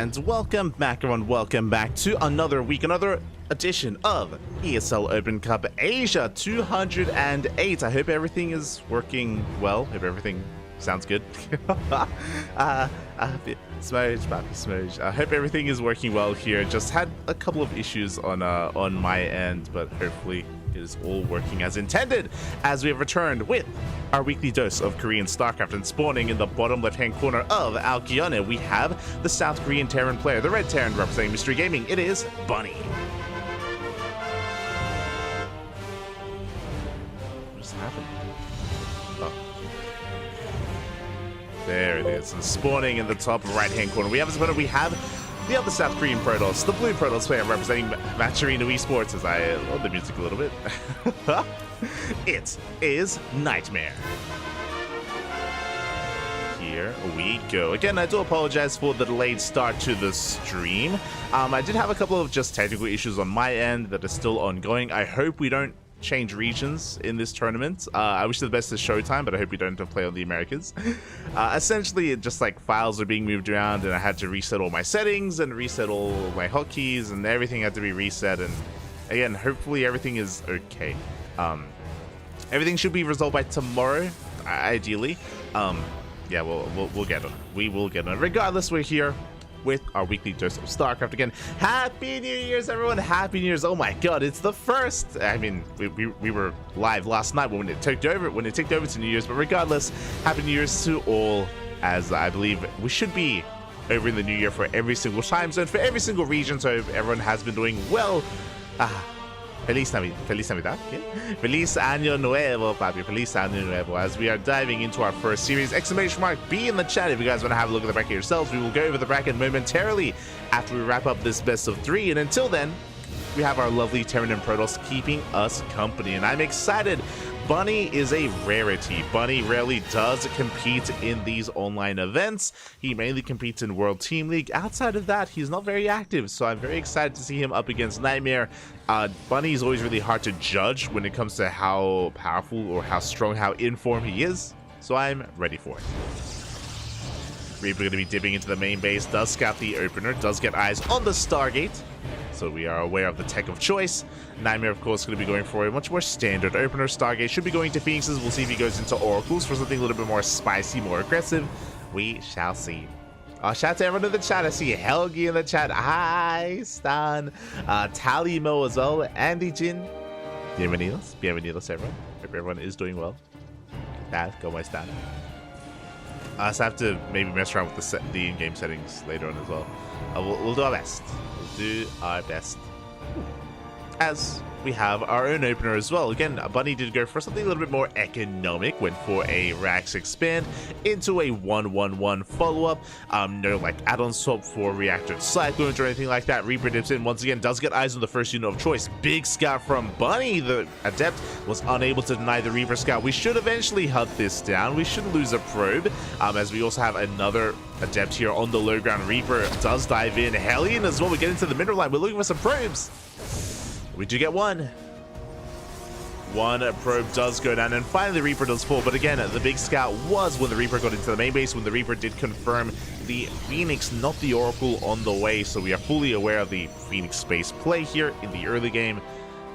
And welcome back, everyone. Welcome back to another week, another edition of ESL Open Cup Asia 208. I hope everything is working well. Hope everything sounds good. Smooch, Papi Smooch. I hope everything is working well here. Just had a couple of issues on my end, but hopefully it is all working as intended, as we have returned with our weekly dose of Korean StarCraft. And spawning in the bottom left-hand corner of our Guyana, we have the South Korean Terran player, the Red Terran representing Mystery Gaming. It is Bunny. What's happening? Oh. There it is. And spawning in the top right-hand corner, we have we have the other South Korean Protoss, the blue Protoss player representing Maturino Esports, as I love the music a little bit. It is Nightmare. Here we go. Again, I do apologize for the delayed start to the stream. I did have a couple of just technical issues on my end that are still ongoing. I hope we don't change regions in this tournament. I wish the best to Showtime, but I hope we don't have to play on the Americas. Essentially, it just like files are being moved around, and I had to reset all my settings and reset all my hotkeys, and everything had to be reset. And again, hopefully everything is okay. Everything should be resolved by tomorrow, ideally. Yeah, we'll get on it. We will get on it. Regardless, we're here with our weekly dose of StarCraft again. Happy New Year's, everyone! Happy New Year's! Oh my God, it's the first. I mean, we were live last night when it ticked over to New Year's. But regardless, Happy New Year's to all, as I believe we should be over in the New Year for every single time zone, for every single region. So everyone has been doing well. Feliz Navidad, okay? Feliz Año Nuevo, papi. Feliz Año Nuevo. As we are diving into our first series, exclamation mark, be in the chat if you guys want to have a look at the bracket yourselves. We will go over the bracket momentarily after we wrap up this best of 3. And until then, we have our lovely Terran and Protoss keeping us company. And I'm excited. Bunny is a rarity. Bunny rarely does compete in these online events. He mainly competes in World Team League. Outside of that, he's not very active, so I'm very excited to see him up against Nightmare. Bunny is always really hard to judge when it comes to how powerful or how strong, how in form he is, so I'm ready for it. Reaper going to be dipping into the main base, does scout the opener, does get eyes on the Stargate, so we are aware of the tech of choice. Nightmare, of course, going to be going for a much more standard opener. Stargate should be going to Phoenixes. We'll see if he goes into Oracles for something a little bit more spicy, more aggressive. We shall see. Shout out to everyone in the chat. I see Helgi in the chat. Hi, Stan. Talimo as well. Andy Jin. Bienvenidos. Bienvenidos, everyone. Hope everyone is doing well. Dad, go my Stan. So I have to maybe mess around with the in-game settings later on as well. We'll do our best. We'll do our best. As we have our own opener as well. Again, Bunny did go for something a little bit more economic. Went for a Rax Expand into a 1-1-1 follow-up. No like add-on swap for reactor cyclones or anything like that. Reaper dips in once again, does get eyes on the first unit of choice. Big scout from Bunny. The Adept was unable to deny the Reaper scout. We should eventually hunt this down. We shouldn't lose a probe, as we also have another Adept here on the low ground. Reaper does dive in. Hellion as well. We get into the middle line. We're looking for some probes. We do get one. One probe does go down, and finally the Reaper does fall. But again, the big scout was when the Reaper got into the main base, when the Reaper did confirm the Phoenix, not the Oracle, on the way. So we are fully aware of the Phoenix space play here in the early game.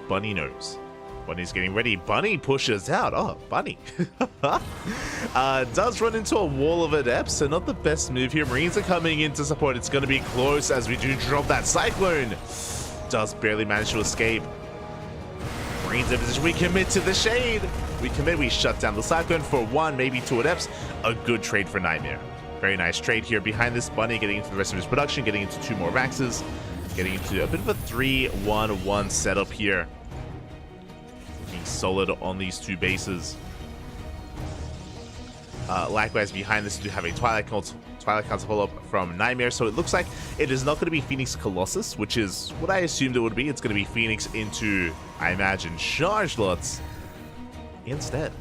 Bunny knows. Bunny's getting ready. Bunny pushes out. Oh, Bunny. Does run into a wall of Adepts, so not the best move here. Marines are coming in to support. It's going to be close as we do drop that Cyclone. Does barely manage to escape. Marines in position. We commit to the shade. We shut down the Cyclone for 1, maybe 2 Adepts. A good trade for Nightmare. Very nice trade here behind this. Bunny getting into the rest of his production, getting into 2 more Raxes, getting into a bit of a 3-1-1 setup here. Being solid on these 2 bases. Likewise, behind this, we do have a Twilight Council follow-up from Nightmare, so it looks like it is not going to be Phoenix Colossus, which is what I assumed it would be. It's going to be Phoenix into, I imagine, Charge Lots instead.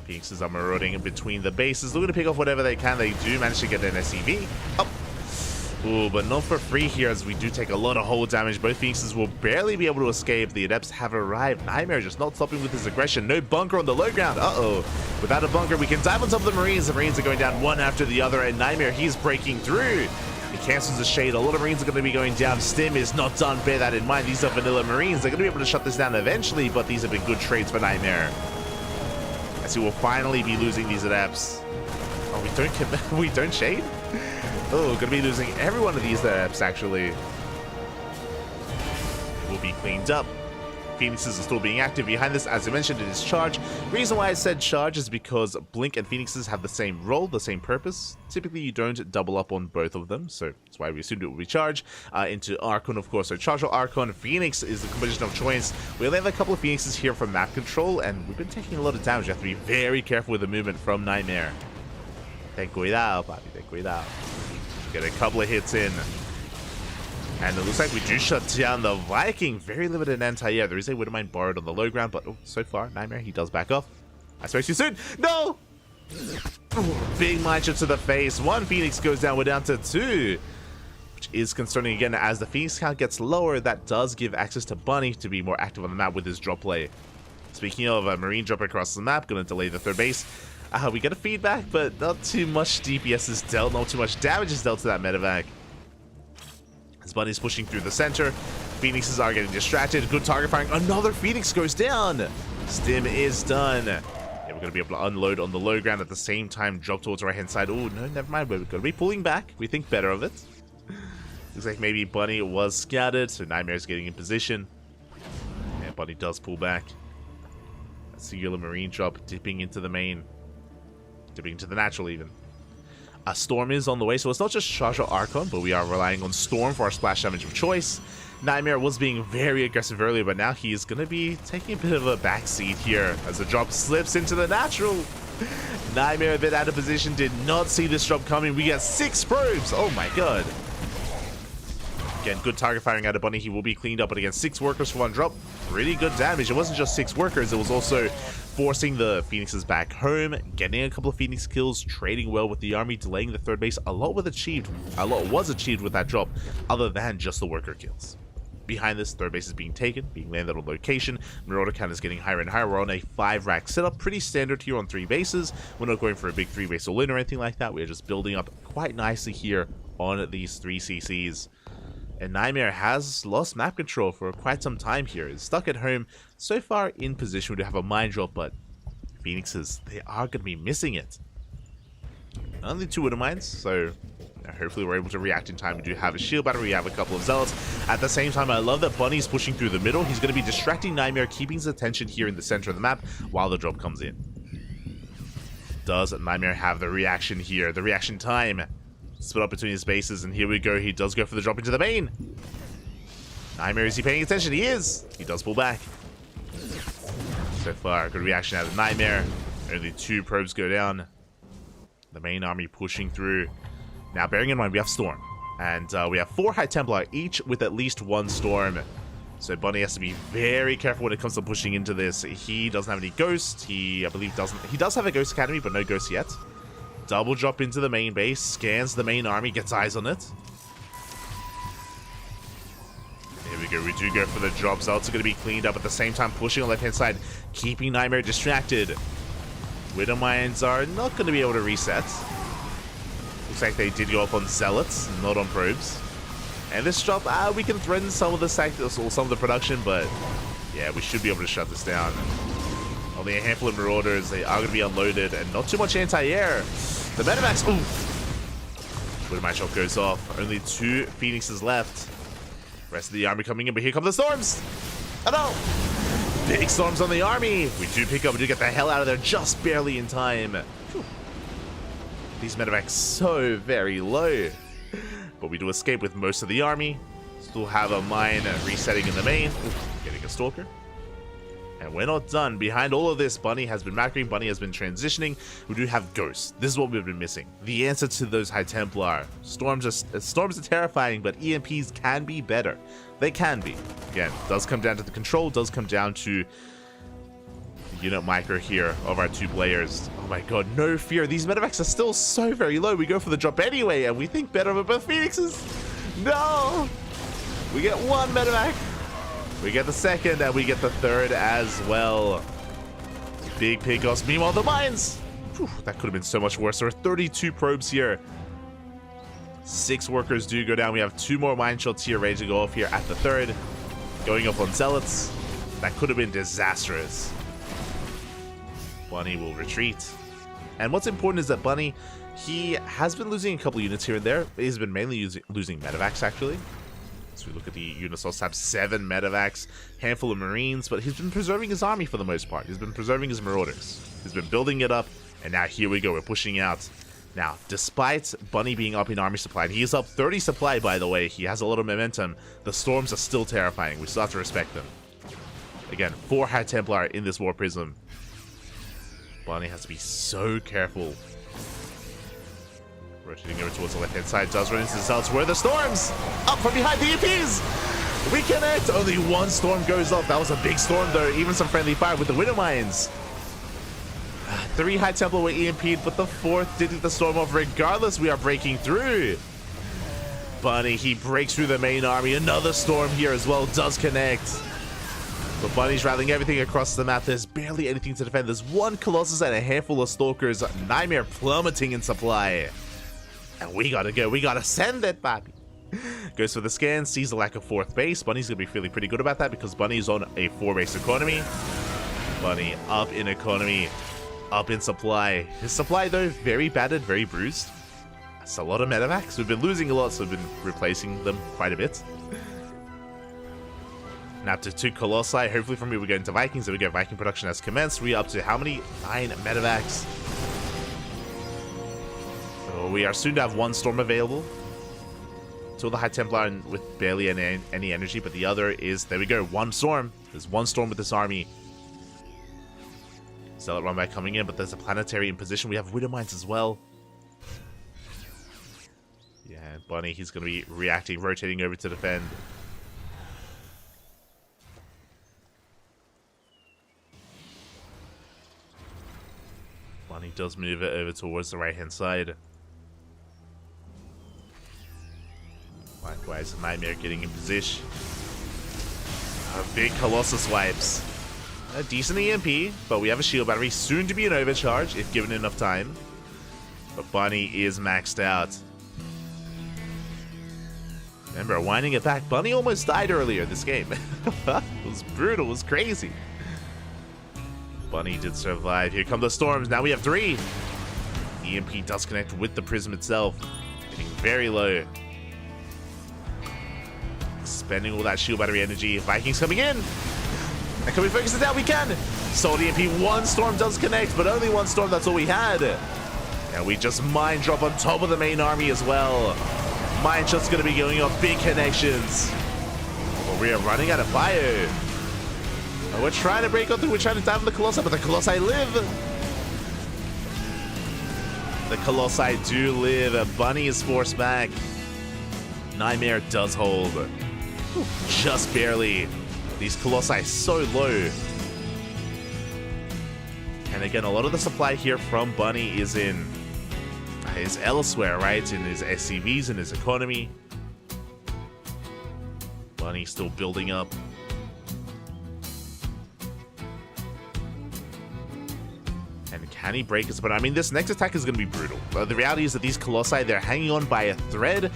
Phoenixes are marauding in between the bases, looking to pick off whatever they can. They do manage to get an SCV. Oh. Ooh, but not for free here, as we do take a lot of hull damage. Both Phoenixes will barely be able to escape. The Adepts have arrived. Nightmare just not stopping with his aggression. No bunker on the low ground. Uh-oh. Without a bunker, we can dive on top of the Marines. The Marines are going down one after the other, and Nightmare, he's breaking through. It cancels the shade. A lot of Marines are going to be going down. Stim is not done. Bear that in mind. These are vanilla Marines. They're going to be able to shut this down eventually, but these have been good trades for Nightmare. As he will finally be losing these adepts. Oh, we don't shade? Oh, going to be losing every one of these adepts, actually. It will be cleaned up. Phoenixes are still being active behind this. As I mentioned, it is charge. Reason why I said charge is because Blink and Phoenixes have the same role, the same purpose. Typically, you don't double up on both of them, so that's why we assumed it would be charge. Into Archon, of course. So charge or Archon. Phoenix is the composition of choice. We only have a couple of Phoenixes here for map control, and we've been taking a lot of damage. You have to be very careful with the movement from Nightmare. Ten cuidado, papi. Ten cuidado. Get a couple of hits in. And it looks like we do shut down the Viking. Very limited anti-air. There is a Widowmine borrowed on the low ground, but so far, Nightmare, he does back off. I spoke too soon. No! Big mindshot to the face. One Phoenix goes down. We're down to 2. Which is concerning again. As the Phoenix count gets lower, that does give access to Bunny to be more active on the map with his drop play. Speaking of a Marine drop across the map, going to delay the third base. We get a feedback, but not too much DPS is dealt. Not too much damage is dealt to that medevac. As Bunny's pushing through the center, Phoenixes are getting distracted. Good target firing. Another Phoenix goes down. Stim is done. Yeah, we're going to be able to unload on the low ground at the same time. Drop towards the right hand side. Oh, no, never mind. We're going to be pulling back. We think better of it. Looks like maybe Bunny was scouted, so Nightmare's getting in position. Yeah, Bunny does pull back. A singular Marine drop dipping into the main. Dipping into the natural even. A Storm is on the way, so it's not just Charge or Archon, but we are relying on Storm for our splash damage of choice. Nightmare was being very aggressive earlier, but now he is going to be taking a bit of a backseat here as the drop slips into the natural. Nightmare a bit out of position, did not see this drop coming. We get 6 probes. Oh my god. Again, good target firing out of Bunny. He will be cleaned up, but again, 6 workers for 1 drop. Pretty good damage. It wasn't just 6 workers, it was also forcing the Phoenixes back home, getting a couple of Phoenix kills, trading well with the army, delaying the third base. A lot was achieved with that drop, other than just the worker kills. Behind this, third base is being taken, being landed on location. Marauder count is getting higher and higher. We're on a 5-rack setup, pretty standard here on 3 bases. We're not going for a big 3-base all-in or anything like that. We're just building up quite nicely here on these 3 CCs. And Nightmare has lost map control for quite some time here. Is stuck at home, so far in position to have a mine drop, but Phoenixes, they are going to be missing it. Only 2 Widow Mines, so hopefully we're able to react in time. We do have a shield battery, we have a couple of zealots. At the same time, I love that Bunny's pushing through the middle. He's going to be distracting Nightmare, keeping his attention here in the center of the map while the drop comes in. Does Nightmare have the reaction here? The reaction time. Split up between his bases, and here we go. He does go for the drop into the main. Nightmare, is he paying attention? He is. He does pull back. So far, good reaction out of Nightmare. Only 2 probes go down. The main army pushing through. Now, bearing in mind, we have Storm. And we have 4 High Templar, each with at least 1 Storm. So Bunny has to be very careful when it comes to pushing into this. He doesn't have any Ghost. He, I believe, doesn't. He does have a Ghost Academy, but no Ghost yet. Double drop into the main base, scans the main army, gets eyes on it. Here we go, we do go for the drop. Zealots are going to be cleaned up at the same time, pushing on the left-hand side, keeping Nightmare distracted. Widow Mines are not going to be able to reset. Looks like they did go up on Zealots, not on probes. And this drop, we can threaten some of the sectors or some of the production, but yeah, we should be able to shut this down. Only a handful of Marauders, they are going to be unloaded, and not too much anti-air. The Medivacs, ooh! Widow Mine shot goes off. Only 2 Phoenixes left. Rest of the army coming in, but here come the Storms! Oh no! Big Storms on the army! We do pick up, we do get the hell out of there just barely in time. Whew. These Medivacs so very low. But we do escape with most of the army. Still have a mine resetting in the main. Ooh, getting a Stalker. And we're not done. Behind all of this, Bunny has been macroing, Bunny has been transitioning. We do have Ghosts. This is what we've been missing. The answer to those High Templar. Storms are terrifying, but EMPs can be better. They can be. Again, does come down to the control, does come down to the unit micro here of our 2 players. Oh my god, no fear. These Medivacs are still so very low. We go for the drop anyway, and we think better of it, but Phoenixes. No! We get 1 Medivac. We get the 2nd, and we get the 3rd as well. Big pickoffs. Meanwhile, the mines! Whew, that could have been so much worse. There are 32 probes here. 6 workers do go down. We have 2 more mine shots here ready to go off here at the 3rd. Going up on Zealots. That could have been disastrous. Bunny will retreat. And what's important is that Bunny, he has been losing a couple units here and there. He's been mainly losing medevacs, actually. So we look at the unit source tab, 7 medevacs, handful of marines, but he's been preserving his army for the most part. He's been preserving his marauders. He's been building it up, and now here we go, we're pushing out. Now, despite Bunny being up in army supply, and he is up 30 supply, by the way, he has a lot of momentum, the storms are still terrifying. We still have to respect them. Again, 4 High Templar in this War Prism. Bunny has to be so careful. Rotating over towards the left-hand side, does run into the Zealots. Where are the storms? Up from behind the EPs! We connect! Only 1 storm goes off. That was a big storm, though. Even some friendly fire with the Widow Mines. 3 High Templar were EMP'd, but the 4th did get the storm off. Regardless, we are breaking through. Bunny, he breaks through the main army. Another storm here as well does connect. But Bunny's rallying everything across the map. There's barely anything to defend. There's 1 Colossus and a handful of Stalkers. Nightmare plummeting in supply. And we gotta go. We gotta send it, Bobby. Goes for the scan, sees the lack of 4th base. Bunny's gonna be feeling pretty good about that because Bunny's on a 4-base economy. Bunny up in economy, up in supply. His supply, though, very battered, very bruised. That's a lot of medevacs. We've been losing a lot, so we've been replacing them quite a bit. Now to 2 Colossi. Hopefully from here we go into Vikings. There we go. Viking production has commenced. We're up to how many? 9 medevacs. So we are soon to have 1 storm available. 2 of the High Templar with barely any energy, but the other is, there we go, 1 storm. There's 1 storm with this army. Zealot run back coming in, but there's a planetary in position. We have Widow Mines as well. Yeah, Bunny, he's going to be reacting, rotating over to defend. Bunny does move it over towards the right-hand side. Likewise, Nightmare getting in position. Big Colossus wipes. A decent EMP, but we have a shield battery, soon to be an overcharge if given enough time. But Bunny is maxed out. Remember, winding it back, Bunny almost died earlier this game. It was brutal, it was crazy. Bunny did survive. Here come the storms. Now we have 3. EMP does connect with the prism itself. Getting very low. Spending all that shield battery energy. Vikings coming in. And can we focus it down? We can. Sold EMP. 1 storm does connect, but only 1 storm. That's all we had. And we just mine drop on top of the main army as well. Mine shot's going to be going off. Big connections. But we are running out of fire. And we're trying to break on through. We're trying to dive on the Colossi, but the Colossi live. The Colossi do live. Bunny is forced back. Nightmare does hold. Just barely. These Colossi so low. And again, a lot of the supply here from Bunny is elsewhere, right? In his SCVs, in his economy. Bunny still building up. And can he break us? But I mean, this next attack is going to be brutal. The reality is that these Colossi, they're hanging on by a thread.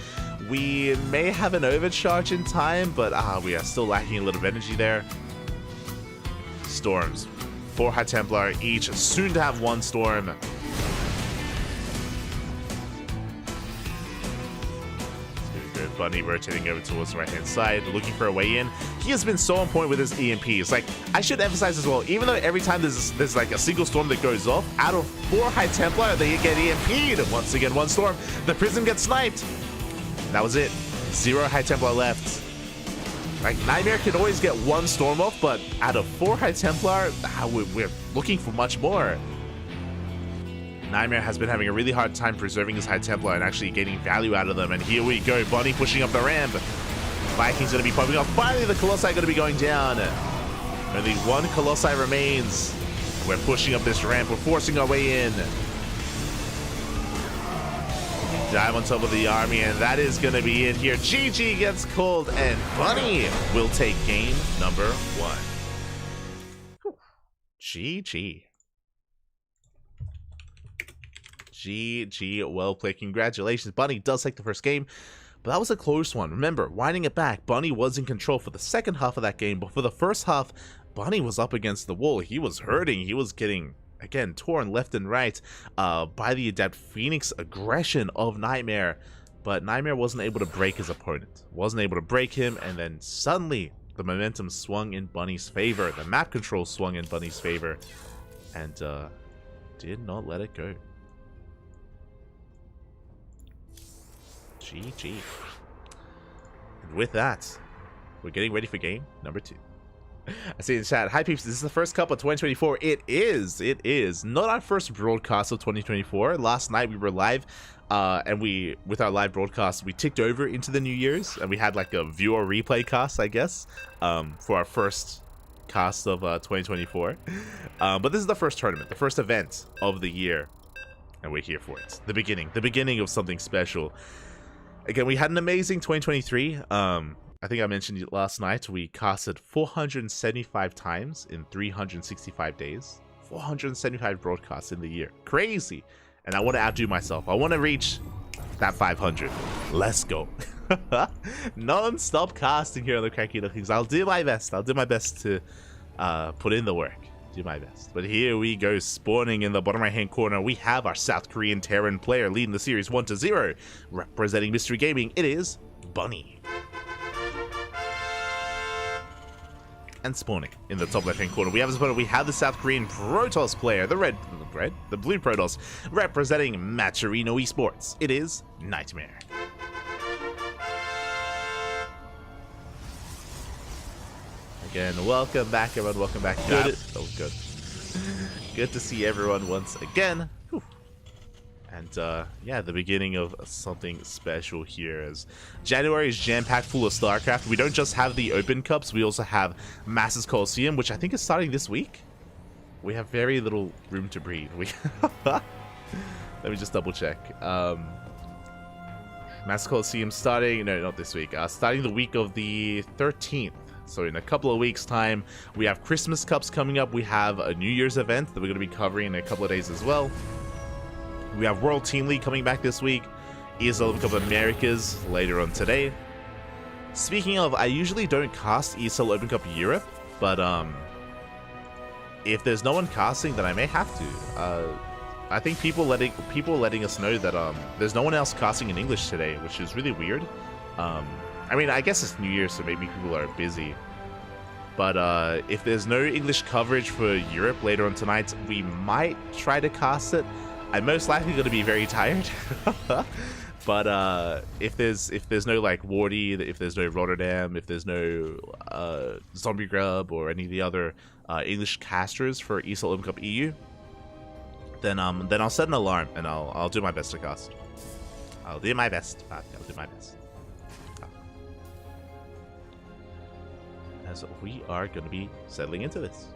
We may have an overcharge in time, but we are still lacking a little bit of energy there. Storms. 4 High Templar each, soon to have 1 storm. Bunny rotating over towards the right-hand side, looking for a way in. He has been so on point with his EMPs. Like, I should emphasize as well, even though every time there's like a single storm that goes off, out of 4 High Templar, they get EMP'd. Once again, 1 storm. The prism gets sniped. That was it. 0 High Templar left. Like, Nightmare can always get 1 storm off, but out of 4 High Templar, we're looking for much more. Nightmare has been having a really hard time preserving his High Templar and actually getting value out of them. And here we go, Bunny pushing up the ramp. Vikings going to be popping off. Finally, the Colossi going to be going down. Only 1 Colossi remains. We're pushing up this ramp. We're forcing our way in. Dive on top of the army, and that is going to be it here. GG gets called, and Bunny will take game number 1. GG. GG, well played. Congratulations. Bunny does take the first game, but that was a close one. Remember, winding it back, Bunny was in control for the second half of that game, but for the first half, Bunny was up against the wall. He was hurting. He was getting, again, torn left and right by the Adept Phoenix aggression of Nightmare, but Nightmare wasn't able to break his opponent. Wasn't able to break him, and then suddenly the momentum swung in Bunny's favor. The map control swung in Bunny's favor, and did not let it go. GG. And with that, we're getting ready for game number 2. I see in the chat, hi peeps, this is the first cup of 2024. It is. Not our first broadcast of 2024. Last night we were live, and with our live broadcast, we ticked over into the New Year's, and we had like a viewer replay cast, I guess, for our first cast of 2024. But this is the first tournament, the first event of the year, and we're here for it. The beginning of something special. Again, we had an amazing 2023. I think I mentioned it last night. We casted 475 times in 365 days. 475 broadcasts in the year. Crazy. And I want to outdo myself. I want to reach that 500. Let's go. Non-stop casting here on the CranKy Ducklings. I'll do my best. I'll do my best to put in the work. Do my best. But here we go, spawning in the bottom right hand corner. We have our South Korean Terran player leading the series 1-0. Representing Mystery Gaming, it is Bunny. And spawning in the top left hand corner, we have the South Korean Protoss player, the blue Protoss, representing Maturino Esports. It is Nightmare. Again, welcome back, everyone. Welcome back. Good. Oh, good. Good to see everyone once again. Whew. And yeah, the beginning of something special here, as January is jam-packed full of StarCraft. We don't just have the Open Cups, we also have Masters Coliseum, which I think is starting this week. We have very little room to breathe. Let me just double check. Masters Coliseum starting, no, not this week, starting the week of the 13th. So in a couple of weeks' time, we have Christmas Cups coming up. We have a New Year's event that we're going to be covering in a couple of days as well. We have World Team League coming back this week. ESL Open Cup Americas later on today. Speaking of, I usually don't cast ESL Open Cup Europe, but if there's no one casting, then I may have to. I think people are letting us know that there's no one else casting in English today, which is really weird. I mean, I guess it's New Year, so maybe people are busy. But if there's no English coverage for Europe later on tonight, we might try to cast it. I'm most likely going to be very tired. But if there's no like Wardy, if there's no Rotterdam, if there's no Zombie Grub or any of the other English casters for ESL Open Cup EU, then I'll set an alarm and I'll do my best to cast. I'll do my best. I'll do my best. As we are going to be settling into this.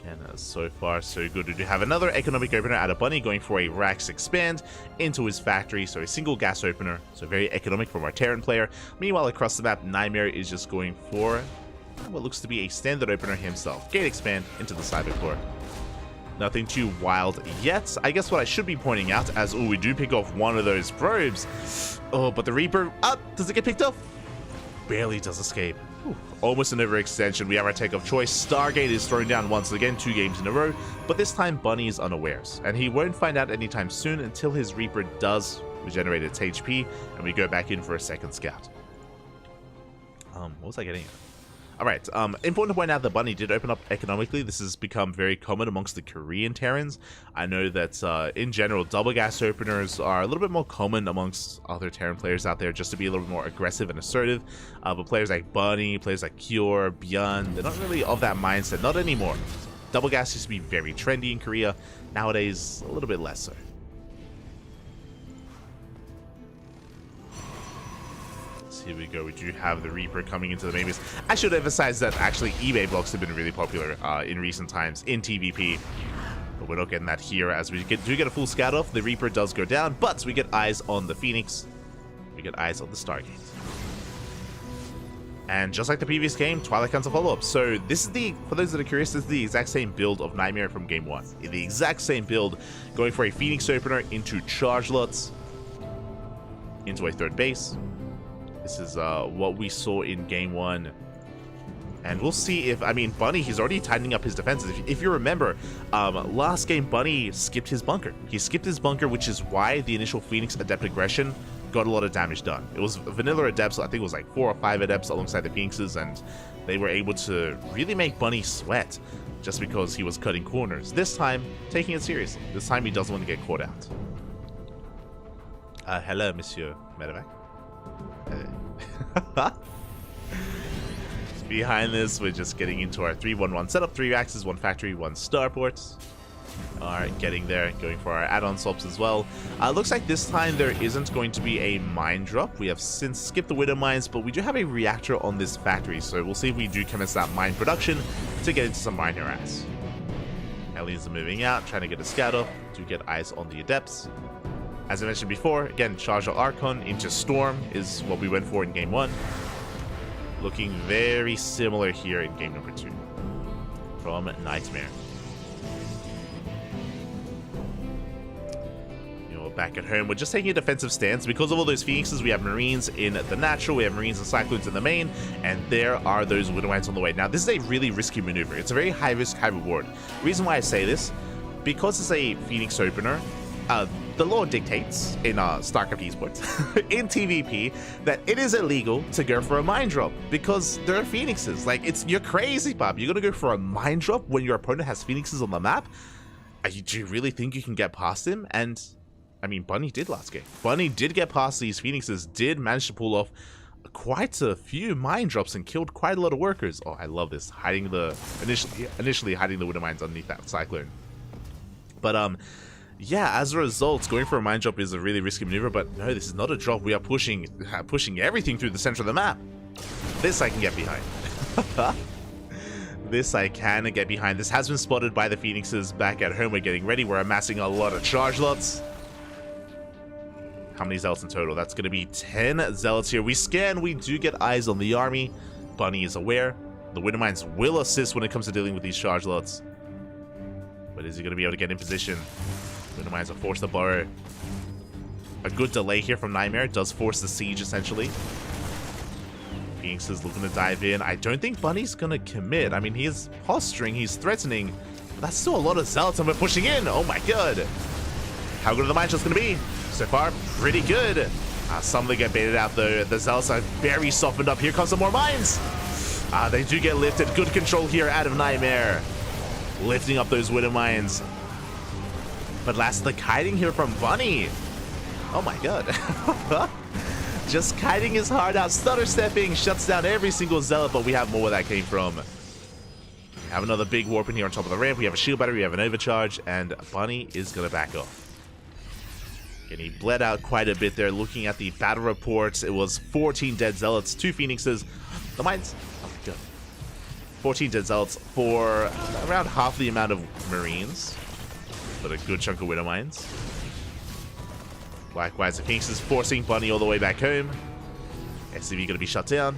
And so far, so good. We do have another economic opener out of Bunny going for a Rax Expand into his factory. So a single gas opener. So very economic from our Terran player. Meanwhile, across the map, Nightmare is just going for what looks to be a standard opener himself. Gate Expand into the Cyber Core. Nothing too wild yet. I guess what I should be pointing out, as we do pick off one of those probes. Oh, but the Reaper, does it get picked off? Barely does escape. Whew. Almost an overextension. We have our take of choice. Stargate is thrown down once again, 2 games in a row, but this time Bunny is unawares, and he won't find out anytime soon until his Reaper does regenerate its HP, and we go back in for a second scout. What was I getting at? Alright, important to point out that Bunny did open up economically. This has become very common amongst the Korean Terrans. I know that in general, double gas openers are a little bit more common amongst other Terran players out there, just to be a little bit more aggressive and assertive. But players like Bunny, players like Cure, Byun, they're not really of that mindset, not anymore. Double gas used to be very trendy in Korea, nowadays a little bit less so. Here we go. We do have the Reaper coming into the main base. I should emphasize that actually eBay blocks have been really popular in recent times in TVP. But we're not getting that here, as we do get a full scout off. The Reaper does go down, but we get eyes on the Phoenix. We get eyes on the Stargate. And just like the previous game, Twilight counts a follow-up. So this is the, for those that are curious, this is the exact same build of Nightmare from game 1. The exact same build, going for a Phoenix opener into charge lots, into a third base. This is what we saw in game 1. And we'll see if, I mean, Bunny, he's already tightening up his defenses. If you remember, last game, Bunny skipped his bunker. He skipped his bunker, which is why the initial Phoenix Adept aggression got a lot of damage done. It was vanilla Adepts, I think it was like 4 or 5 Adepts alongside the Phoenixes, and they were able to really make Bunny sweat just because he was cutting corners. This time, taking it seriously. This time, he doesn't want to get caught out. Hello, Monsieur Medevac. Behind this, we're just getting into our 3-1-1 setup. 3 axes, 1 factory, 1 starport. Alright, getting there, going for our add-on swaps as well. Looks like this time there isn't going to be a mine drop. We have since skipped the Widow Mines, but we do have a reactor on this factory, so we'll see if we do commence that mine production to get into some mine harass. Aliens are moving out, trying to get a scout off, to get eyes on the Adepts. As I mentioned before, again, Charge of Archon into Storm is what we went for in game 1. Looking very similar here in game number 2 from Nightmare. Back at home, we're just taking a defensive stance. Because of all those Phoenixes, we have Marines in the natural, we have Marines and Cyclones in the main, and there are those Widowites on the way. Now, this is a really risky maneuver. It's a very high risk, high reward. Reason why I say this, because it's a Phoenix opener, the law dictates in StarCraft Esports, in TVP, that it is illegal to go for a mine drop because there are Phoenixes. Like, you're crazy, Bob. You're gonna go for a mine drop when your opponent has Phoenixes on the map? Do you really think you can get past him? And I mean, Bunny did last game. Bunny did get past these Phoenixes, did manage to pull off quite a few mine drops and killed quite a lot of workers. Oh, I love this. Hiding the, initially hiding the Widow Mines underneath that Cyclone. But, yeah, as a result, going for a mine drop is a really risky maneuver, but no, this is not a drop. We are pushing everything through the center of the map. This I can get behind. This I can get behind. This has been spotted by the Phoenixes back at home. We're getting ready. We're amassing a lot of charge lots. How many zealots in total? That's going to be 10 zealots here. We scan. We do get eyes on the army. Bunny is aware. The Widow Mines will assist when it comes to dealing with these charge lots. But is he going to be able to get in position? Widow Mines are forced to borrow. A good delay here from Nightmare. Does force the siege, essentially. Phoenix is looking to dive in. I don't think Bunny's going to commit. I mean, he is posturing. He's threatening. But that's still a lot of zealots, and we're pushing in. Oh, my God. How good are the mine shots going to be? So far, pretty good. Some of them get baited out, though. The zealots are very softened up. Here comes some more mines. They do get lifted. Good control here out of Nightmare. Lifting up those Widow Mines. But last, the kiting here from Bunny. Oh my God. Just kiting his heart out. Stutter stepping. Shuts down every single zealot, but we have more where that came from. We have another big warp in here on top of the ramp. We have a shield battery. We have an overcharge. And Bunny is going to back off. And he bled out quite a bit there. Looking at the battle reports, it was 14 dead zealots, 2 Phoenixes. The mines, oh my God. 14 dead zealots for around half the amount of Marines. But a good chunk of Widow Mines. Likewise, the Phoenix is forcing Bunny all the way back home. SCV going to be shut down.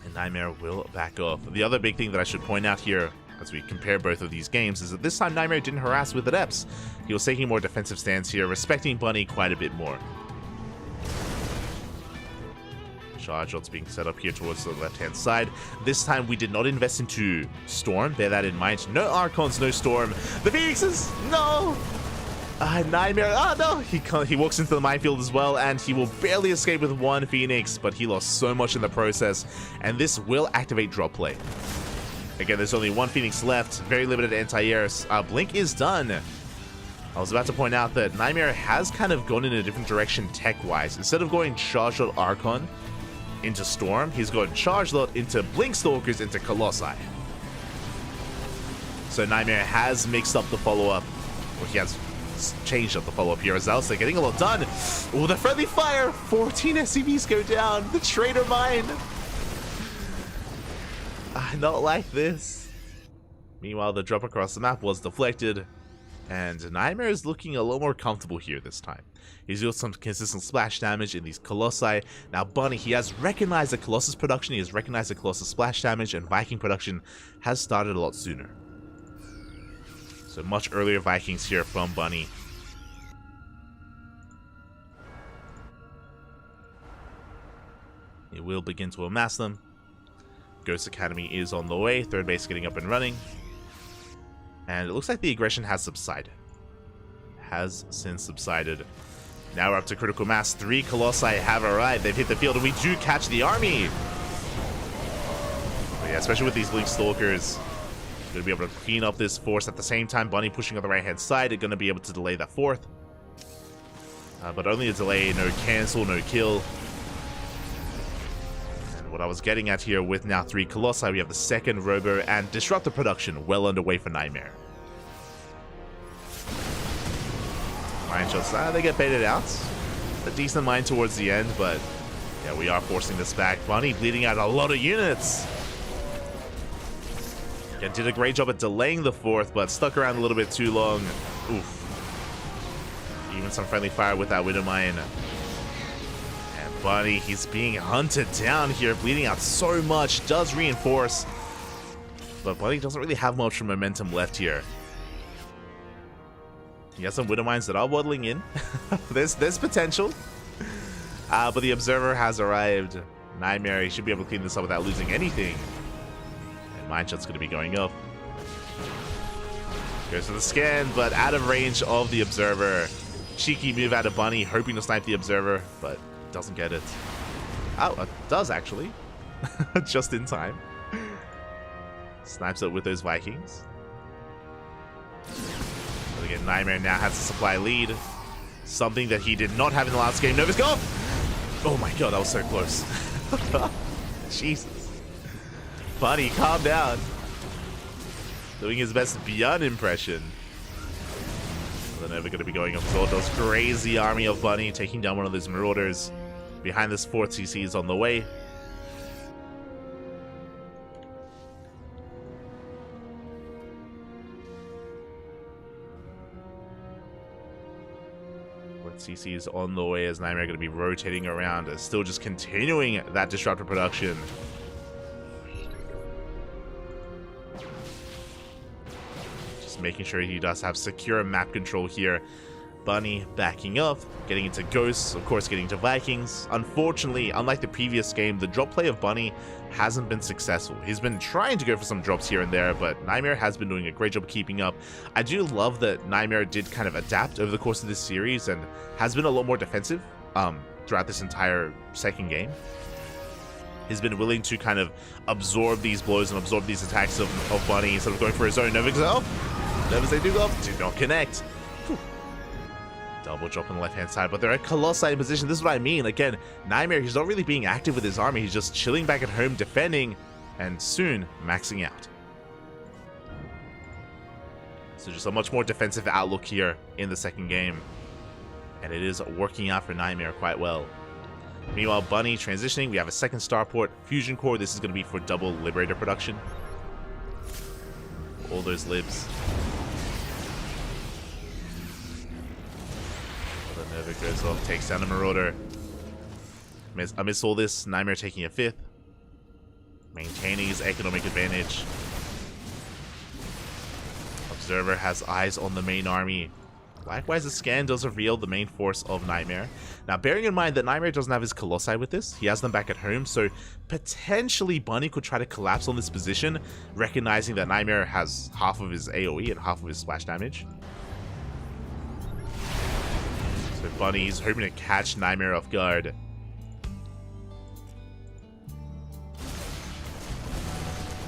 And Nightmare will back off. The other big thing that I should point out here, as we compare both of these games, is that this time Nightmare didn't harass with Adepts. He was taking a more defensive stance here, respecting Bunny quite a bit more. Charge lots being set up here towards the left-hand side. This time we did not invest into Storm. Bear that in mind. No Archons, no Storm. The Phoenixes! No! Nightmare. Oh no! He walks into the minefield as well, and he will barely escape with 1 Phoenix, but he lost so much in the process, and this will activate drop play. Again, there's only 1 Phoenix left. Very limited anti-air. Blink is done. I was about to point out that Nightmare has kind of gone in a different direction tech-wise. Instead of going Charge Lot Archon into Storm, he's going Charge Lot into Blink Stalkers into Colossi. So Nightmare has mixed up the follow-up. Or he has changed up the follow-up here as well. So getting a lot done. Oh, the friendly fire! 14 SCVs go down. The traitor mine. Not like this. Meanwhile, the drop across the map was deflected. And Nightmare is looking a little more comfortable here this time. He's got some consistent splash damage in these Colossi. Now Bunny, he has recognized the Colossus production, he has recognized the Colossus splash damage, and Viking production has started a lot sooner. So much earlier Vikings here from Bunny. He will begin to amass them. Ghost Academy is on the way, third base getting up and running. And it looks like the aggression has subsided. Has since subsided. Now we're up to critical mass. 3 Colossi have arrived. They've hit the field, and we do catch the army. But yeah, especially with these Link Stalkers. Going to be able to clean up this force. At the same time, Bunny pushing on the right-hand side. They're going to be able to delay that fourth. But only a delay, no cancel, no kill. And what I was getting at here with now 3 Colossi, we have the second Robo and Disruptor production well underway for Nightmare. Mine shots, they get baited out. A decent mine towards the end, but yeah, we are forcing this back. Bunny bleeding out a lot of units. Yeah, did a great job at delaying the fourth, but stuck around a little bit too long. Oof. Even some friendly fire with that Widow Mine. And Bunny, he's being hunted down here, bleeding out so much, does reinforce. But Bunny doesn't really have much momentum left here. He has some Widow Mines that are waddling in. there's potential. But the Observer has arrived. Nightmare, he should be able to clean this up without losing anything. And Mine Shot's going to be going up. Goes for the scan, but out of range of the Observer. Cheeky move out of Bunny, hoping to snipe the Observer, but doesn't get it. Oh, it does actually. Just in time. Snipes it with those Vikings. But again, Nightmare now has a supply lead. Something that he did not have in the last game. Nova's gone! Oh my god, that was so close. Jesus. Bunny, calm down. Doing his best Beyond impression. They're never going to be going up to Zordo's crazy army of Bunny, taking down one of those Marauders. Behind this 4th CC is on the way. CC is on the way as Nightmare going to be rotating around, still just continuing that Disruptor production. Just making sure he does have secure map control here. Bunny backing up, getting into Ghosts, of course getting to Vikings. Unfortunately, unlike the previous game, the drop play of Bunny hasn't been successful. He's been trying to go for some drops here and there, but Nightmare has been doing a great job of keeping up. I do love that Nightmare did kind of adapt over the course of this series and has been a lot more defensive throughout this entire second game. He's been willing to kind of absorb these blows and absorb these attacks of Bunny instead of going for his own. Nova goes off. Novas, they do go off. Do not connect. Whew. Double drop on the left-hand side, but they're at Colossi in position. This is what I mean. Again, Nightmare, he's not really being active with his army. He's just chilling back at home, defending, and soon maxing out. So just a much more defensive outlook here in the second game. And it is working out for Nightmare quite well. Meanwhile, Bunny transitioning. We have a second starport, Fusion Core. This is going to be for double Liberator production. All those libs. The Nova goes off, takes down the Marauder. Amidst all this, Nightmare taking a 5th. Maintaining his economic advantage. Observer has eyes on the main army. Likewise, the scan does reveal the main force of Nightmare. Now, bearing in mind that Nightmare doesn't have his Colossi with this, he has them back at home, so potentially Bunny could try to collapse on this position, recognizing that Nightmare has half of his AoE and half of his splash damage. So Bunny's hoping to catch Nightmare off guard.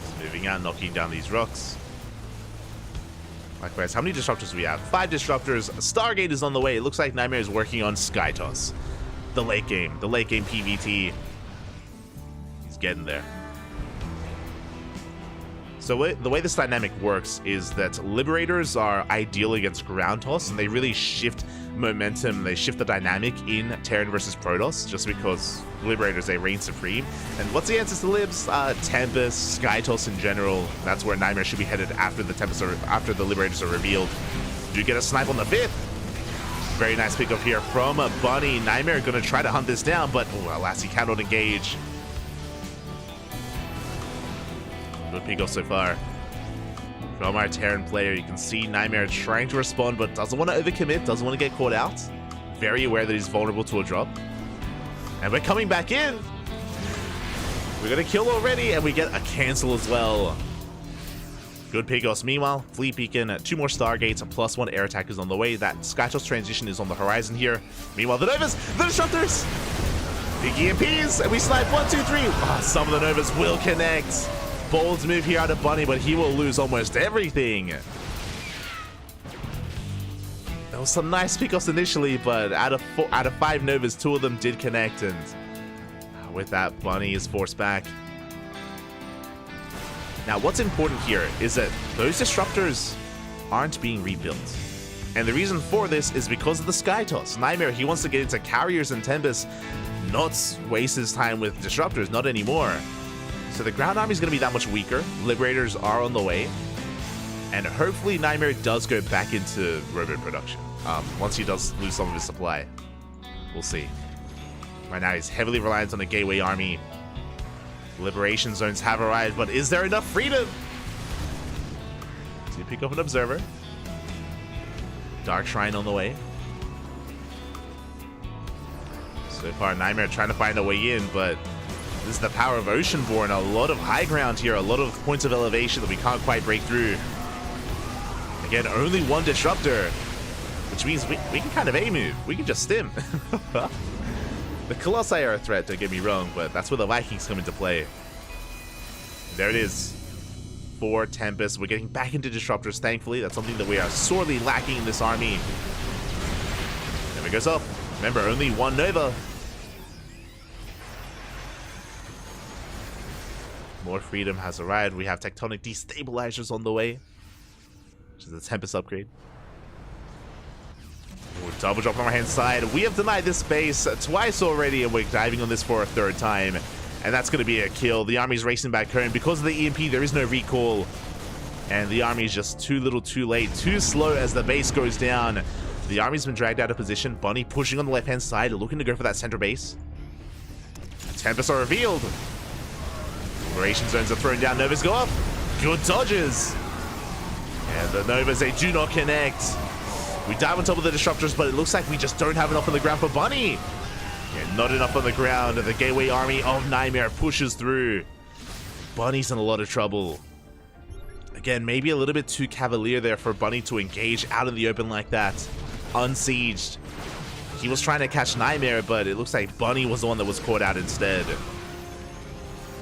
He's moving out, knocking down these rocks. Likewise, how many disruptors do we have? 5 disruptors. Stargate is on the way. It looks like Nightmare is working on Skytoss. The late game PvT. He's getting there. So the way this dynamic works is that Liberators are ideal against Ground Toss, and they really shift momentum, they shift the dynamic in Terran versus Protoss, just because Liberators, they reign supreme. And what's the answer to Libs? Tempest, Skytoss in general. That's where Nightmare should be headed after the Tempest after the Liberators are revealed. do get a snipe on the 5th. Very nice pickup here from Bunny. Nightmare going to try to hunt this down, but alas, he cannot engage. Good pickup so far from our Terran player. You can see Nightmare trying to respond, but doesn't want to overcommit, doesn't want to get caught out. Very aware that he's vulnerable to a drop. And we're coming back in. We're going to kill already, and we get a cancel as well. Good pickups. Meanwhile, Fleet Beacon, 2 more Stargates, and +1 air attack is on the way. That Skytoss transition is on the horizon here. Meanwhile, the Novas, the Disruptors, big EMPs, and we snipe 1, 2, 3. Oh, some of the Novas will connect. Bold move here out of Bunny, but he will lose almost everything. There was some nice pickups initially, but out of 5 Novas, 2 of them did connect, and with that, Bunny is forced back. Now, what's important here is that those Disruptors aren't being rebuilt. And the reason for this is because of the Skytoss. Nightmare, he wants to get into Carriers and Tempest, not waste his time with Disruptors, not anymore. So the ground army is going to be that much weaker. Liberators are on the way. And hopefully Nightmare does go back into robot production once he does lose some of his supply. We'll see. Right now he's heavily reliant on the Gateway army. Liberation zones have arrived, but is there enough freedom? So you pick up an Observer. Dark Shrine on the way. So far, Nightmare trying to find a way in, but this is the power of Oceanborn. A lot of high ground here, a lot of points of elevation that we can't quite break through. Again, only 1 Disruptor, which means we can kind of A-move. We can just stim. The Colossi are a threat, don't get me wrong, but that's where the Vikings come into play. There it is. 4 Tempest. We're getting back into Disruptors, thankfully. That's something that we are sorely lacking in this army. There it goes up. Remember, only 1 Nova. More freedom has arrived. We have Tectonic Destabilizers on the way, which is a Tempest upgrade. Ooh, double drop on our hand side. We have denied this base twice already, and we're diving on this for a 3rd time. And that's going to be a kill. The army's racing back home. Because of the EMP, there is no recall. And the army is just too little too late. Too slow as the base goes down. The army's been dragged out of position. Bunny pushing on the left-hand side, looking to go for that center base. Tempests are revealed. Liberation zones are thrown down. Novas go up. Good dodges. And the Novas, they do not connect. We dive on top of the Disruptors, but it looks like we just don't have enough on the ground for Bunny. Yeah, not enough on the ground. The Gateway army of Nightmare pushes through. Bunny's in a lot of trouble. Again, maybe a little bit too cavalier there for Bunny to engage out in the open like that. Unsieged. He was trying to catch Nightmare, but it looks like Bunny was the one that was caught out instead.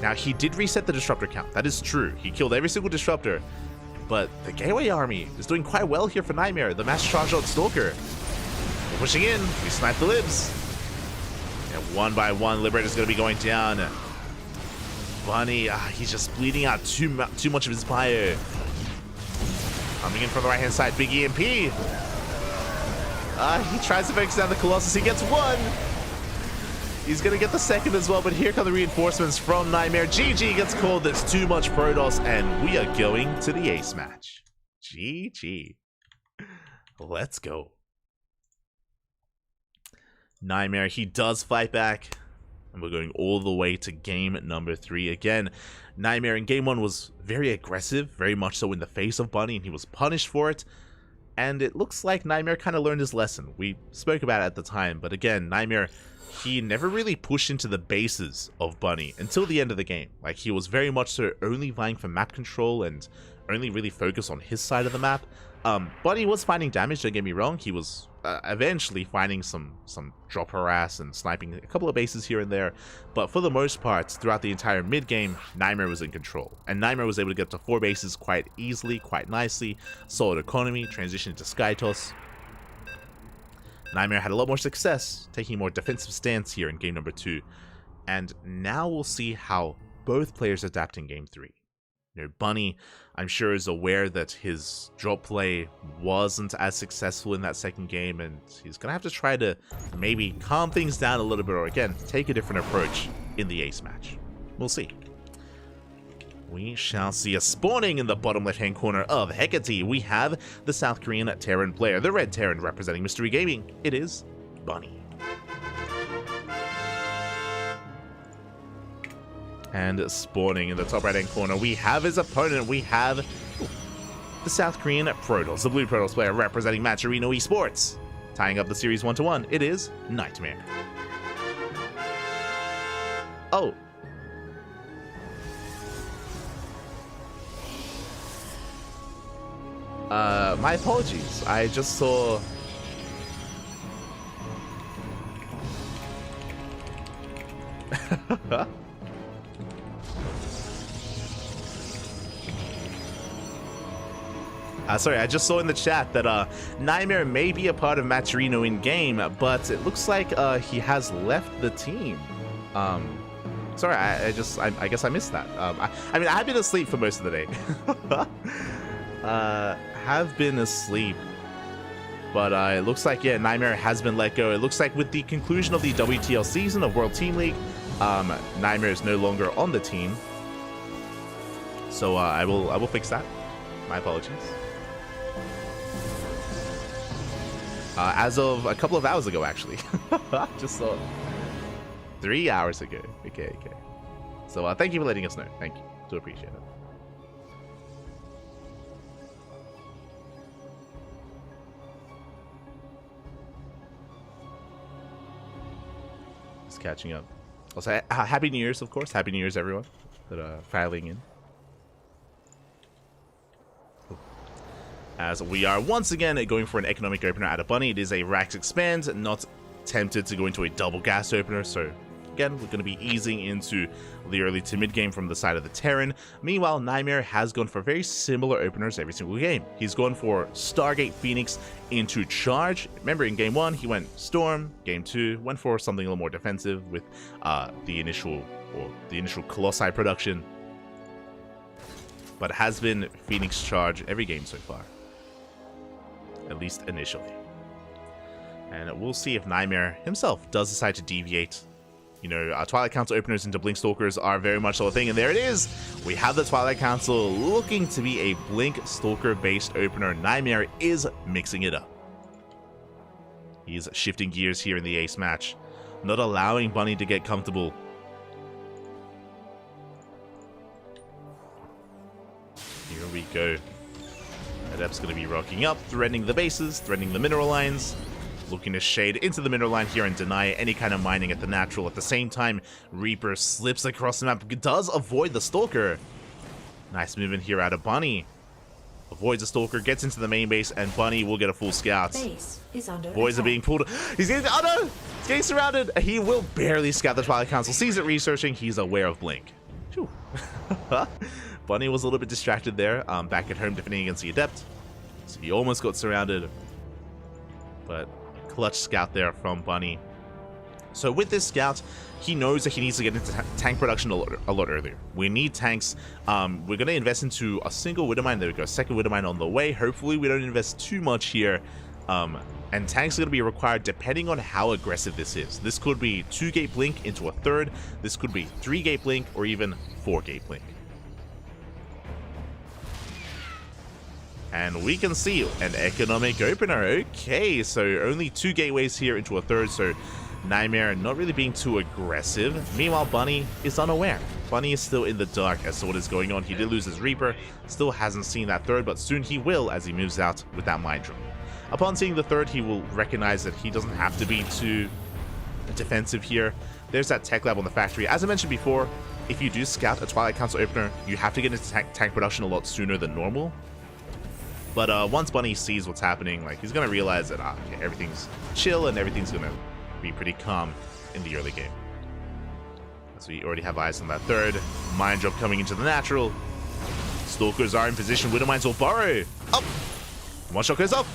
Now, he did reset the Disruptor count. That is true. He killed every single Disruptor. But the Gateway army is doing quite well here for Nightmare. The mass charge out Stalker. We're pushing in. We snipe the Libs. And 1 by 1, Liberator's going to be going down. Bunny, he's just bleeding out too much of his bio. Coming in from the right-hand side, big EMP. He tries to focus down the Colossus. He gets 1. He's going to get the 2nd as well, but here come the reinforcements from Nightmare. GG gets called. There's too much Protoss, and we are going to the ace match. GG. Let's go. Nightmare, he does fight back, and we're going all the way to game number 3. Again, Nightmare in game 1 was very aggressive, very much so in the face of Bunny, and he was punished for it. And it looks like Nightmare kind of learned his lesson. We spoke about it at the time, but again, Nightmare, he never really pushed into the bases of Bunny until the end of the game. Like, he was very much so only vying for map control and only really focused on his side of the map. Bunny was finding damage, don't get me wrong. He was eventually finding some drop harass and sniping a couple of bases here and there. But for the most part, throughout the entire mid-game, Nightmare was in control. And Nightmare was able to get to 4 bases quite easily, quite nicely. Solid economy, transition to Skytoss. Nightmare had a lot more success, taking a more defensive stance here in game number 2. And now we'll see how both players adapt in game 3. You know, Bunny, I'm sure, is aware that his drop play wasn't as successful in that second game, and he's going to have to try to maybe calm things down a little bit, or again, take a different approach in the ace match. We'll see. We shall see a spawning in the bottom left-hand corner of Hecate. We have the South Korean Terran player, the red Terran representing Mystery Gaming. It is Bunny. And spawning in the top right-hand corner, we have his opponent. We have the South Korean Protoss, the blue Protoss player representing Matcherino Esports. Tying up the series 1-1, it is Nightmare. Oh. My apologies. I just saw... sorry, I just saw in the chat that Nightmare may be a part of Matcherino in game, but it looks like he has left the team. Sorry, I guess I missed that. I mean, I've been asleep for most of the day. Have been asleep, but it looks like, yeah, Nightmare has been let go. It looks like with the conclusion of the WTL season of World Team League, Nightmare is no longer on the team. So I will fix that. My apologies. As of a couple of hours ago, actually. Just saw 3 hours ago. Okay. So thank you for letting us know. Thank you. Do appreciate it. Just catching up. Also, Happy New Year's, of course. Happy New Year's, everyone that are filing in. As we are once again going for an economic opener out of Bunny. It is a Rax Expand, not tempted to go into a double gas opener, so again, we're going to be easing into the early to mid game from the side of the Terran. Meanwhile, Nightmare has gone for very similar openers every single game. He's gone for Stargate Phoenix into Charge. Remember, in game 1, he went Storm. Game 2, went for something a little more defensive with the initial Colossi production. But it has been Phoenix Charge every game so far. At least initially. And we'll see if Nightmare himself does decide to deviate. You know, Twilight Council openers into Blink Stalkers are very much so a thing, and there it is! We have the Twilight Council looking to be a Blink Stalker-based opener. Nightmare is mixing it up. He's shifting gears here in the ace match, not allowing Bunny to get comfortable. Here we go. Adept's going to be rocking up, threatening the bases, threatening the mineral lines, looking to shade into the mineral line here and deny any kind of mining at the natural. At the same time, Reaper slips across the map, does avoid the Stalker. Nice movement here out of Bunny. Avoids the Stalker, gets into the main base, and Bunny will get a full scout. Base is under Boys attack. are being pulled. He's getting, oh no! He's getting surrounded. He will barely scout the Twilight Council. Sees it researching. He's aware of Blink. Phew. Bunny was a little bit distracted there, back at home defending against the Adept. So he almost got surrounded. But clutch scout there from Bunny. So with this scout, he knows that he needs to get into tank production a lot earlier. We need tanks. We're going to invest into a single Widow Mine. There we go. Second Widow Mine on the way. Hopefully we don't invest too much here. And tanks are going to be required depending on how aggressive this is. This could be 2-gate Blink into a third. This could be 3-gate Blink or even 4-gate Blink. And we can see an economic opener. Okay, so only 2 gateways here into a third, so Nightmare not really being too aggressive. Meanwhile, Bunny is unaware. Bunny is still in the dark as to what is going on. He did lose his Reaper, still hasn't seen that third, but soon he will as he moves out with that mine drone. Upon seeing the third, he will recognize that he doesn't have to be too defensive here. There's that tech lab on the factory. As I mentioned before, if you do scout a Twilight Council opener, you have to get into tank production a lot sooner than normal. But once Bunny sees what's happening, like, he's going to realize that okay, everything's chill and everything's going to be pretty calm in the early game. So we already have eyes on that third. Mine drop coming into the natural. Stalkers are in position. Widow Mines will burrow. Up! One shot goes up.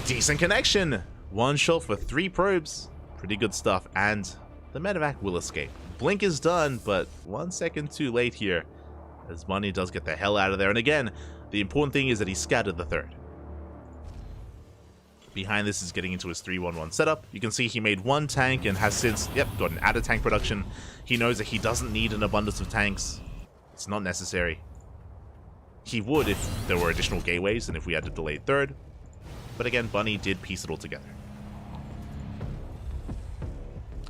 Decent connection. One shot for 3 probes. Pretty good stuff. And the medevac will escape. Blink is done, but 1 second too late here, as Bunny does get the hell out of there. And again, the important thing is that he scattered the third. Behind this is getting into his 3-1-1 setup. You can see he made 1 tank and has since, gotten out of tank production. He knows that he doesn't need an abundance of tanks. It's not necessary. He would if there were additional gateways and if we had a delayed third. But again, Bunny did piece it all together.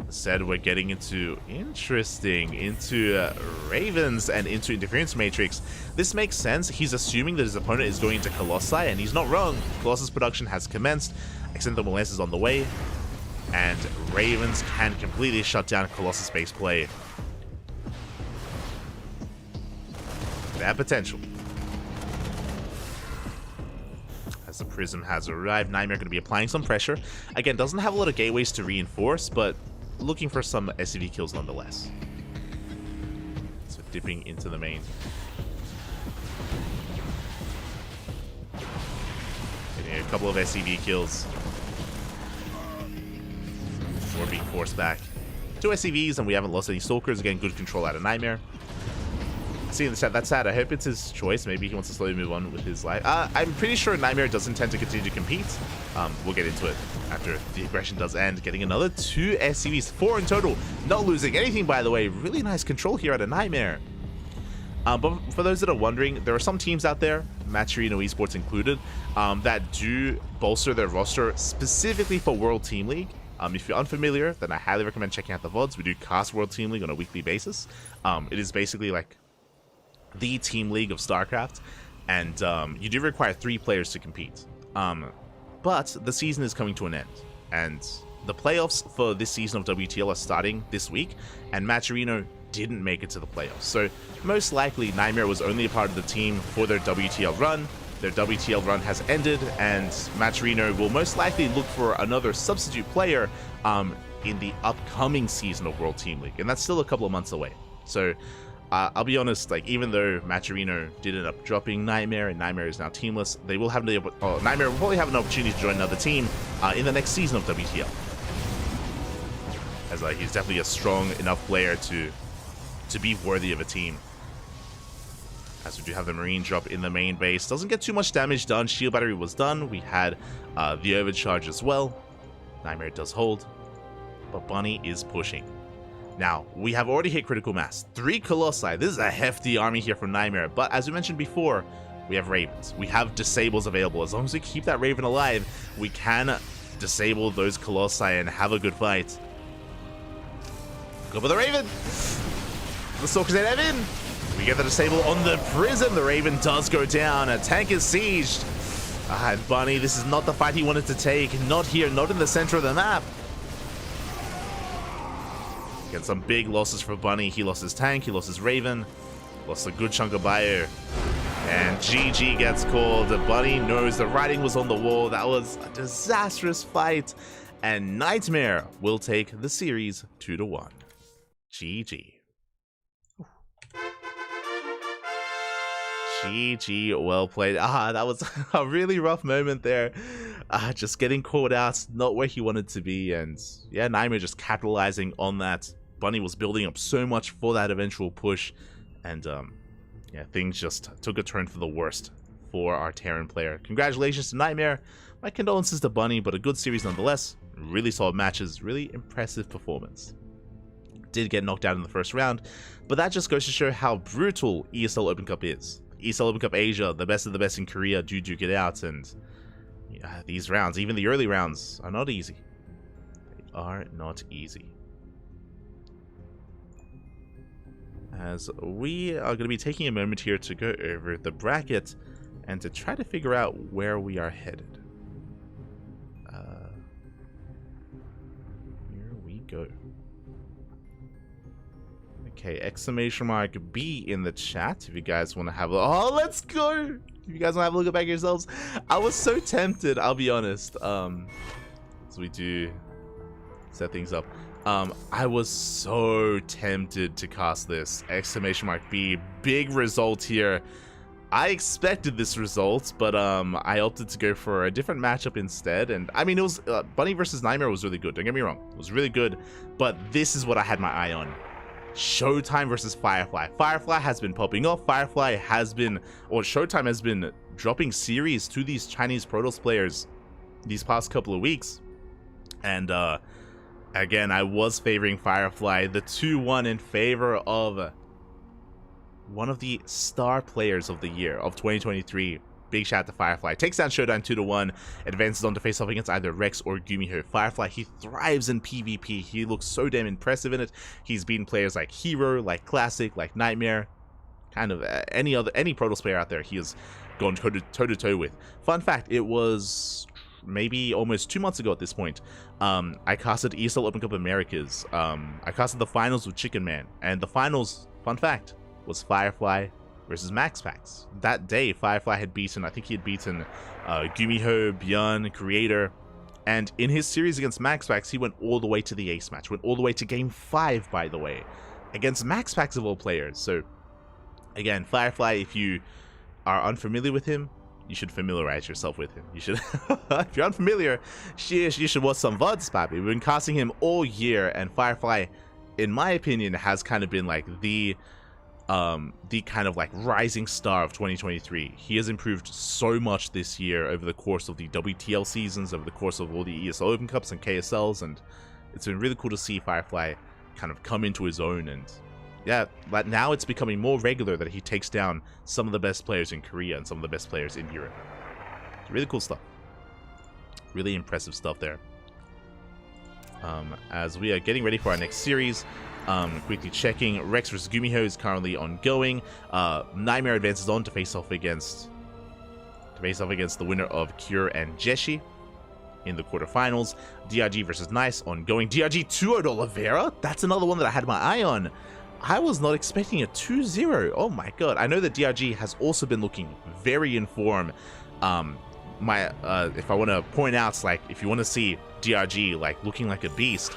Said we're getting into Ravens and into Interference Matrix. This makes sense. He's assuming that his opponent is going into Colossi, and he's not wrong. Colossus production has commenced. Accidental Lance is on the way, and Ravens can completely shut down Colossus-based play. They have potential. As the Prism has arrived, Nightmare going to be applying some pressure. Again, doesn't have a lot of gateways to reinforce, but looking for some SCV kills nonetheless. So dipping into the main. Getting a couple of SCV kills. Before being forced back. 2 SCVs and we haven't lost any Stalkers. Again, good control out of Nightmare. See in the chat, that's sad. I hope it's his choice. Maybe he wants to slowly move on with his life. I'm pretty sure Nightmare does intend to continue to compete. We'll get into it after the aggression does end. Getting another 2 SCVs, 4 in total. Not losing anything, by the way. Really nice control here out of Nightmare. But for those that are wondering, there are some teams out there, Matcherino Esports included, that do bolster their roster specifically for World Team League. If you're unfamiliar, then I highly recommend checking out the VODs. We do cast World Team League on a weekly basis. It is basically like the team league of StarCraft, and you do require 3 players to compete. But the season is coming to an end, and the playoffs for this season of WTL are starting this week, and Matcherino didn't make it to the playoffs. So most likely Nightmare was only a part of the team for their WTL run. Their WTL run has ended, and Matcherino will most likely look for another substitute player in the upcoming season of World Team League, and that's still a couple of months away. So I'll be honest, like, even though Matcherino did end up dropping Nightmare and Nightmare is now teamless, they will have Nightmare will probably have an opportunity to join another team in the next season of WTL. As he's definitely a strong enough player to be worthy of a team. As we do have the Marine drop in the main base. Doesn't get too much damage done. Shield Battery was done. We had the Overcharge as well. Nightmare does hold, but Bunny is pushing. Now, we have already hit critical mass. 3 Colossi. This is a hefty army here from Nightmare. But as we mentioned before, we have Ravens. We have Disables available. As long as we keep that Raven alive, we can disable those Colossi and have a good fight. Go for the Raven. The Stalkers ain't in. We get the Disable on the Prism. The Raven does go down. A tank is sieged. And Bunny, this is not the fight he wanted to take. Not here, not in the center of the map. Get some big losses for Bunny. He lost his tank, he lost his Raven, lost a good chunk of bio. And GG gets called. Bunny knows the writing was on the wall. That was a disastrous fight. And Nightmare will take the series 2-1. GG. GG, well played. That was a really rough moment there. Just getting caught out, not where he wanted to be. And yeah, Nightmare just capitalizing on that. Bunny was building up so much for that eventual push, and yeah, things just took a turn for the worst for our Terran player. Congratulations to Nightmare. My condolences to Bunny, but a good series nonetheless. Really solid matches, really impressive performance. Did get knocked out in the first round, but that just goes to show how brutal ESL Open Cup is. ESL Open Cup Asia, the best of the best in Korea, do duke it out, and yeah, these rounds, even the early rounds, are not easy. They are not easy. As we are going to be taking a moment here to go over the bracket and to try to figure out where we are headed. Here we go. Okay, exclamation mark B in the chat if you guys want to have a... Oh, let's go! If you guys want to have a look back yourselves. I was so tempted, I'll be honest. So we do set things up. I was so tempted to cast this. Exclamation mark B. Big result here. I expected this result, but I opted to go for a different matchup instead. And I mean, it was Bunny versus Nightmare was really good. Don't get me wrong. It was really good. But this is what I had my eye on. Showtime versus Firefly. Firefly has been popping off. Firefly has been, or Showtime has been dropping series to these Chinese Protoss players these past couple of weeks. And again, I was favoring Firefly. The 2-1 in favor of one of the star players of the year of 2023. Big shout out to Firefly. Takes down Showdown 2-1, advances on to face off against either Rex or Gumiho. Firefly, he thrives in PvP. He looks so damn impressive in it. He's beaten players like Hero, like Classic, like Nightmare, kind of any Protoss player out there he has gone toe to toe with. Fun fact, it was maybe almost 2 months ago at this point. I casted ESL Open Cup Americas. I casted the finals with Chicken Man, and the finals, fun fact, was Firefly versus MaxPax. That day, Firefly had beaten, I think he had beaten Gumiho, Bjorn, Creator, and in his series against MaxPax, he went all the way to the ace match, went all the way to game 5, by the way, against MaxPax of all players. So, again, Firefly, if you are unfamiliar with him, you should familiarize yourself with him. You should, if you're unfamiliar, you should watch some VODs, papi. We've been casting him all year, and Firefly, in my opinion, has kind of been like the kind of like rising star of 2023. He has improved so much this year over the course of the WTL seasons, over the course of all the ESL Open Cups and KSLs, and it's been really cool to see Firefly kind of come into his own. And yeah, but now it's becoming more regular that he takes down some of the best players in Korea and some of the best players in Europe. It's really cool stuff. Really impressive stuff there. As we are getting ready for our next series, quickly checking, Rex vs Gumiho is currently ongoing. Nightmare advances on to face off against the winner of Cure and Jeshi in the quarterfinals. DRG versus Nice ongoing. DRG 2-0 Oliveira. That's another one that I had my eye on. I was not expecting a 2-0. Oh my god. I know that DRG has also been looking very in form. If I want to point out, like, if you want to see DRG like looking like a beast,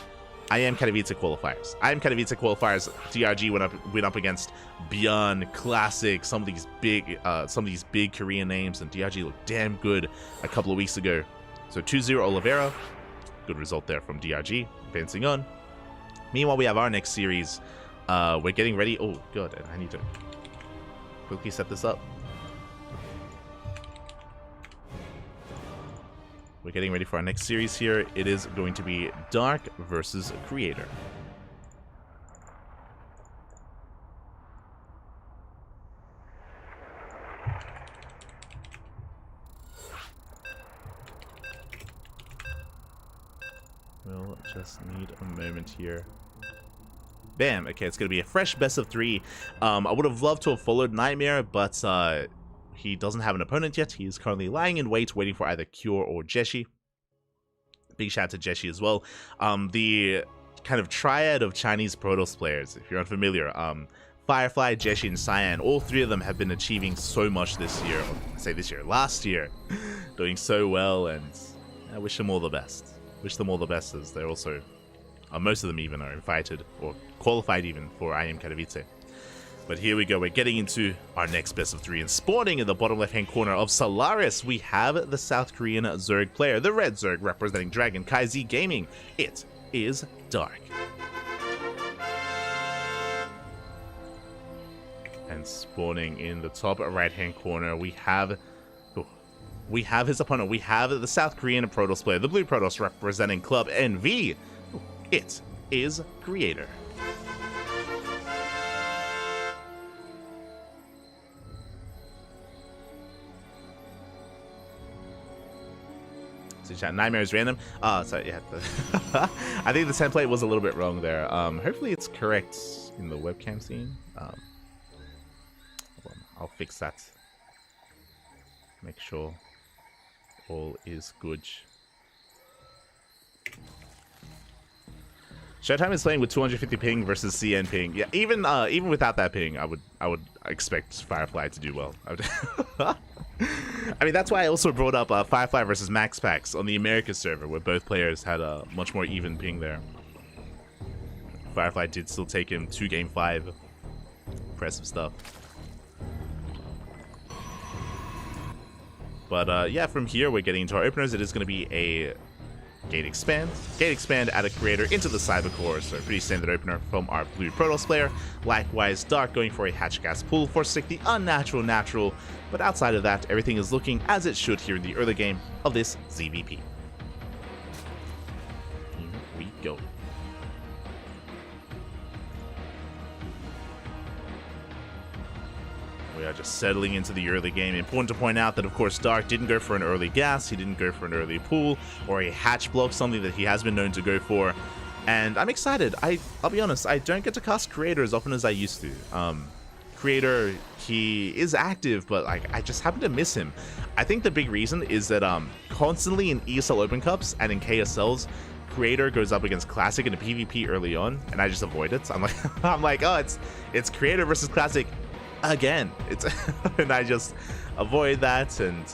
I am Katowice qualifiers. DRG went up against Bjorn, Classic, some of these big Korean names, and DRG looked damn good a couple of weeks ago. So 2-0 Oliveira, good result there from DRG, advancing on. Meanwhile, we have our next series. We're getting ready. Oh god, I need to quickly set this up. We're getting ready for our next series here. It is going to be Dark versus Creator. We'll just need a moment here. Bam. Okay, it's going to be a fresh best of 3. I would have loved to have followed Nightmare, but he doesn't have an opponent yet. He is currently lying in wait, waiting for either Cure or Jeshi. Big shout out to Jeshi as well. The kind of triad of Chinese Protoss players, if you're unfamiliar, Firefly, Jeshi, and Cyan, all 3 of them have been achieving so much this year. Last year, doing so well, and I wish them all the best. Wish them all the best, as they're also, most of them even are invited or qualified even for I Am Katowice. But here we go, we're getting into our next best of 3, and spawning in the bottom left-hand corner of Solaris, we have the South Korean Zerg player, the red Zerg representing Dragon Kai-Z Gaming. It is Dark. And spawning in the top right-hand corner, we have his opponent. We have the South Korean Protoss player, the blue Protoss representing Club NV. It is Creator. So Nightmare is random. So yeah, I think the template was a little bit wrong there. Hopefully it's correct in the webcam scene. I'll fix that. Make sure all is good. Showtime is playing with 250 ping versus CN ping. Yeah, even without that ping, I would expect Firefly to do well. I mean, that's why I also brought up Firefly versus MaxPax on the America server, where both players had a much more even ping there. Firefly did still take him to game 5. Impressive stuff. But yeah, from here we're getting into our openers. It is going to be a Gate expand, add a creator into the cyber core, so a pretty standard opener from our blue Protoss player. Likewise, Dark going for a hatch gas pull, for stick the unnatural natural, but outside of that, everything is looking as it should here in the early game of this ZVP. Here we go. We are just settling into the early game. Important to point out that, of course, Dark didn't go for an early gas. He didn't go for an early pool or a hatch block, something that he has been known to go for. And I'm excited. I'll be honest, I don't get to cast Creator as often as I used to. Creator, he is active, but like I just happen to miss him. I think the big reason is that constantly in ESL Open Cups and in KSLs, Creator goes up against Classic in a PvP early on, and I just avoid it. I'm like, oh, it's Creator versus Classic again. And I just avoid that, and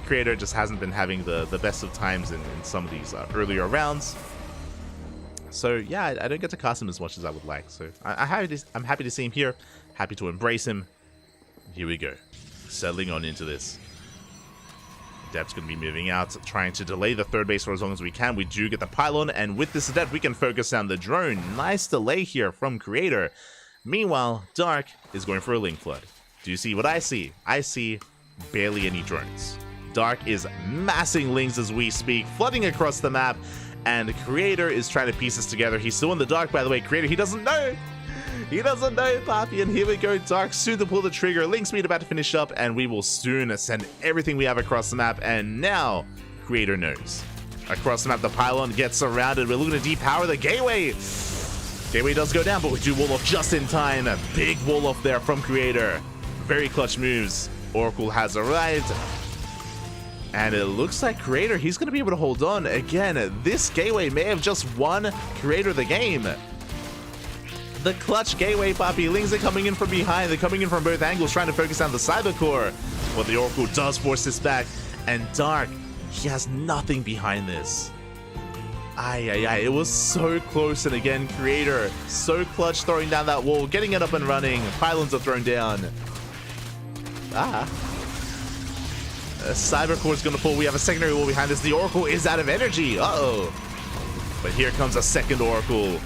Creator just hasn't been having the best of times in some of these earlier rounds. So yeah, I don't get to cast him as much as I would like. So I'm happy to see him here. Happy to embrace him. Here we go. Settling on into this. Adept's going to be moving out, trying to delay the third base for as long as we can. We do get the pylon, and with this Adept, we can focus on the drone. Nice delay here from Creator. Meanwhile, Dark is going for a Link Flood. Do you see what I see? I see barely any drones. Dark is massing Lings as we speak, flooding across the map, and Creator is trying to piece this together. He's still in the dark, by the way. Creator, he doesn't know. He doesn't know, Papi, and here we go. Dark soon to pull the trigger. Link speed about to finish up, and we will soon send everything we have across the map, and now Creator knows. Across the map, the pylon gets surrounded. We're looking to depower the gateway. Gateway does go down, but we do wall off just in time. A big wall off there from Creator. Very clutch moves. Oracle has arrived. And it looks like Creator, he's going to be able to hold on. Again, this gateway may have just won Creator the game. The clutch gateway, Papi. Lings are coming in from behind. They're coming in from both angles, trying to focus on the Cyber Core. But the Oracle does force this back. And Dark, he has nothing behind this. It was so close. And again, Creator, so clutch throwing down that wall, getting it up and running. Pylons are thrown down. Cyber Core is going to fall. We have a secondary wall behind this. The Oracle is out of energy. Uh-oh. But here comes a second Oracle.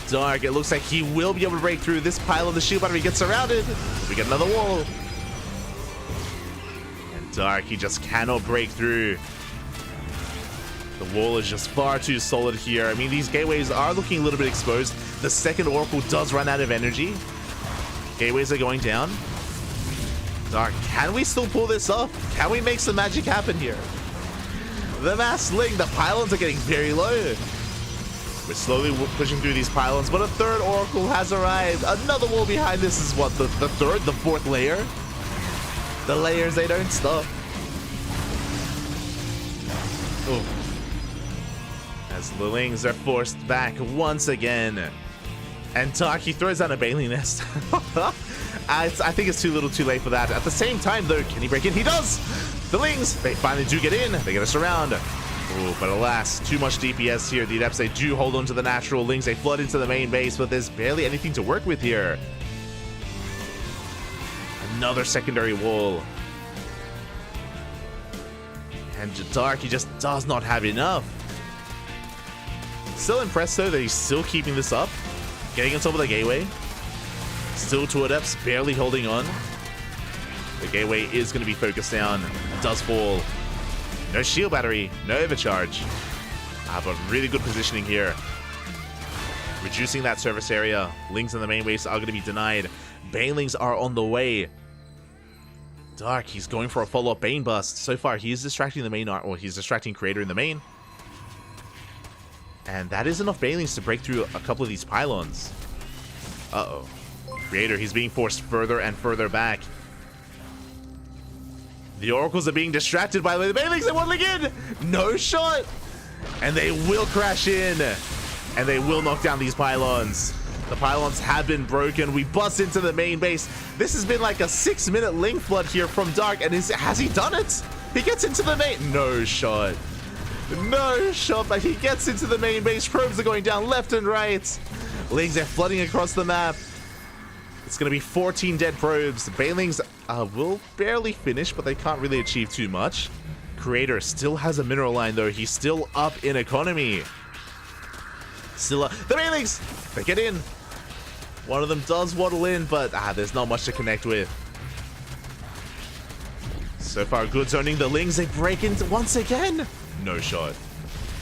Dark, it looks like he will be able to break through this pylon. The shield battery gets surrounded. We get another wall. And Dark, he just cannot break through. The wall is just far too solid here. I mean, these gateways are looking a little bit exposed. The second Oracle does run out of energy. Gateways are going down. Dark, can we still pull this off? Can we make some magic happen here? The mass link, the pylons are getting very low. We're slowly pushing through these pylons, but a third Oracle has arrived. Another wall behind this is what, the fourth layer? The layers, they don't stop. Oh. As the Lings are forced back once again. And Dark, he throws down a Bailey Nest. I think it's too little too late for that. At the same time, though, can he break in? He does! The Lings, they finally do get in. They get us around. Oh, but alas, too much DPS here. The Adepts, they do hold on to the natural Lings. They flood into the main base, but there's barely anything to work with here. Another secondary wall. And Dark, he just does not have enough. Still impressed, though, that he's still keeping this up. Getting on top of the gateway. Still two Adepts barely holding on. The gateway is going to be focused down. It does fall. No shield battery, no overcharge. But really good positioning here. Reducing that surface area. Lings in the main base are going to be denied. Banelings are on the way. Dark, he's going for a follow-up Bane Bust. So far, he's distracting the main, or he's distracting Creator in the main. And that is enough Banelings to break through a couple of these pylons. Uh-oh. Creator, he's being forced further and further back. The Oracles are being distracted by the Banelings. They won't link in. No shot. And they will crash in. And they will knock down these pylons. The pylons have been broken. We bust into the main base. This has been like a 6-minute link flood here from Dark. And has he done it? He gets into the main. No shot. No shot, but he gets into the main base. Probes are going down left and right. Lings are flooding across the map. It's going to be 14 dead probes. Banelings will barely finish, but they can't really achieve too much. Creator still has a mineral line, though. He's still up in economy. Still up. The Banelings! They get in. One of them does waddle in, but there's not much to connect with. So far, good zoning. The Lings, they break in once again. No shot.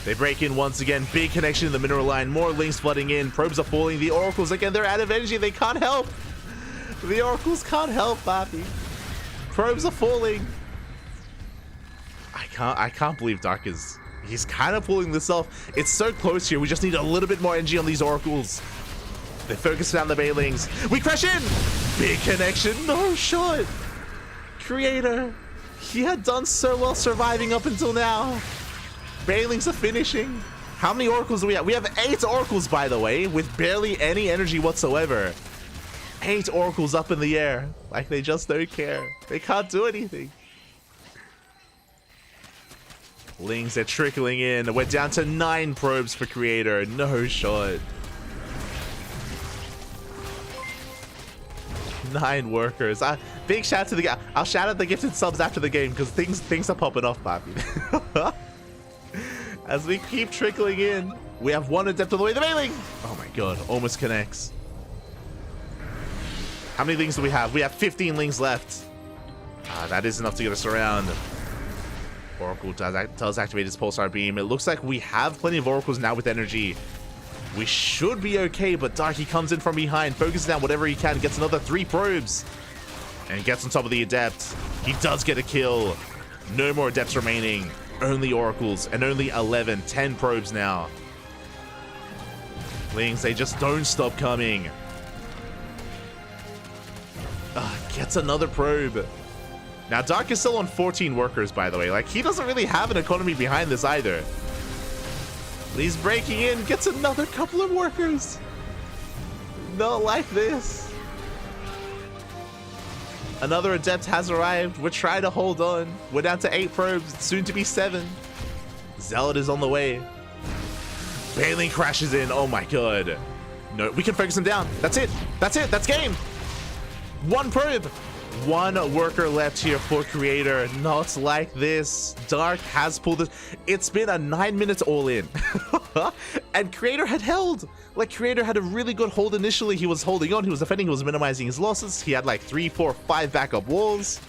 They break in once again. Big connection in the mineral line. More Lings flooding in. Probes are falling. The Oracles, again, they're out of energy. They can't help. The oracles can't help, Bobby. Probes are falling. I can't believe Dark is... He's kind of pulling this off. It's so close here. We just need a little bit more energy on these oracles. They focus down the Bailings. We crash in! Big connection. No shot. Creator. He had done so well surviving up until now. Bailings are finishing. How many oracles do we have? We have 8 oracles, by the way, with barely any energy whatsoever. 8 oracles up in the air. Like they just don't care. They can't do anything. Lings are trickling in. We're down to 9 probes for Creator. No shot. 9 workers. Big shout to the guy. I'll shout out the gifted subs after the game because things are popping off, Papi. As we keep trickling in, we have 1 adept on the way. The Bailing! Oh my god, almost connects. How many Lings do we have? We have 15 Lings left. That is enough to get us around. Oracle does activate his pulsar beam. It looks like we have plenty of oracles now with energy. We should be okay, but Darky comes in from behind, focuses down whatever he can, gets another 3 probes, and gets on top of the adept. He does get a kill. No more adepts remaining. Only oracles, and only 10 probes now. Lings, they just don't stop coming. Gets another probe. Now, Dark is still on 14 workers, by the way. Like, he doesn't really have an economy behind this either. But he's breaking in, gets another couple of workers. Not like this. Another adept has arrived. We're trying to hold on. We're down to 8 probes, soon to be 7. Zealot is on the way. Bailing crashes in. Oh my god. No, we can focus him down. That's it. That's it. That's game. 1 probe. 1 worker left here for Creator. Not like this. Dark has pulled it. It's been a 9 minutes all in. And Creator had held. Like, Creator had a really good hold initially. He was holding on. He was defending. He was minimizing his losses. He had like 3, 4, 5 backup walls.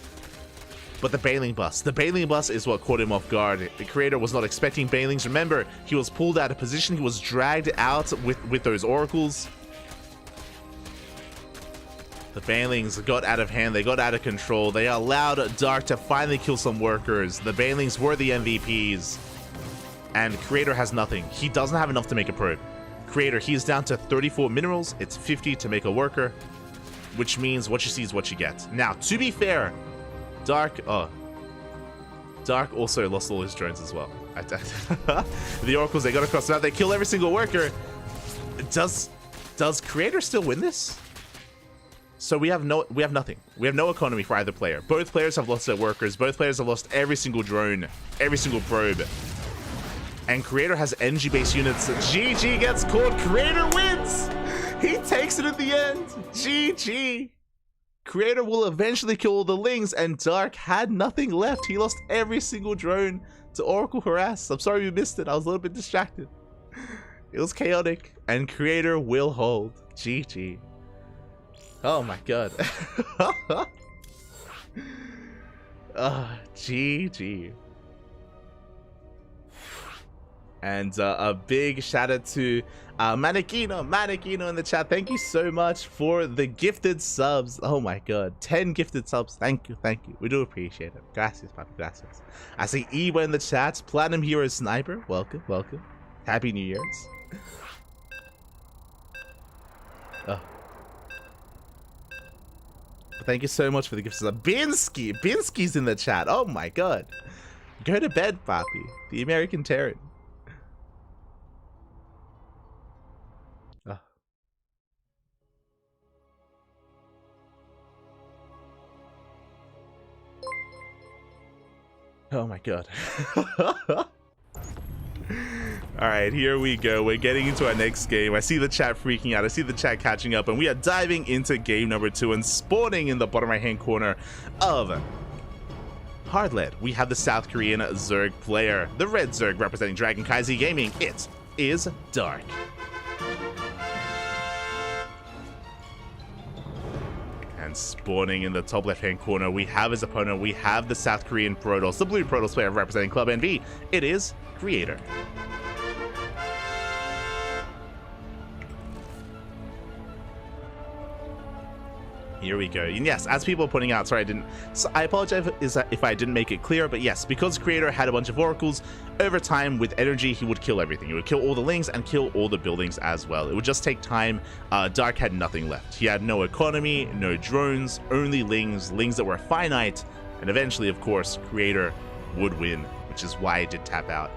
But the Bailing bust. The Bailing bust is what caught him off guard. The Creator was not expecting Bailings. Remember, he was pulled out of position. He was dragged out with those oracles. The Bailings got out of hand. They got out of control. They allowed Dark to finally kill some workers. The Bailings were the MVPs. And Creator has nothing. He doesn't have enough to make a probe. Creator, he's down to 34 minerals. It's 50 to make a worker. Which means what you see is what you get. Now, to be fair, Dark also lost all his drones as well. The oracles, they got across. Now they kill every single worker. Does Creator still win this? So we have nothing. We have no economy for either player. Both players have lost their workers. Both players have lost every single drone, every single probe. And Creator has energy-based units. GG gets called. Creator wins. He takes it at the end. GG. Creator will eventually kill all the Lings, and Dark had nothing left. He lost every single drone to Oracle Harass. I'm sorry you missed it. I was a little bit distracted. It was chaotic, and Creator will hold. GG. Oh my god. GG. And a big shout out to Manekino in the chat. Thank you so much for the gifted subs. Oh my god, 10 gifted subs. Thank you. We do appreciate it. Gracias, papi, gracias. I see Eva in the chat. Platinum Hero Sniper, welcome. Happy New Year's. Thank you so much for the gifts. Binsky's in the chat. Oh my god. Go to bed, papi. The American Terran. Oh my god. Alright, here we go. We're getting into our next game. I see the chat freaking out. I see the chat catching up. And we are diving into game number 2 and spawning in the bottom right hand corner of Hardlet. We have the South Korean Zerg player. The red Zerg representing CranKy Gaming. It is Dark. And spawning in the top left hand corner, we have his opponent. We have the South Korean Protoss, the blue Protoss player representing Club NV. It is Creator. Here we go. And yes, as people are pointing out, sorry, I apologize if I didn't make it clear, but yes, because Creator had a bunch of oracles, over time with energy, he would kill everything. He would kill all the lings and kill all the buildings as well. It would just take time. Dark had nothing left. He had no economy, no drones, only lings that were finite, and eventually, of course, Creator would win, which is why I did tap out.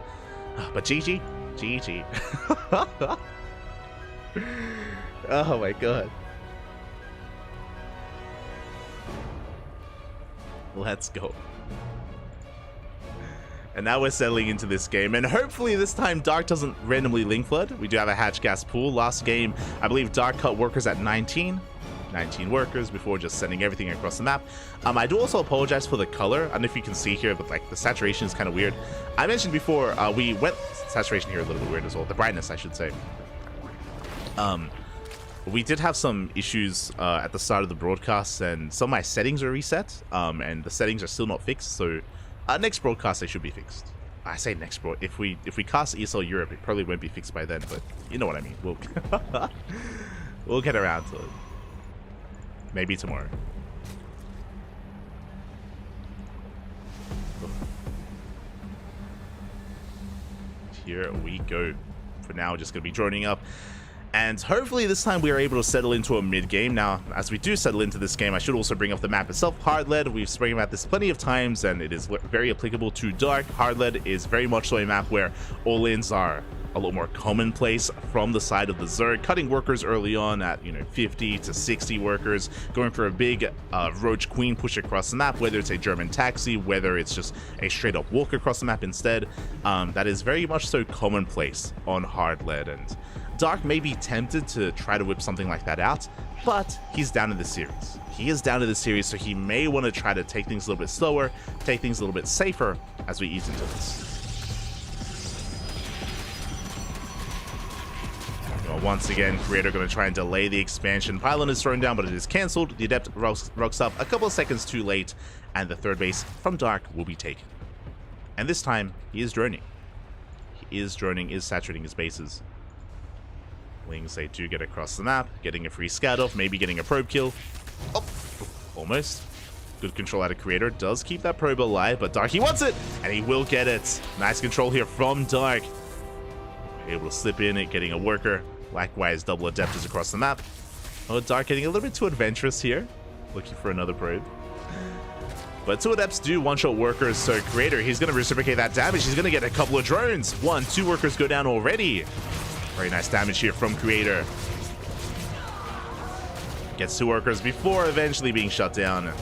But GG. Oh my god. Let's go. And now we're settling into this game, and hopefully this time Dark doesn't randomly link flood. We do have a hatch gas pool. Last game, I believe Dark cut workers at 19 workers before just sending everything across the map. I do also apologize for the color. I don't know if you can see here, but like the saturation is kind of weird. I mentioned before, we went saturation here a little bit weird as well. The brightness, I should say. We did have some issues at the start of the broadcast, and some of my settings are reset, and the settings are still not fixed. So next broadcast they should be fixed. I say next broad. If we cast ESL Europe, it probably won't be fixed by then, but you know what I mean. We'll get around to it. Maybe tomorrow. Here we go. For now, just gonna be droning up. And hopefully this time we are able to settle into a mid-game. Now, as we do settle into this game, I should also bring up the map itself. Hard-led, we've spoken about this plenty of times, and it is very applicable to Dark. Hard-led is very much so a map where all-ins are a lot more commonplace from the side of the Zerg, cutting workers early on at 50 to 60 workers, going for a big Roach Queen push across the map, whether it's a German taxi, whether it's just a straight-up walk across the map instead. That is very much so commonplace on Hard-led, and Dark may be tempted to try to whip something like that out, but he's down in the series. He is down in the series, so he may want to try to take things a little bit slower, take things a little bit safer as we ease into this. Once again, Creator going to try and delay the expansion. Pylon is thrown down, but it is cancelled. The Adept rocks up a couple of seconds too late, and the third base from Dark will be taken. And this time, he is droning. He is droning, is saturating his bases. Lings, they do get across the map, getting a free scout off, maybe getting a probe kill. Oh, almost. Good control out of Creator, does keep that probe alive, but Dark, he wants it, and he will get it. Nice control here from Dark. Able to slip in it, getting a worker. Likewise, double Adeptors across the map. Oh, Dark getting a little bit too adventurous here. Looking for another probe. But two Adepts do one-shot workers, so Creator, he's going to reciprocate that damage. He's going to get a couple of drones. 2 workers go down already. Very nice damage here from Creator. Gets 2 workers before eventually being shut down.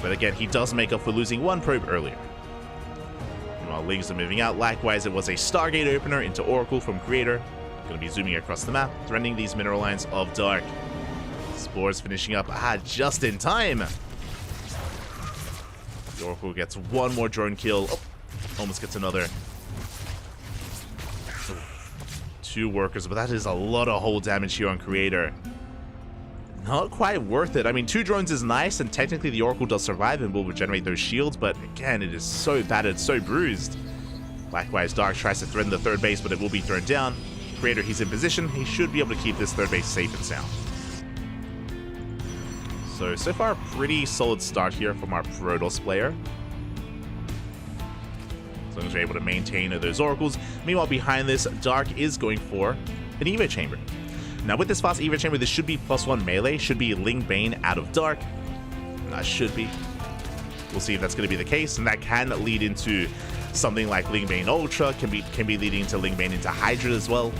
But again, he does make up for losing 1 probe earlier. While Lings are moving out, likewise, it was a Stargate opener into Oracle from Creator. Going to be zooming across the map, threatening these mineral lines of Dark. Spores finishing up just in time. The Oracle gets 1 more drone kill. Oh, almost gets another. 2 workers, but that is a lot of hull damage here on Creator. Not quite worth it. I mean, 2 drones is nice, and technically the Oracle does survive and will regenerate those shields, but again, it is so battered, so bruised. Likewise, Dark tries to threaten the third base, but it will be thrown down. Creator, he's in position. He should be able to keep this third base safe and sound. So far, a pretty solid start here from our Protoss player. As long as we're able to maintain those Oracles. Meanwhile, behind this, Dark is going for an Evo Chamber. Now, with this fast Evo Chamber, this should be +1 melee. Should be Ling Bane out of Dark. That should be. We'll see if that's going to be the case, and that can lead into something like Ling Bane Ultra. Can be leading into Ling Bane into Hydra as well.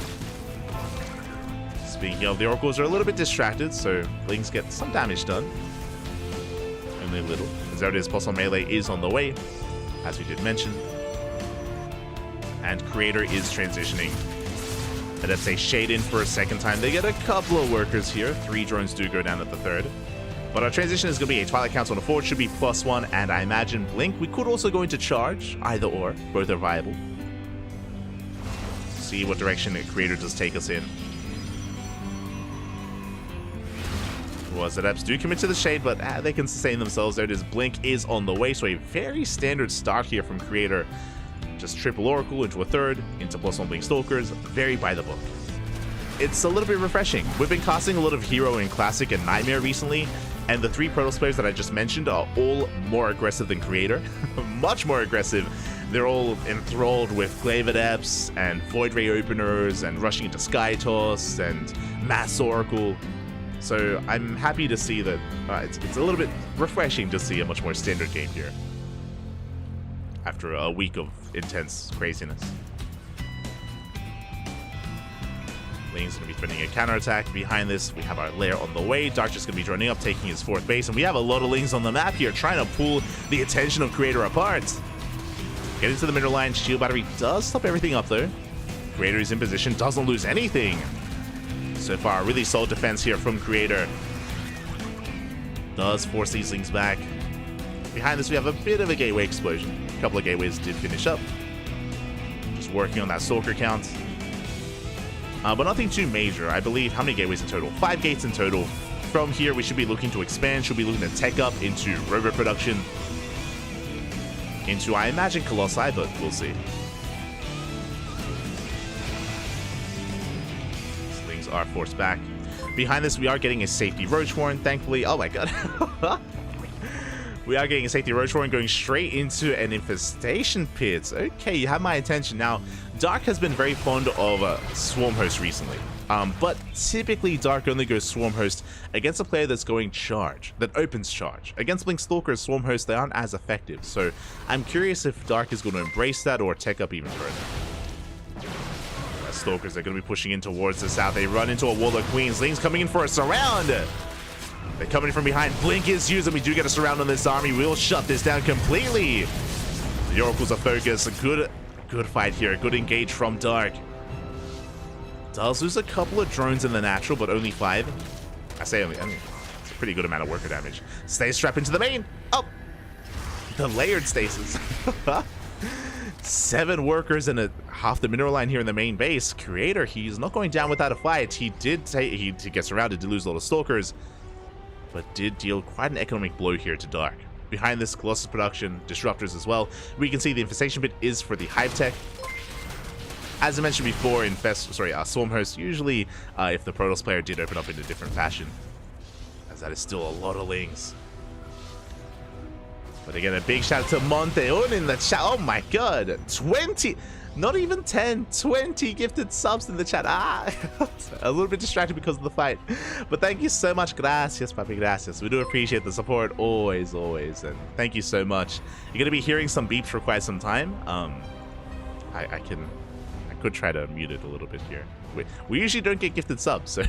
Speaking of, the Oracles are a little bit distracted, so Lings get some damage done. Only a little. As there it is, +1 melee is on the way, as we did mention. And Creator is transitioning. And that's a shade in for a second time. They get a couple of workers here. 3 drones do go down at the third. But our transition is going to be a Twilight Council on a forward. Should be +1, and I imagine Blink. We could also go into Charge. Either or. Both are viable. See what direction the Creator does take us in. Was Adepts do commit to the shade, but they can sustain themselves. There it is. Blink is on the way. So a very standard start here from Creator. Just triple Oracle into a third, into +1 Blink Stalkers, very by the book. it's a little bit refreshing. We've been casting a lot of Hero in Classic and Nightmare recently, and the 3 Protoss players that I just mentioned are all more aggressive than Creator. Much more aggressive. They're all enthralled with Glaive Adepts and Void Ray Openers and rushing into Sky Toss and Mass Oracle. So I'm happy to see that it's a little bit refreshing to see a much more standard game here after a week of intense craziness. Ling's going to be threatening a counterattack. Behind this, we have our lair on the way. Dark just going to be droning up, taking his 4th base, and we have a lot of Lings on the map here, trying to pull the attention of Creator apart. Getting to the middle line, Shield Battery does stop everything up though. Creator is in position, doesn't lose anything. So far, really solid defense here from Creator. Does force these Lings back. Behind this, we have a bit of a gateway explosion. A couple of gateways did finish up. Just working on that Stalker count. But nothing too major. I believe, how many gateways in total? 5 gates in total. From here, we should be looking to expand, should be looking to tech up into robo production. Into, I imagine, Colossi, but we'll see. Things are forced back. Behind this, we are getting a safety Roach Warren, thankfully. Oh my god. We are getting a safety Roach Warren going straight into an Infestation Pit. Okay, you have my attention. Now, Dark has been very fond of Swarm Host recently. But typically, Dark only goes Swarm Host against a player that's going Charge, that opens Charge. Against Blink Stalker, Swarm Host, they aren't as effective. So I'm curious if Dark is going to embrace that or tech up even further. Stalkers are going to be pushing in towards the south. They run into a wall of Queens. Ling's coming in for a surround. They're coming in from behind. Blink is used, and we do get a surround on this army. We'll shut this down completely. The Oracles are focused. A good fight here. A good engage from Dark. Does lose a couple of drones in the natural, but only 5. I say only, I mean, it's a pretty good amount of worker damage. Stay strapped into the main. Oh, the layered stasis. 7 workers and half the mineral line here in the main base. Creator, he's not going down without a fight. He gets surrounded, did lose a lot of stalkers, but did deal quite an economic blow here to Dark. Behind this, Colossus production, disruptors as well. We can see the infestation bit is for the Hive Tech. As I mentioned before, Swarm Host, usually if the Protoss player did open up in a different fashion, as that is still a lot of Lings. But again, a big shout out to Monteon in the chat. Oh my god, 20, not even 10, 20 gifted subs in the chat. A little bit distracted because of the fight. But thank you so much. Gracias, papi, gracias. We do appreciate the support, always, always. And thank you so much. You're going to be hearing some beeps for quite some time. I could try to mute it a little bit here. We usually don't get gifted subs, so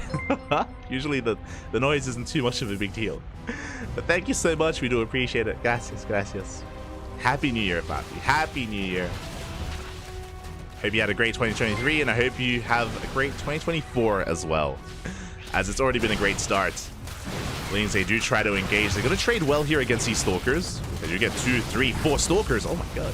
usually the noise isn't too much of a big deal. But thank you so much. We do appreciate it. Gracias, gracias. Happy New Year, papi. Happy New Year. Hope you had a great 2023, and I hope you have a great 2024 as well, as it's already been a great start. Lings, they do try to engage. They're going to trade well here against these Stalkers. They do get 2, 3, 4 Stalkers. Oh my god.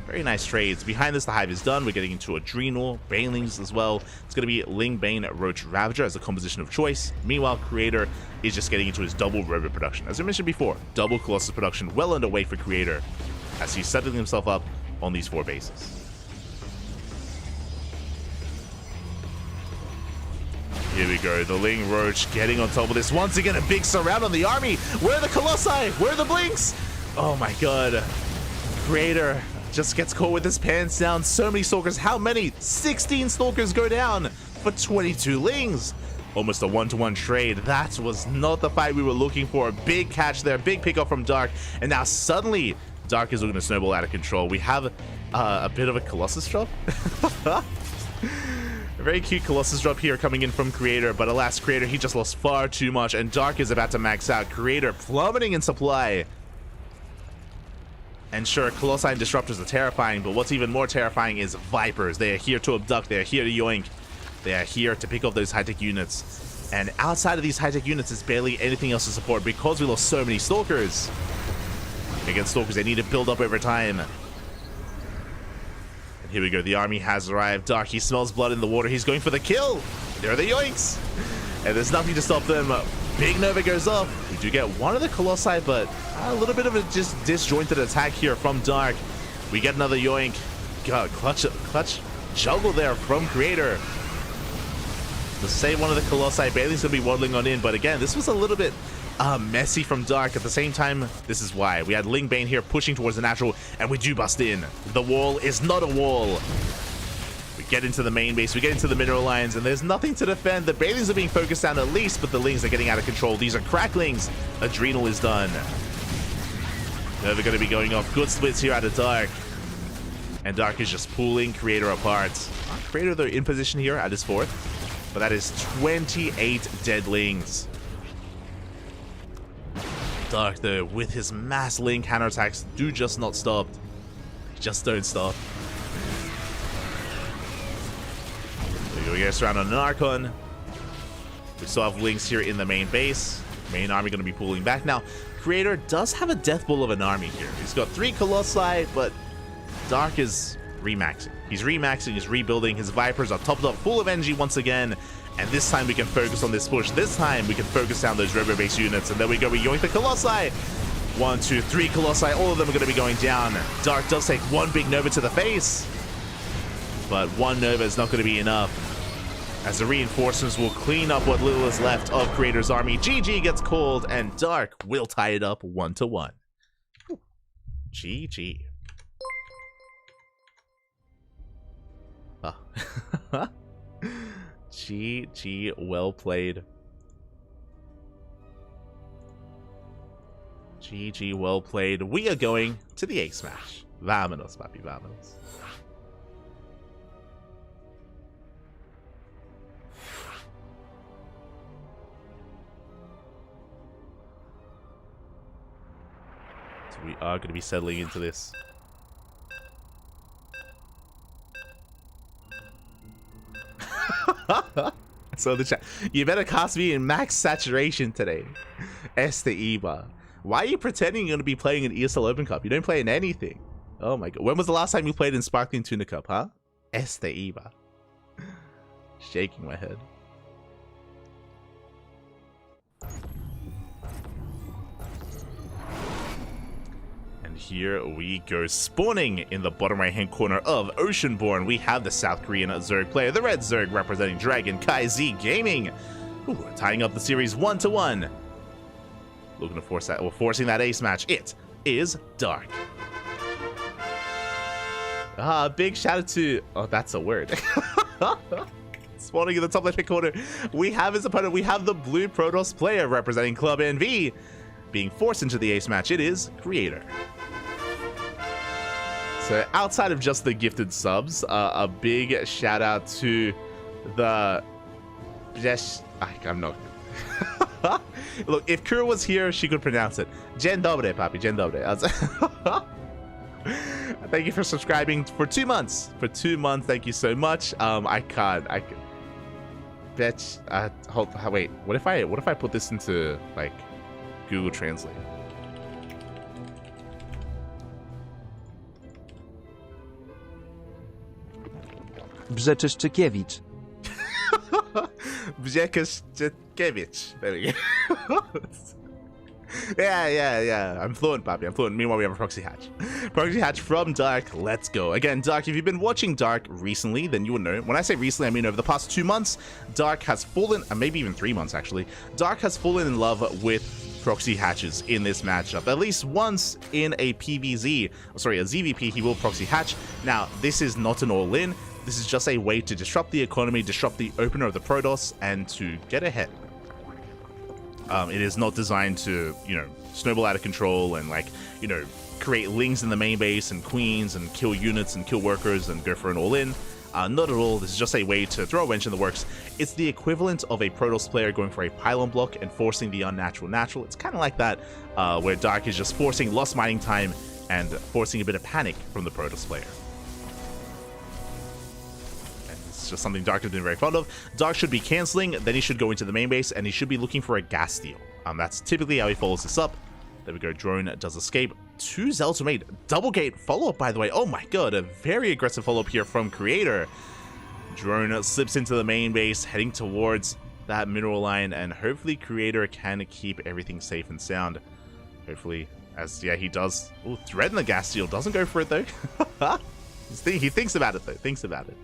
Very nice trades. Behind this, the Hive is done. We're getting into Adrenal, Banelings as well. It's going to be Ling, Bane, Roach, Ravager as a composition of choice. Meanwhile, Creator is just getting into his double Robo production. As I mentioned before, double Colossus production well underway for Creator as he's settling himself up on these 4 bases. Here we go, the Ling Roach getting on top of this. Once again, a big surround on the army. Where are the Colossi? Where are the Blinks? Oh my god. Creator just gets caught with his pants down. So many Stalkers. How many? 16 Stalkers go down for 22 Lings. Almost a 1-to-1 trade. That was not the fight we were looking for. A big catch there. Big pickup from Dark. And now suddenly, Dark is looking to snowball out of control. We have a bit of a Colossus drop. A very cute Colossus drop here coming in from Creator. But alas, Creator, he just lost far too much. And Dark is about to max out. Creator plummeting in supply. And sure, Colossi and Disruptors are terrifying, but what's even more terrifying is Vipers. They are here to abduct, they are here to yoink, they are here to pick up those high-tech units. And outside of these high-tech units, there's barely anything else to support because we lost so many Stalkers. Against Stalkers, they need to build up over time. And here we go, the army has arrived. Dark, he smells blood in the water, he's going for the kill. There are the yoinks. And there's nothing to stop them. Big Nova goes off. We do get one of the Colossi, but a little bit of a just disjointed attack here from Dark. We get another yoink. God, clutch juggle there from Creator. to save one of the Colossi. Bailey's going to be waddling on in, but again, this was a little bit messy from Dark. At the same time, this is why. We had Ling Bane here pushing towards the natural, and we do bust in. The wall is not a wall. We get into the main base, we get into the mineral lines, and there's nothing to defend. The Baileys are being focused down at least, but the Lings are getting out of control. These are Cracklings. Adrenal is done. They're going to be going off. Good splits here out of Dark. And Dark is just pulling Creator apart. Creator, though, in position here at his 4th. But that is 28 deadlings. Dark, though, with his mass Ling counterattacks, do just not stop. Just don't stop. We get us around on an Archon. We still have Lings here in the main base. Main army going to be pulling back. Now, Creator does have a death bull of an army here. He's got 3 Colossi, but Dark is remaxing. He's remaxing, he's rebuilding. His Vipers are topped up, full of energy once again. And this time we can focus on this push. This time we can focus down those robo-based units. And there we go, we yoink the Colossi. 1, 2, 3 Colossi. All of them are going to be going down. Dark does take 1 big Nova to the face. But 1 Nova is not going to be enough, as the reinforcements will clean up what little is left of Creator's army. GG gets called, and Dark will tie it up 1-1. GG. Oh. GG, well played. GG, well played. We are going to the Ace Smash. Vámonos, papi, vámonos. So we are going to be settling into this. So the chat, you better cast me in max saturation today. Eba. Why are you pretending you're going to be playing an ESL Open Cup? You don't play in anything. Oh my god. When was the last time you played in Sparkling Tuna Cup, huh? Eba. Shaking my head. And here we go, spawning in the bottom right hand corner of Oceanborn. We have the South Korean Zerg player, the red Zerg representing CranKy Z Gaming. Ooh, tying up the series 1-1. Looking to force that, or forcing that ace match. It is Dark. Big shout out to, oh, that's a word. Spawning in the top left hand corner, we have his opponent. We have the blue Protoss player representing Club NV. Being forced into the ace match, it is Creator. So outside of just the gifted subs, a big shout out to the... I'm not... Look, if Kura was here, she could pronounce it. Dzień dobry, papi. Dzień dobry. Thank you for subscribing for 2 months. For 2 months, thank you so much. I can't. Bitch. Wait. What if I put this into like Google Translate? Brzeczeszczykiewicz. Brzeczeszczykiewicz. There we go. Yeah. I'm fluent, papi. I'm fluent. Meanwhile, we have a proxy hatch. Proxy hatch from Dark. Let's go. Again, Dark, if you've been watching Dark recently, then you will know. When I say recently, I mean over the past 2 months, Dark has fallen, and maybe even 3 months actually, Dark has fallen in love with proxy hatches in this matchup. At least once in a PVZ, sorry, a ZVP, he will proxy hatch. Now, this is not an all-in. This is just a way to disrupt the economy, disrupt the opener of the Protoss, and to get ahead. It is not designed to, snowball out of control and, create lings in the main base and queens and kill units and kill workers and go for an all-in. Not at all. This is just a way to throw a wrench in the works. It's the equivalent of a Protoss player going for a pylon block and forcing the unnatural natural. It's kind of like that, where Dark is just forcing lost mining time and forcing a bit of panic from the Protoss player. Just something Dark has been very fond of. Dark should be canceling, then he should go into the main base, and he should be looking for a gas steal. That's typically how he follows this up. There we go, drone does escape. 2 Zelda made. Double gate follow-up, by the way. Oh my god, a very aggressive follow-up here from Creator. Drone slips into the main base, heading towards that mineral line, and hopefully Creator can keep everything safe and sound. Hopefully, as, yeah, he does. Ooh, thread in the gas steal. Doesn't go for it, though. He thinks about it, though. Thinks about it.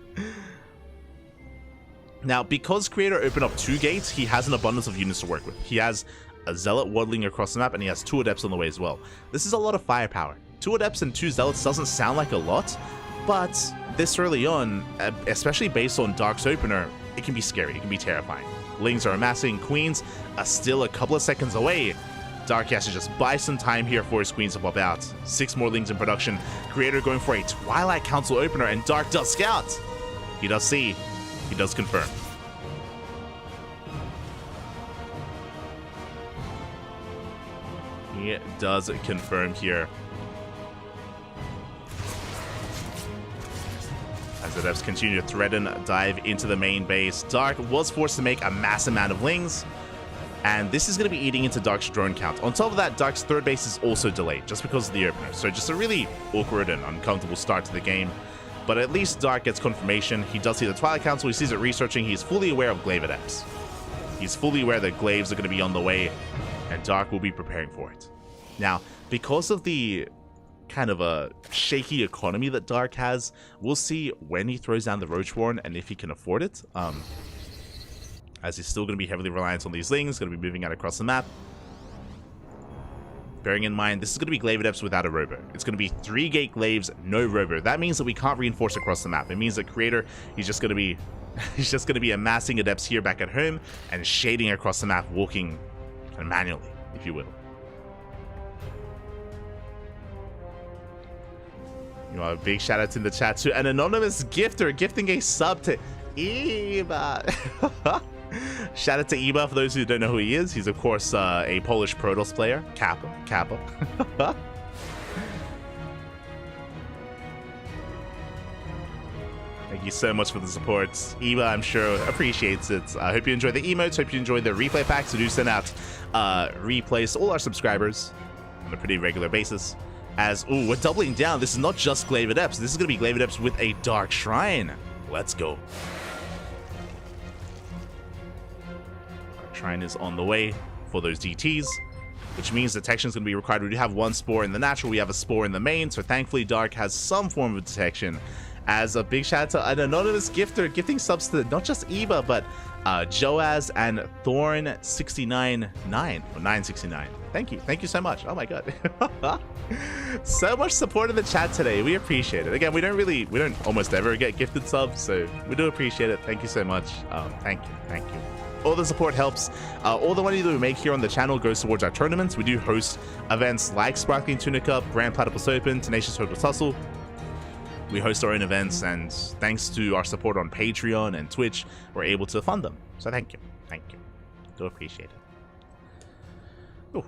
Now, because Creator opened up 2 gates, he has an abundance of units to work with. He has a Zealot waddling across the map, and he has 2 Adepts on the way as well. This is a lot of firepower. 2 Adepts and 2 Zealots doesn't sound like a lot, but this early on, especially based on Dark's opener, it can be scary, it can be terrifying. Lings are amassing, Queens are still a couple of seconds away. Dark has to just buy some time here for his Queens to pop out. 6 more Lings in production. Creator going for a Twilight Council opener, and Dark does scout. He does see. He does confirm. He does confirm here. As the Adepts continue to threaten, dive into the main base. Dark was forced to make a mass amount of Lings, and this is going to be eating into Dark's drone count. On top of that, Dark's 3rd base is also delayed, just because of the opener. So just a really awkward and uncomfortable start to the game. But at least Dark gets confirmation. He does see the Twilight Council, he sees it researching, he's fully aware of Glaive Adepts. He's fully aware that Glaives are going to be on the way, and Dark will be preparing for it. Now, because of the kind of a shaky economy that Dark has, we'll see when he throws down the Roach Warren and if he can afford it. As he's still going to be heavily reliant on these Lings, going to be moving out across the map. Bearing in mind, this is going to be Glaive Adepts without a Robo. It's going to be 3 gate Glaives, no Robo. That means that we can't reinforce across the map. It means that Creator, he's just going to be amassing Adepts here back at home and shading across the map, walking kind of manually, if you will. You know, a big shout out in the chat to an anonymous gifter gifting a sub to Eba. Shout out to Eba for those who don't know who he is. He's of course a Polish Protoss player. Kappa. Thank you so much for the support. Eba, I'm sure, appreciates it. I hope you enjoy the emotes. Hope you enjoy the replay packs. We do send out replays to all our subscribers on a pretty regular basis. As, ooh, we're doubling down. This is not just Glaive Adepts. This is going to be Glaive Adepts with a Dark Shrine. Let's go. Dark Shrine is on the way for those DTs, which means detection is going to be required. We do have 1 Spore in the natural. We have a Spore in the main, so thankfully Dark has some form of detection. As a big shout out to an anonymous gifter gifting subs to not just Eba, but Joaz and Thorn699 or 969. Thank you so much. Oh my god. So much support in the chat today. We appreciate it. Again, we don't almost ever get gifted subs, so we do appreciate it. Thank you so much. Thank you. All the support helps. All the money that we make here on the channel goes towards our tournaments. We do host events like Sparkling Tuna Cup, Grand Platypus Open, Tenacious Total Tussle. We host our own events, and thanks to our support on Patreon and Twitch, we're able to fund them. So thank you. Do appreciate it. Ooh.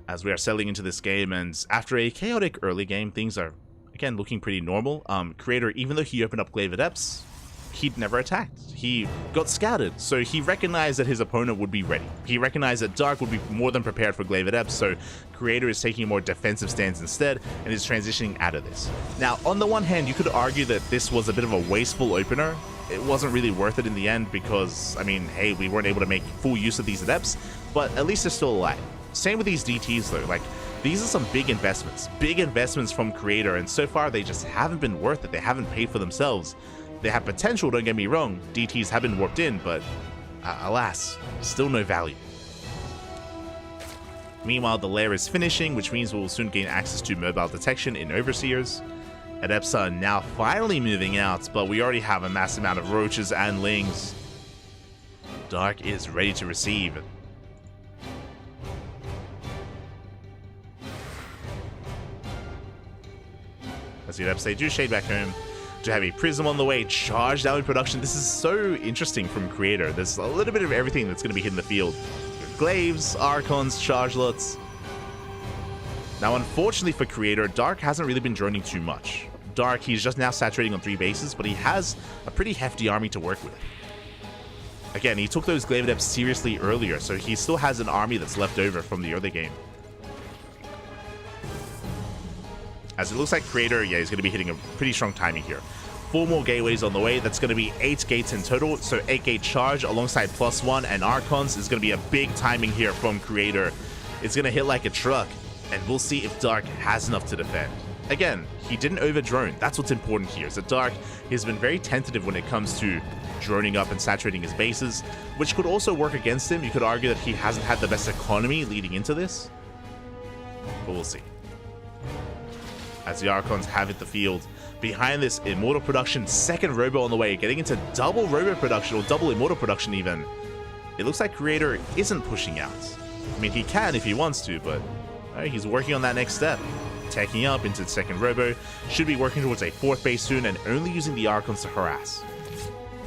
As we are settling into this game, and after a chaotic early game, things are, again, looking pretty normal. Creator, even though he opened up Glaive Adepts, he'd never attacked. He got scouted, so he recognized that his opponent would be ready. He recognized that Dark would be more than prepared for Glaive Adepts, so Creator is taking a more defensive stance instead, and is transitioning out of this. Now, on the one hand, you could argue that this was a bit of a wasteful opener. It wasn't really worth it in the end because, I mean, hey, we weren't able to make full use of these Adepts, but at least they're still alive. Same with these DTs though, like, these are some big investments from Creator, and so far they just haven't been worth it. They haven't paid for themselves. They have potential, don't get me wrong. DTs have been warped in, but alas, still no value. Meanwhile, the lair is finishing, which means we'll soon gain access to mobile detection in Overseers. Adepts are now finally moving out, but we already have a massive amount of roaches and lings. Dark is ready to receive. As the Adepts, they do shade back home. To have a Prism on the way, charge down in production. This is so interesting from Creator. There's a little bit of everything that's going to be hit in the field. Glaives, Archons, Chargelots. Now, unfortunately for Creator, Dark hasn't really been droning too much. Dark, he's just now saturating on 3 bases, but he has a pretty hefty army to work with. Again, he took those Glaive Adepts seriously earlier, so he still has an army that's left over from the early game. As it looks like Creator, yeah, he's going to be hitting a pretty strong timing here. 4 more gateways on the way. That's going to be 8 gates in total. So 8 gate charge alongside +1 and Archons is going to be a big timing here from Creator. It's going to hit like a truck, and we'll see if Dark has enough to defend. Again, he didn't over drone. That's what's important here. So Dark, he's been very tentative when it comes to droning up and saturating his bases, which could also work against him. You could argue that he hasn't had the best economy leading into this, but we'll see. As the Archons have hit the field, behind this, Immortal production, second Robo on the way, getting into double Robo production, or double Immortal production even. It looks like Creator isn't pushing out. I mean, he can if he wants to, but he's working on that next step. Taking up into the second Robo, should be working towards a fourth base soon, and only using the Archons to harass.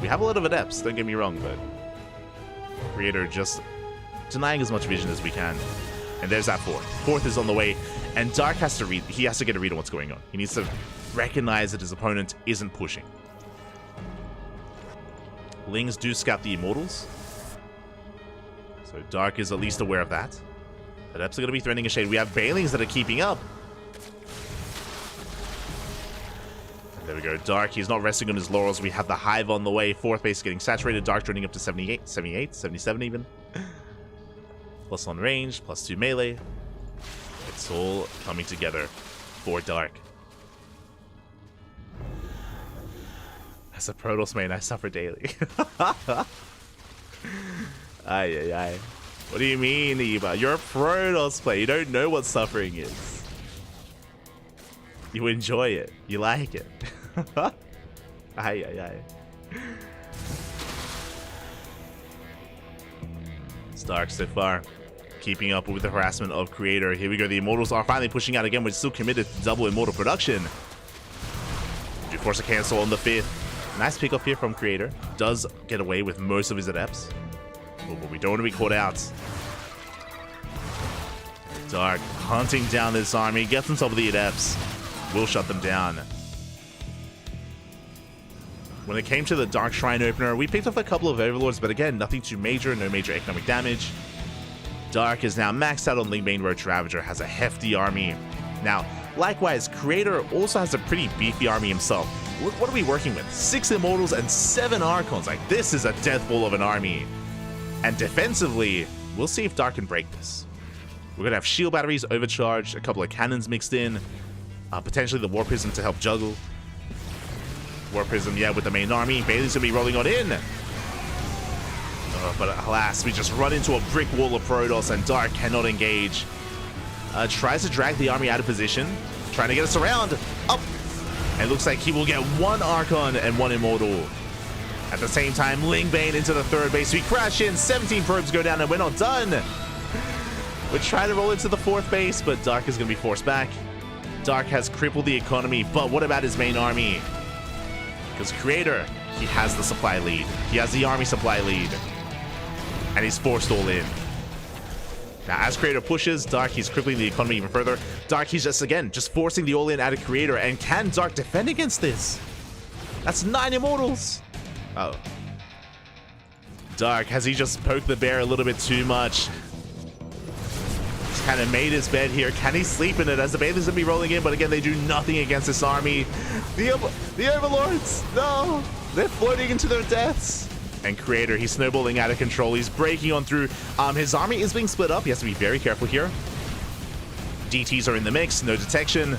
We have a lot of Adepts, don't get me wrong, but Creator just denying as much vision as we can. And there's that fourth. Fourth is on the way, and Dark has to read. He has to get a read on what's going on. He needs to recognize that his opponent isn't pushing. Lings do scout the Immortals, so Dark is at least aware of that. Adepts are going to be threatening a shade. We have Banelings that are keeping up. And there we go. Dark, he's not resting on his laurels. We have the Hive on the way. Fourth base getting saturated. Dark droning up to 78, 77 even. Plus on range, plus 2 melee. It's all coming together for Dark. As a Protoss main, I suffer daily. Ay. What do you mean, Eva? You're a Protoss player. You don't know what suffering is. You enjoy it. You like it. Ay. It's Dark so far. Keeping up with the harassment of Creator. Here we go. The Immortals are finally pushing out again. We're still committed to double Immortal production. Do force a cancel on the 5th. Nice pickup here from Creator. Does get away with most of his Adepts. But we don't want to be caught out. Dark hunting down this army. Gets on top of the Adepts. Will shut them down. When it came to the Dark Shrine opener, we picked up a couple of Overlords, but again, nothing too major. No major economic damage. Dark is now maxed out on Lingbane Roach Ravager, has a hefty army. Now, likewise, Creator also has a pretty beefy army himself. What are we working with? 6 Immortals and 7 Archons. Like, this is a death ball of an army. And defensively, we'll see if Dark can break this. We're going to have shield batteries overcharged, a couple of cannons mixed in, potentially the War Prism to help juggle. War Prism, yeah, with the main army. Bailey's going to be rolling on in. But alas, we just run into a brick wall of Protoss, and Dark cannot engage. Tries to drag the army out of position, trying to get us around. Up! And looks like he will get 1 Archon and 1 Immortal. At the same time, Lingbane into the 3rd base. We crash in, 17 probes go down, and we're not done. We're trying to roll into the 4th base, but Dark is going to be forced back. Dark has crippled the economy, but what about his main army? Because Creator, he has the supply lead. He has the army supply lead. And he's forced all in. Now, as Creator pushes, Dark, he's crippling the economy even further. Dark, he's just forcing the all-in out of Creator. And can Dark defend against this? That's 9 Immortals. Oh. Dark, has he just poked the bear a little bit too much? He's kind of made his bed here. Can he sleep in it as the Bathers will be rolling in? But again, they do nothing against this army. The Overlords, no! They're floating into their deaths. And Creator, he's snowballing out of control. He's breaking on through. His army is being split up. He has to be very careful here. DTs are in the mix. No detection.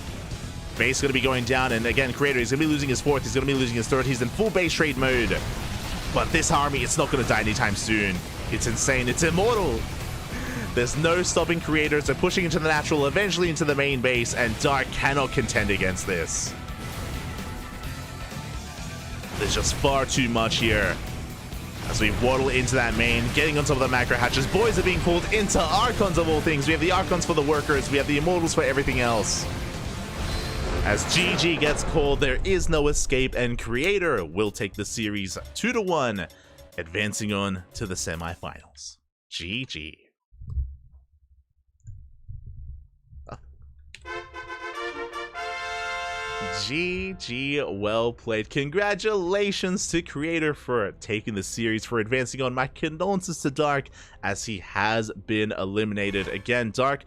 Base going to be going down. And again, Creator, he's going to be losing his 4th. He's going to be losing his 3rd. He's in full base trade mode. But this army, it's not going to die anytime soon. It's insane. It's immortal. There's no stopping Creators. They're pushing into the natural, eventually into the main base. And Dark cannot contend against this. There's just far too much here. As we waddle into that main, getting on top of the macro hatches. Boys are being pulled into Archons of all things. We have the Archons for the workers. We have the Immortals for everything else. As GG gets called, there is no escape, and Creator will take the series 2-1, advancing on to the semifinals. GG. GG, well played. Congratulations to Creator for taking the series, for advancing on. My condolences to Dark, as he has been eliminated. Again, Dark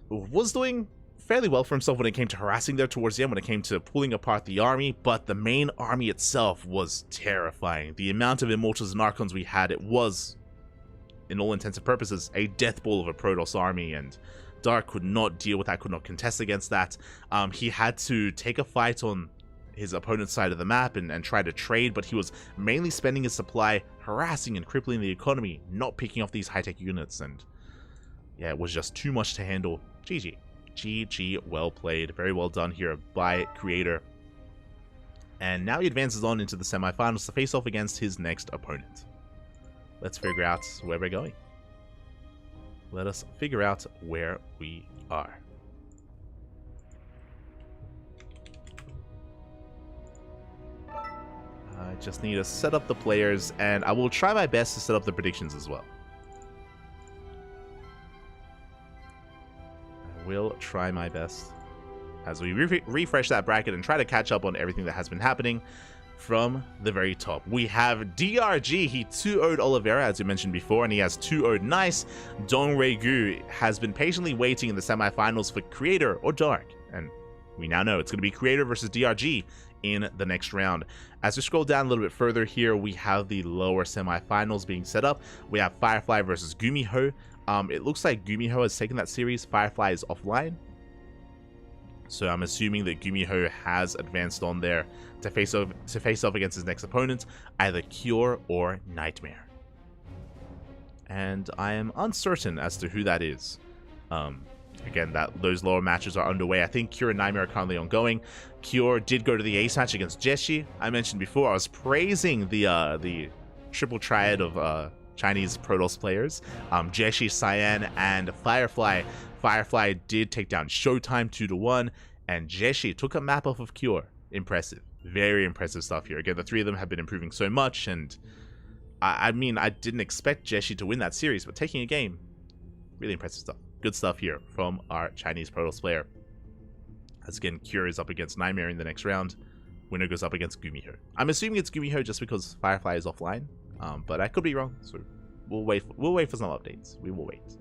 was doing fairly well for himself when it came to harassing there towards the end, when it came to pulling apart the army, but the main army itself was terrifying. The amount of Immortals and Archons we had, it was, in all intents and purposes, a death ball of a Protoss army, and Dark could not deal with that, could not contest against that. He had to take a fight on his opponent's side of the map and try to trade, but he was mainly spending his supply harassing and crippling the economy, not picking off these high-tech units, and yeah, it was just too much to handle. GG. GG, well played. Very well done here by Creator. And now he advances on into the semifinals to face off against his next opponent. Let's figure out where we're going. Let us figure out where we are. I just need to set up the players, and I will try my best to set up the predictions as well. I will try my best as we refresh that bracket and try to catch up on everything that has been happening from the very top. We have DRG. He 2-0'd Oliveira, as we mentioned before, and he has 2-0'd Nice. Dongregyu has been patiently waiting in the semifinals for Creator or Dark, and we now know it's going to be Creator versus DRG in the next round. As we scroll down a little bit further here, we have the lower semifinals being set up. We have Firefly versus Gumiho. It looks like Gumiho has taken that series. Firefly is offline. So I'm assuming that Gumiho has advanced on there to face off against his next opponent, either Cure or Nightmare. And I am uncertain as to who that is. Again, those lower matches are underway. I think Cure and Nightmare are currently ongoing. Cure did go to the ace match against Jeshi. I mentioned before, I was praising the triple triad of Chinese Protoss players. Jeshi, Cyan, and Firefly. Firefly did take down Showtime 2-1, and Jeshi took a map off of Cure. Impressive. Very impressive stuff here. Again, the three of them have been improving so much, and I mean, I didn't expect Jeshi to win that series, but taking a game, really impressive stuff. Good stuff here from our Chinese Protoss player. As again, Cure is up against Nightmare in the next round. Winner goes up against Gumiho. I'm assuming it's Gumiho just because Firefly is offline, but I could be wrong, so we'll wait for some updates. We will wait.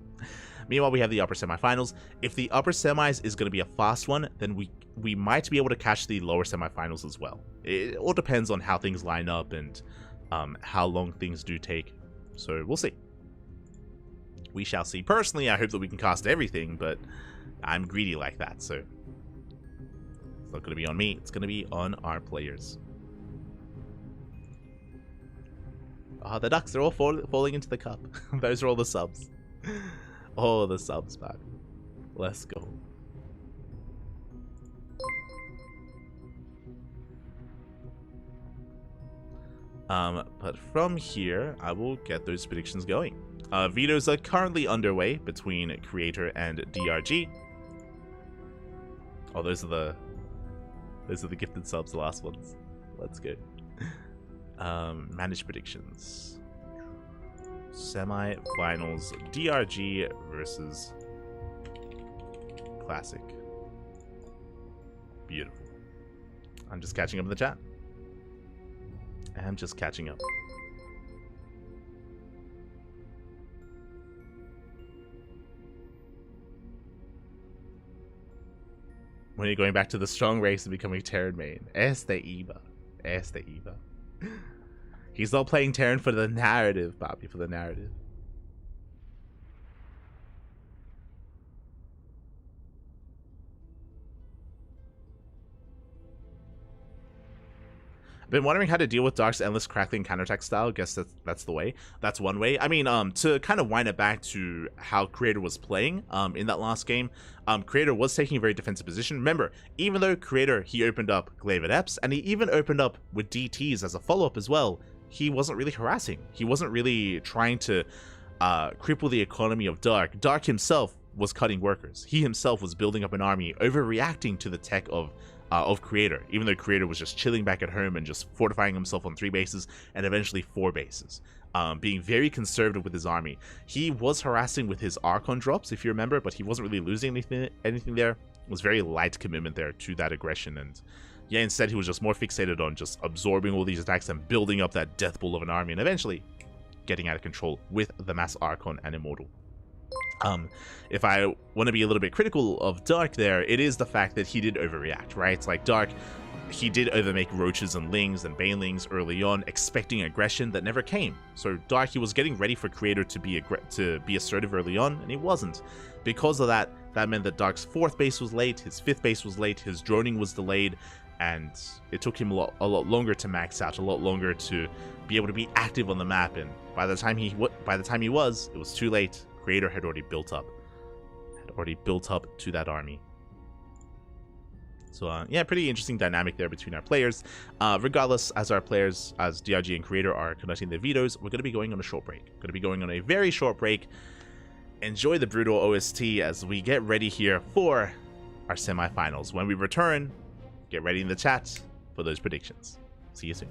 Meanwhile, we have the upper semifinals. If the upper semis is going to be a fast one, then we might be able to catch the lower semifinals as well. It all depends on how things line up and how long things do take. So we'll see. We shall see. Personally, I hope that we can cast everything, but I'm greedy like that, so it's not going to be on me. It's going to be on our players. Ah, the ducks are all falling into the cup. Those are all the subs. All the subs, man. Let's go. But from here, I will get those predictions going. Vetoes are currently underway between Creator and DRG. Oh, those are the gifted subs, the last ones. Let's go. Manage predictions. Semi-finals, DRG versus Classic. Beautiful. I'm just catching up in the chat. I'm just catching up. When you're going back to the strong race and becoming Terran main. Este Eva. Este Eva. He's not playing Terran for the narrative, Bobby, for the narrative. I've been wondering how to deal with Dark's endless crackling counterattack style. Guess that's the way. That's one way. I mean, to kind of wind it back to how Creator was playing in that last game, Creator was taking a very defensive position. Remember, even though Creator, he opened up Glaive at Eps, and he even opened up with DTs as a follow-up as well, he wasn't really harassing. He wasn't really trying to cripple the economy of Dark. Dark himself was cutting workers. He himself was building up an army, overreacting to the tech of Creator, even though Creator was just chilling back at home and just fortifying himself on 3 bases and eventually 4 bases, being very conservative with his army. He was harassing with his Archon drops, if you remember, but he wasn't really losing anything there. It was very light commitment there to that aggression, and yeah, instead he was just more fixated on just absorbing all these attacks and building up that death bull of an army, and eventually getting out of control with the Mass Archon and Immortal. If I want to be a little bit critical of Dark there, it is the fact that he did overreact, right? Like Dark, he did overmake Roaches and Lings and Banelings early on, expecting aggression that never came. So Dark, he was getting ready for Creator to be assertive early on, and he wasn't. Because of that, that meant that Dark's 4th base was late, his 5th base was late, his droning was delayed, and it took him a lot longer to max out, a lot longer to be able to be active on the map. And by the time he was, it was too late. Creator had already built up to that army. So yeah, pretty interesting dynamic there between our players. Regardless, as our players, as DRG and Creator are conducting their vetoes, we're going to be going on a short break. Going to be going on a very short break. Enjoy the brutal OST as we get ready here for our semifinals. When we return, get ready in the chat for those predictions. See you soon.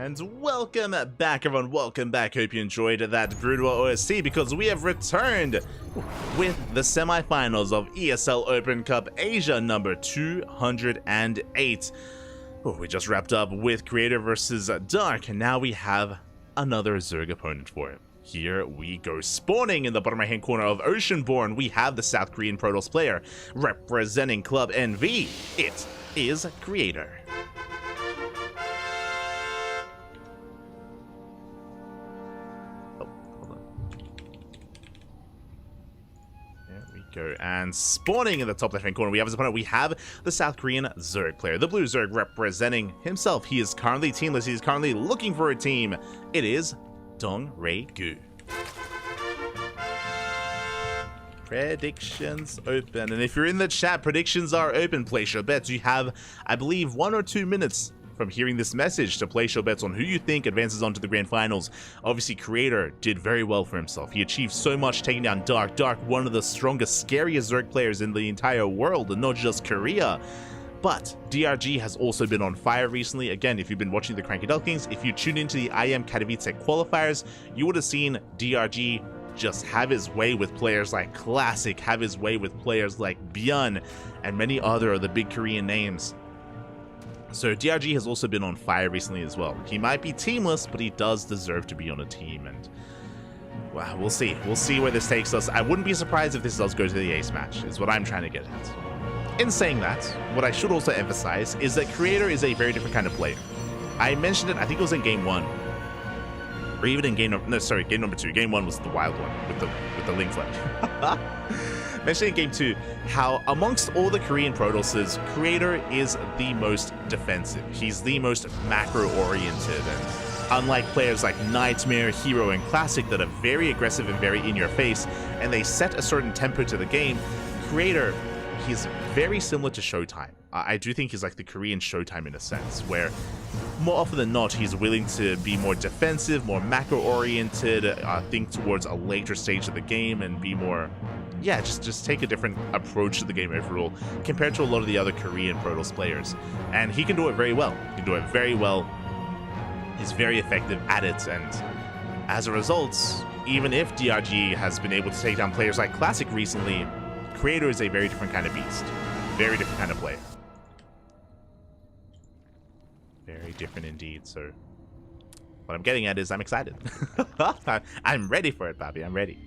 And welcome back, everyone. Welcome back. Hope you enjoyed that brutal OST, because we have returned with the semifinals of ESL Open Cup Asia number 208. Oh, we just wrapped up with Creator versus Dark, and now we have another Zerg opponent for him. Here we go. Spawning in the bottom right hand corner of Oceanborn, we have the South Korean Protoss player representing Club NV. It is Creator. And spawning in the top left hand corner, we have his opponent. We have the South Korean Zerg player, the blue Zerg representing himself. He is currently teamless. He is currently looking for a team. It is Dong Rei Gu. Predictions open, and if you're in the chat, predictions are open. Place your bets. You have, I believe, 1 or 2 minutes from hearing this message to place your bets on who you think advances on to the grand finals. Obviously, Creator did very well for himself. He achieved so much taking down Dark. Dark, one of the strongest, scariest Zerg players in the entire world, and not just Korea. But DRG has also been on fire recently. Again, if you've been watching the CranKy Ducklings, if you tuned into the IM Katowice qualifiers, you would have seen DRG just have his way with players like Classic, have his way with players like Byun, and many other of the big Korean names. So DRG has also been on fire recently as well. He might be teamless, but he does deserve to be on a team, and well, we'll see. We'll see where this takes us. I wouldn't be surprised if this does go to the ace match, is what I'm trying to get at. In saying that, what I should also emphasize is that Creator is a very different kind of player. I mentioned it, I think it was in game 1. Or even in game number 2. Game 1 was the wild one with the Link Flag. Mentioned in game 2 how amongst all the Korean Protosses, Creator is the most defensive. He's the most macro-oriented, and unlike players like Nightmare, Hero, and Classic that are very aggressive and very in your face, and they set a certain tempo to the game, Creator, he's very similar to Showtime. I do think he's like the Korean Showtime in a sense, where more often than not, he's willing to be more defensive, more macro-oriented, think towards a later stage of the game, and be more, yeah, just take a different approach to the game overall, compared to a lot of the other Korean Protoss players. And he can do it very well. He can do it very well. He's very effective at it, and as a result, even if DRG has been able to take down players like Classic recently, Creator is a very different kind of beast. Very different kind of player. Very different indeed, so what I'm getting at is I'm excited. I'm ready for it, Bobby. I'm ready.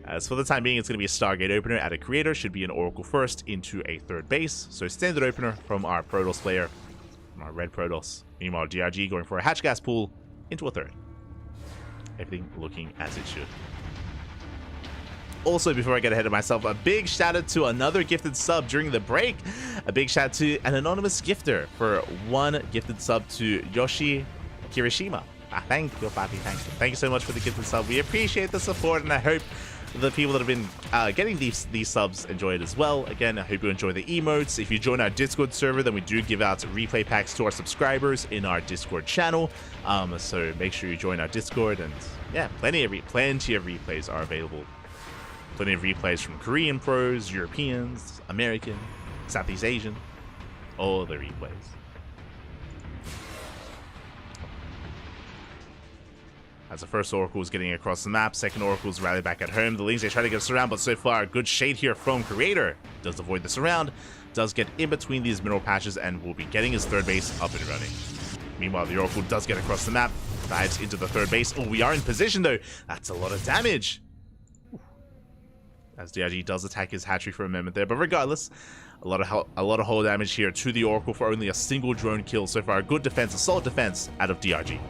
As for the time being, it's going to be a Stargate opener at a Creator. Should be an Oracle first into a third base. So standard opener from our Protoss player, from our red Protoss. Meanwhile, DRG going for a hatch gas pool into a third. Everything looking as it should. Also, before I get ahead of myself, a big shout out to another gifted sub during the break. A big shout out to an anonymous gifter for one gifted sub to Yoshi Kirishima. Thank you, Bobby. Thank you. Thank you so much for the gifted sub. We appreciate the support, and I hope the people that have been getting these subs enjoy it as well. Again, I hope you enjoy the emotes. If you join our Discord server, then we do give out replay packs to our subscribers in our Discord channel. So make sure you join our Discord, and yeah, plenty of replays are available. Plenty of replays from Korean pros, Europeans, American, Southeast Asian, all the replays. As the first Oracle is getting across the map, second Oracle's rally back at home. The Lings, they try to get us around, but so far, good shade here from Creator. Does avoid this around, does get in between these mineral patches, and will be getting his third base up and running. Meanwhile, the Oracle does get across the map, dives into the third base. Oh, we are in position though. That's a lot of damage. As DRG does attack his hatchery for a moment there, but regardless, a lot of hull damage here to the Oracle for only a single drone kill so far. Good defense, a solid defense out of DRG.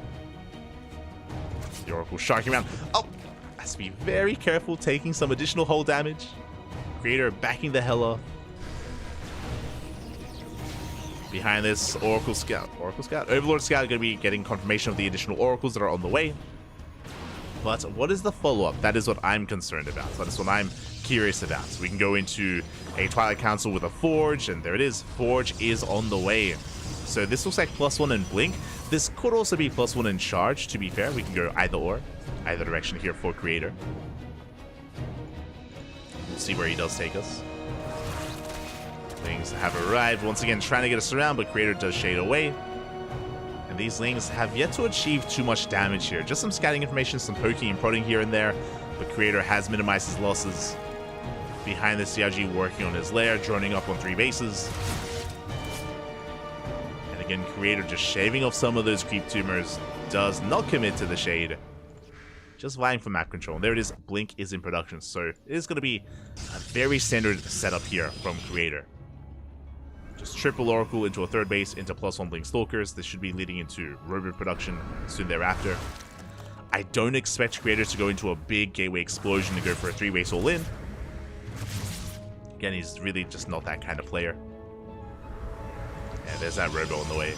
The Oracle sharking around. Oh, has to be very careful taking some additional hull damage. Creator backing the hell off. Behind this, Oracle Scout, Overlord Scout going to be getting confirmation of the additional Oracles that are on the way. But what is the follow-up? That is what I'm concerned about. That is what I'm curious about. So we can go into a Twilight Council with a Forge, and there it is. Forge is on the way. So this looks like +1 in Blink. This could also be +1 in Charge, to be fair. We can go either or. Either direction here for Creator. We'll see where he does take us. Things have arrived. Once again, trying to get us around, but Creator does shade away. And these Lings have yet to achieve too much damage here. Just some scouting information, some poking and prodding here and there. But Creator has minimized his losses. Behind this, DRG working on his lair, droning up on 3 bases. And again, Creator just shaving off some of those creep tumors. Does not commit to the shade. Just vying for map control. And there it is. Blink is in production. So it is going to be a very standard setup here from Creator. Just triple Oracle into a third base, into +1 Blink Stalkers. This should be leading into Robo production soon thereafter. I don't expect Creator to go into a big gateway explosion to go for a 3-base all-in. Again, he's really just not that kind of player. Yeah, there's that Robo on the way.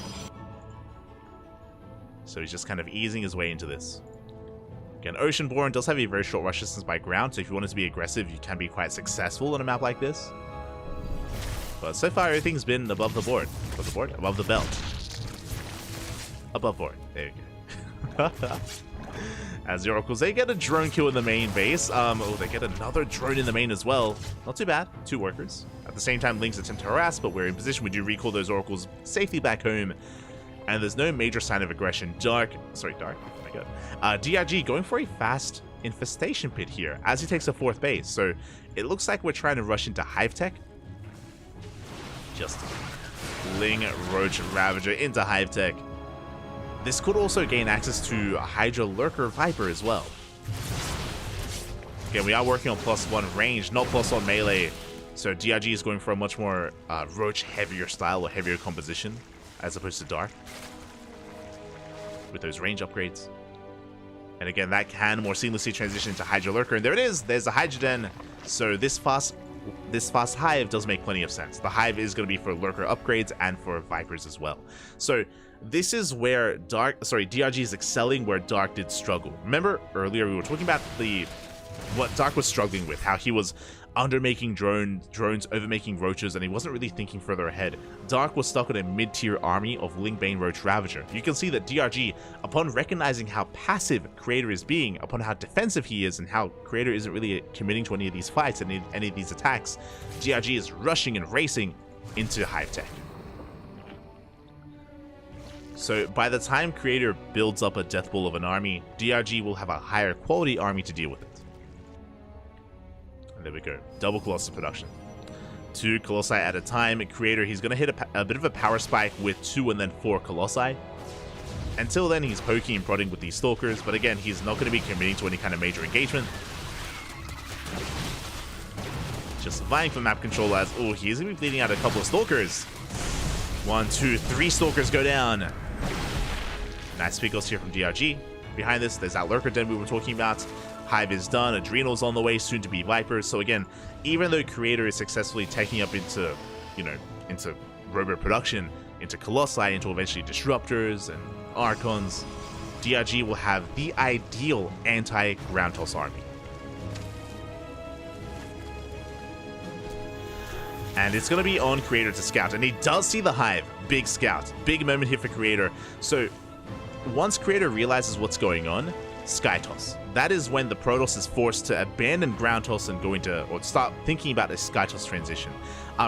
So he's just kind of easing his way into this. Again, Oceanborn does have a very short rush distance by ground, so if you wanted to be aggressive, you can be quite successful on a map like this. But so far, everything's been above the board. Above the board? Above the belt. Above board. There you go. As the Oracles, they get a drone kill in the main base. Oh, they get another drone in the main as well. Not too bad. 2 workers. At the same time, Lings attempt to harass, but we're in position. We do recall those Oracles safely back home. And there's no major sign of aggression. Dark. Oh my god. DRG going for a fast infestation pit here as he takes a 4th base. So it looks like we're trying to rush into Hive Tech. Just Ling Roach Ravager into Hive Tech. This could also gain access to Hydra Lurker Viper as well. Again, we are working on +1 range, not +1 melee. So DRG is going for a much more Roach heavier style or heavier composition as opposed to Dark with those range upgrades. And again, that can more seamlessly transition into Hydra Lurker. And there it is. There's the Hydra Den. So this fast Hive does make plenty of sense. The Hive is going to be for Lurker upgrades and for Vipers as well. So this is where DRG is excelling where Dark did struggle. Remember earlier we were talking about what Dark was struggling with, how he was undermaking drones, overmaking roaches, and he wasn't really thinking further ahead. Dark was stuck in a mid-tier army of Lingbane Roach Ravager. You can see that DRG, upon recognizing how passive Creator is being, upon how defensive he is, and how Creator isn't really committing to any of these fights and any of these attacks, DRG is rushing and racing into Hive Tech. So by the time Creator builds up a death ball of an army, DRG will have a higher quality army to deal with it. There we go. Double Colossus production. 2 Colossi at a time. Creator, he's going to hit a bit of a power spike with 2 and then 4 Colossi. Until then, he's poking and prodding with these Stalkers, but again, he's not going to be committing to any kind of major engagement. Just vying for map control as, oh, he is going to be bleeding out a couple of Stalkers. 1, 2, 3 Stalkers go down. Nice pickles here from DRG. Behind this, there's that Lurker Den we were talking about. Hive is done, Adrenal's on the way, soon to be Vipers. So again, even though Creator is successfully taking up into, into robot production, into Colossi, into eventually Disruptors and Archons, DRG will have the ideal anti-ground toss army. And it's going to be on Creator to scout, and he does see the Hive. Big scout, big moment here for Creator. So once Creator realizes what's going on, Sky Toss. That is when the Protoss is forced to abandon Ground Toss and go into, or start thinking about a Sky Toss transition.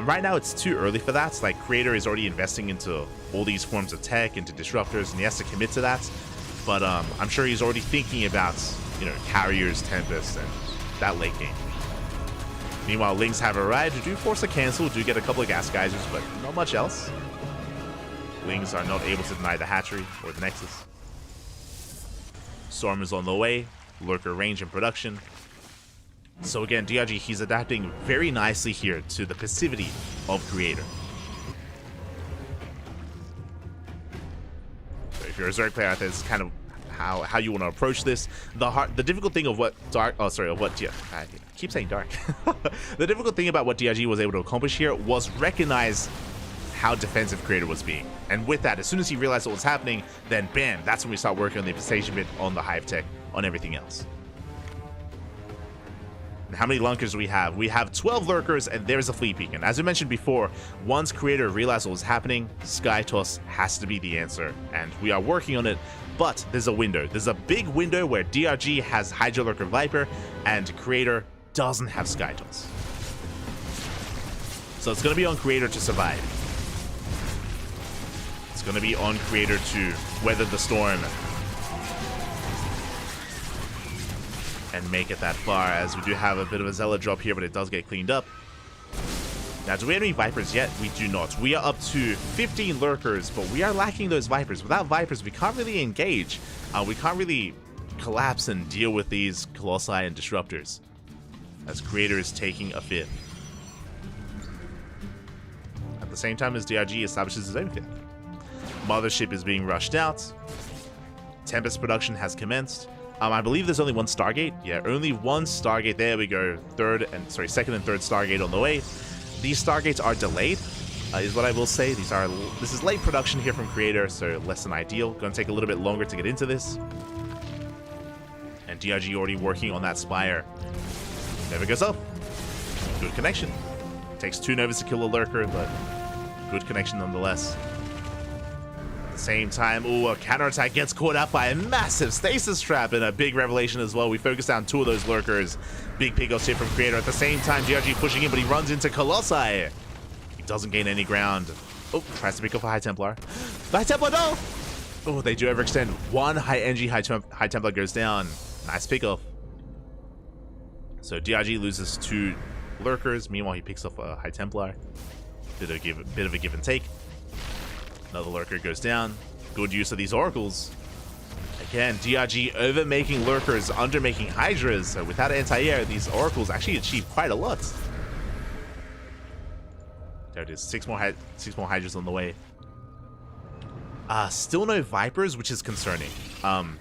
Right now it's too early for that. Like, Creator is already investing into all these forms of tech, into Disruptors, and he has to commit to that. But I'm sure he's already thinking about, Carriers, Tempest, and that late game. Meanwhile, Lings have arrived, do force a cancel, do get a couple of gas geysers, but not much else. Lings are not able to deny the hatchery or the Nexus. Storm is on the way, Lurker range and production. So again, DRG, he's adapting very nicely here to the passivity of Creator. So if you're a Zerg player out there, this is kind of how you want to approach this. The difficult thing of what Dark, I keep saying Dark. The difficult thing about what DRG was able to accomplish here was recognize how defensive Creator was being. And with that, as soon as he realized what was happening, then bam, that's when we start working on the infestation bit, on the Hive Tech, on everything else. And how many Lunkers do we have? We have 12 Lurkers, and there's a Fleet Beacon. As I mentioned before, once Creator realized what was happening, Sky Toss has to be the answer, and we are working on it. But there's a window. There's a big window where DRG has Hydra Lurker Viper, and Creator doesn't have Sky Toss. So it's going to be on Creator to survive. It's going to be on Creator to weather the storm and make it that far, as we do have a bit of a Zealot drop here, but it does get cleaned up. Now, do we have any Vipers yet? We do not. We are up to 15 Lurkers, but we are lacking those Vipers. Without Vipers, we can't really engage. We can't really collapse and deal with these Colossi and Disruptors, as Creator is taking a fifth. At the same time as DRG establishes his own fifth. Mothership is being rushed out. Tempest production has commenced. I believe there's only one Stargate. Yeah, only one Stargate. There we go. Second and third Stargate on the way. These Stargates are delayed, is what I will say. This is late production here from Creator, so less than ideal. Going to take a little bit longer to get into this. And DRG already working on that Spire. Never goes up. Good connection. Takes 2 Novas to kill a Lurker, but good connection nonetheless. At the same time, a counterattack gets caught out by a massive stasis trap, and a big revelation as well. We focus down 2 of those Lurkers. Big pickups here from Creator. At the same time, DRG pushing in, but he runs into Colossi. He doesn't gain any ground. Oh, tries to pick up a High Templar. The High Templar, no! Oh, they do overextend. 1 High NG High Templar goes down. Nice pickup. So DRG loses 2 Lurkers. Meanwhile, he picks up a High Templar. Bit of a give and take. Another lurker goes down. Good use of these oracles. Again, DRG over-making lurkers, under-making hydras. So without anti-air, these oracles actually achieve quite a lot. There it is. Six more hydras on the way. Still no vipers, which is concerning. I'm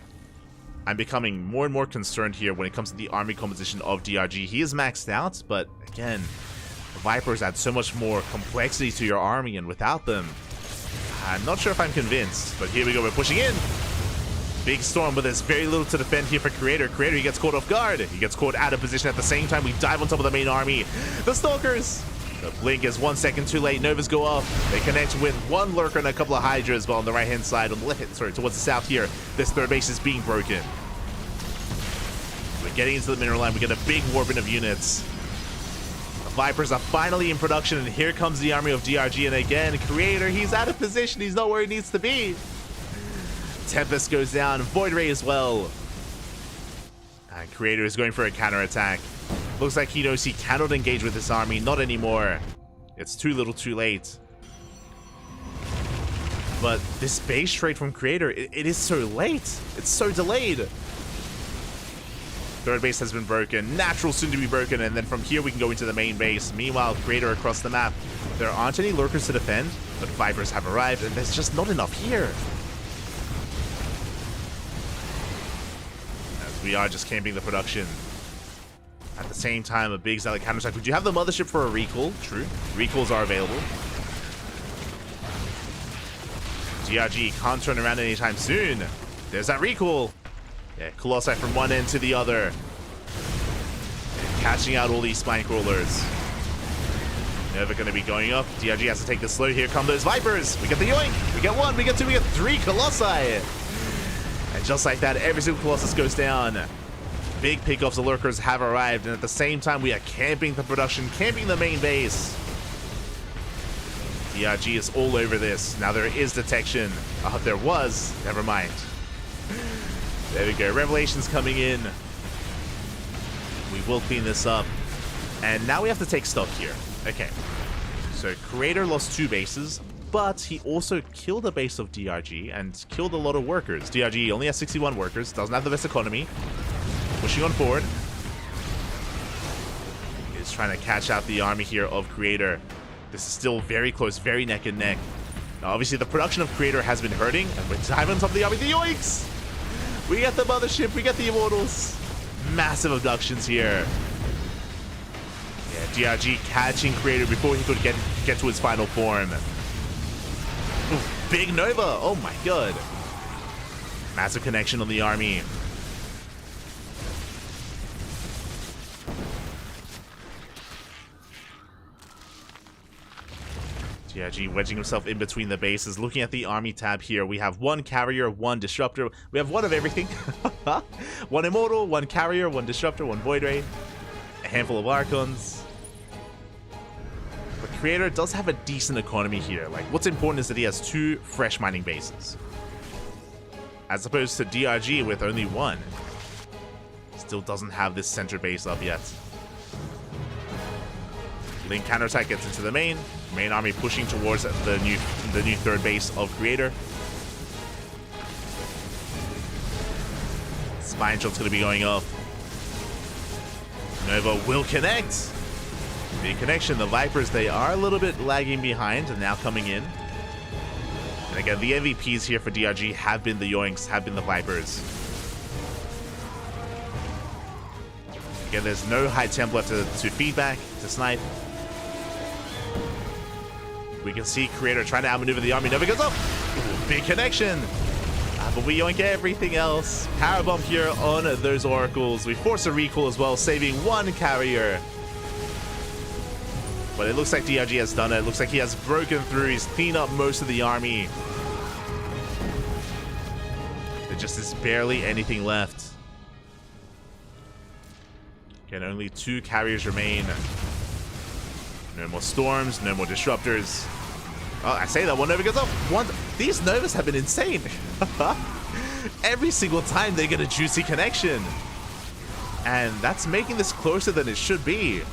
becoming more and more concerned here when it comes to the army composition of DRG. He is maxed out, but again, the vipers add so much more complexity to your army, and without them, I'm not sure if I'm convinced. But here we go, we're pushing in. Big storm, but there's very little to defend here for Creator. Creator, he gets caught off guard. He gets caught out of position at the same time. We dive on top of the main army. The Stalkers! The blink is 1 second too late. Novas go off. They connect with one lurker and a couple of hydras, but on the right-hand side, on the left, sorry, towards the south here, this third base is being broken. We're getting into the mineral line. We get a big warping of units. The Vipers are finally in production, and here comes the army of DRG. And again, Creator, he's out of position. He's not where he needs to be. Tempest goes down, Void Ray as well. And Creator is going for a counterattack. Looks like he knows he cannot engage with this army. Not anymore. It's too little too late. But this base trade from Creator, it is so late. It's so delayed. Third base has been broken. Natural soon to be broken. And then from here we can go into the main base. Meanwhile, Creator across the map. There aren't any lurkers to defend, but Vipers have arrived, and there's just not enough here. We are just camping the production. At the same time, a big Zealot counterattack. Would you have the mothership for a recall? True. Recalls are available. DRG can't turn around anytime soon. There's that recall. Yeah, Colossi from one end to the other. And catching out all these spine crawlers. Never going to be going up. DRG has to take this slow. Here come those Vipers. We get the yoink. We get one. We get two. We get three Colossi. And just like that, every single Colossus goes down. Big pickoffs of lurkers have arrived, and at the same time, we are camping the production, camping the main base. DRG is all over this. Now there is detection. There was. Never mind. There we go. Revelation's coming in. We will clean this up. And now we have to take stock here. Okay. So Creator lost 2 bases. But he also killed a base of DRG and killed a lot of workers. DRG only has 61 workers, doesn't have the best economy. Pushing on forward. He's trying to catch out the army here of Creator. This is still very close, very neck and neck. Now, obviously, the production of Creator has been hurting, and we're diving on top of the army. The yoinks! We get the mothership, we get the immortals. Massive abductions here. Yeah, DRG catching Creator before he could get to his final form. Ooh, big Nova! Oh my god. Massive connection on the army. DRG wedging himself in between the bases. Looking at the army tab here, we have 1 carrier, 1 disruptor. We have 1 of everything. 1 immortal, 1 carrier, 1 disruptor, 1 void ray. A handful of archons. But Creator does have a decent economy here. Like, what's important is that he has 2 fresh mining bases, as opposed to DRG with only 1. Still doesn't have this center base up yet. Link counterattack gets into the main army pushing towards the new third base of Creator. Spine shot's going to be going off. Nova will connect. Big connection. The Vipers, they are a little bit lagging behind and now coming in. And again, the MVPs here for DRG have been the Yoinks, have been the Vipers. Again, there's no high temp left to feedback, to snipe. We can see Creator trying to outmaneuver the army. Never goes up. Ooh, big connection. But we yoink everything else. Power bomb here on those oracles. We force a recall as well, saving 1 carrier. But it looks like DRG has done it. It looks like he has broken through. He's cleaned up most of the army. There just is barely anything left. Again, only 2 carriers remain. No more storms, no more disruptors. Oh, I say that 1 Nova goes up. These Novas have been insane. Every single time they get a juicy connection. And that's making this closer than it should be.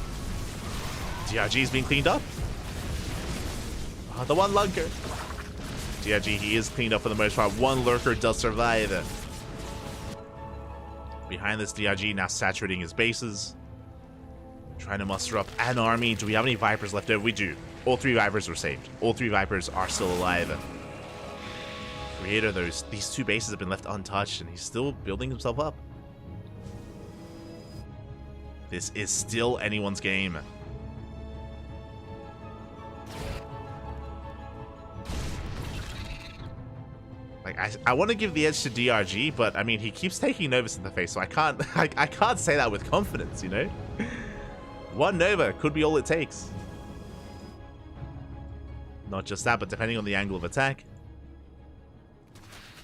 DRG is being cleaned up. Oh, the 1 lunker. DRG, he is cleaned up for the most part. One lurker does survive. Behind this, DRG now saturating his bases. Trying to muster up an army. Do we have any Vipers left over? We do. All 3 Vipers were saved. All 3 Vipers are still alive. Creator, these 2 bases have been left untouched, and he's still building himself up. This is still anyone's game. Like, I want to give the edge to DRG, but I mean, he keeps taking Novas in the face, so I can't say that with confidence, you know? 1 Nova could be all it takes. Not just that, but depending on the angle of attack.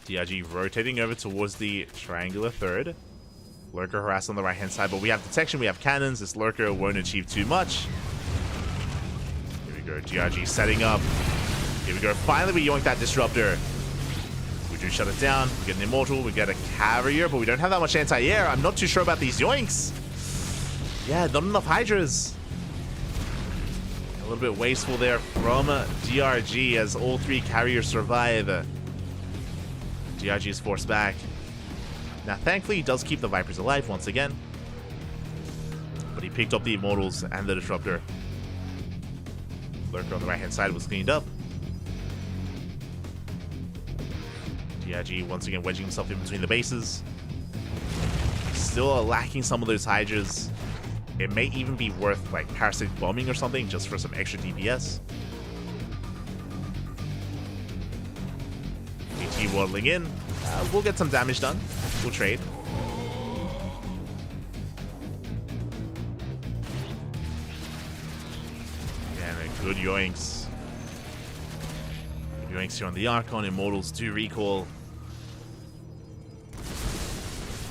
DRG rotating over towards the triangular third. Lurker harass on the right-hand side, but we have detection, we have cannons. This Lurker won't achieve too much. Here we go, DRG setting up. Here we go, finally we yoink that Disruptor. We do shut it down, we get an Immortal, we get a Carrier, but we don't have that much anti-air. I'm not too sure about these yoinks. Yeah, not enough Hydras. A little bit wasteful there from DRG as all 3 Carriers survive. DRG is forced back. Now, thankfully, he does keep the Vipers alive once again. But he picked up the Immortals and the Disruptor. Lurker on the right-hand side was cleaned up. DRG once again wedging himself in between the bases. Still lacking some of those Hydras. It may even be worth, like, Parasite Bombing or something, just for some extra DPS. AT waddling in. We'll get some damage done. We'll trade. And a good yoinks. Good yoinks here on the Archon. Immortals do recall.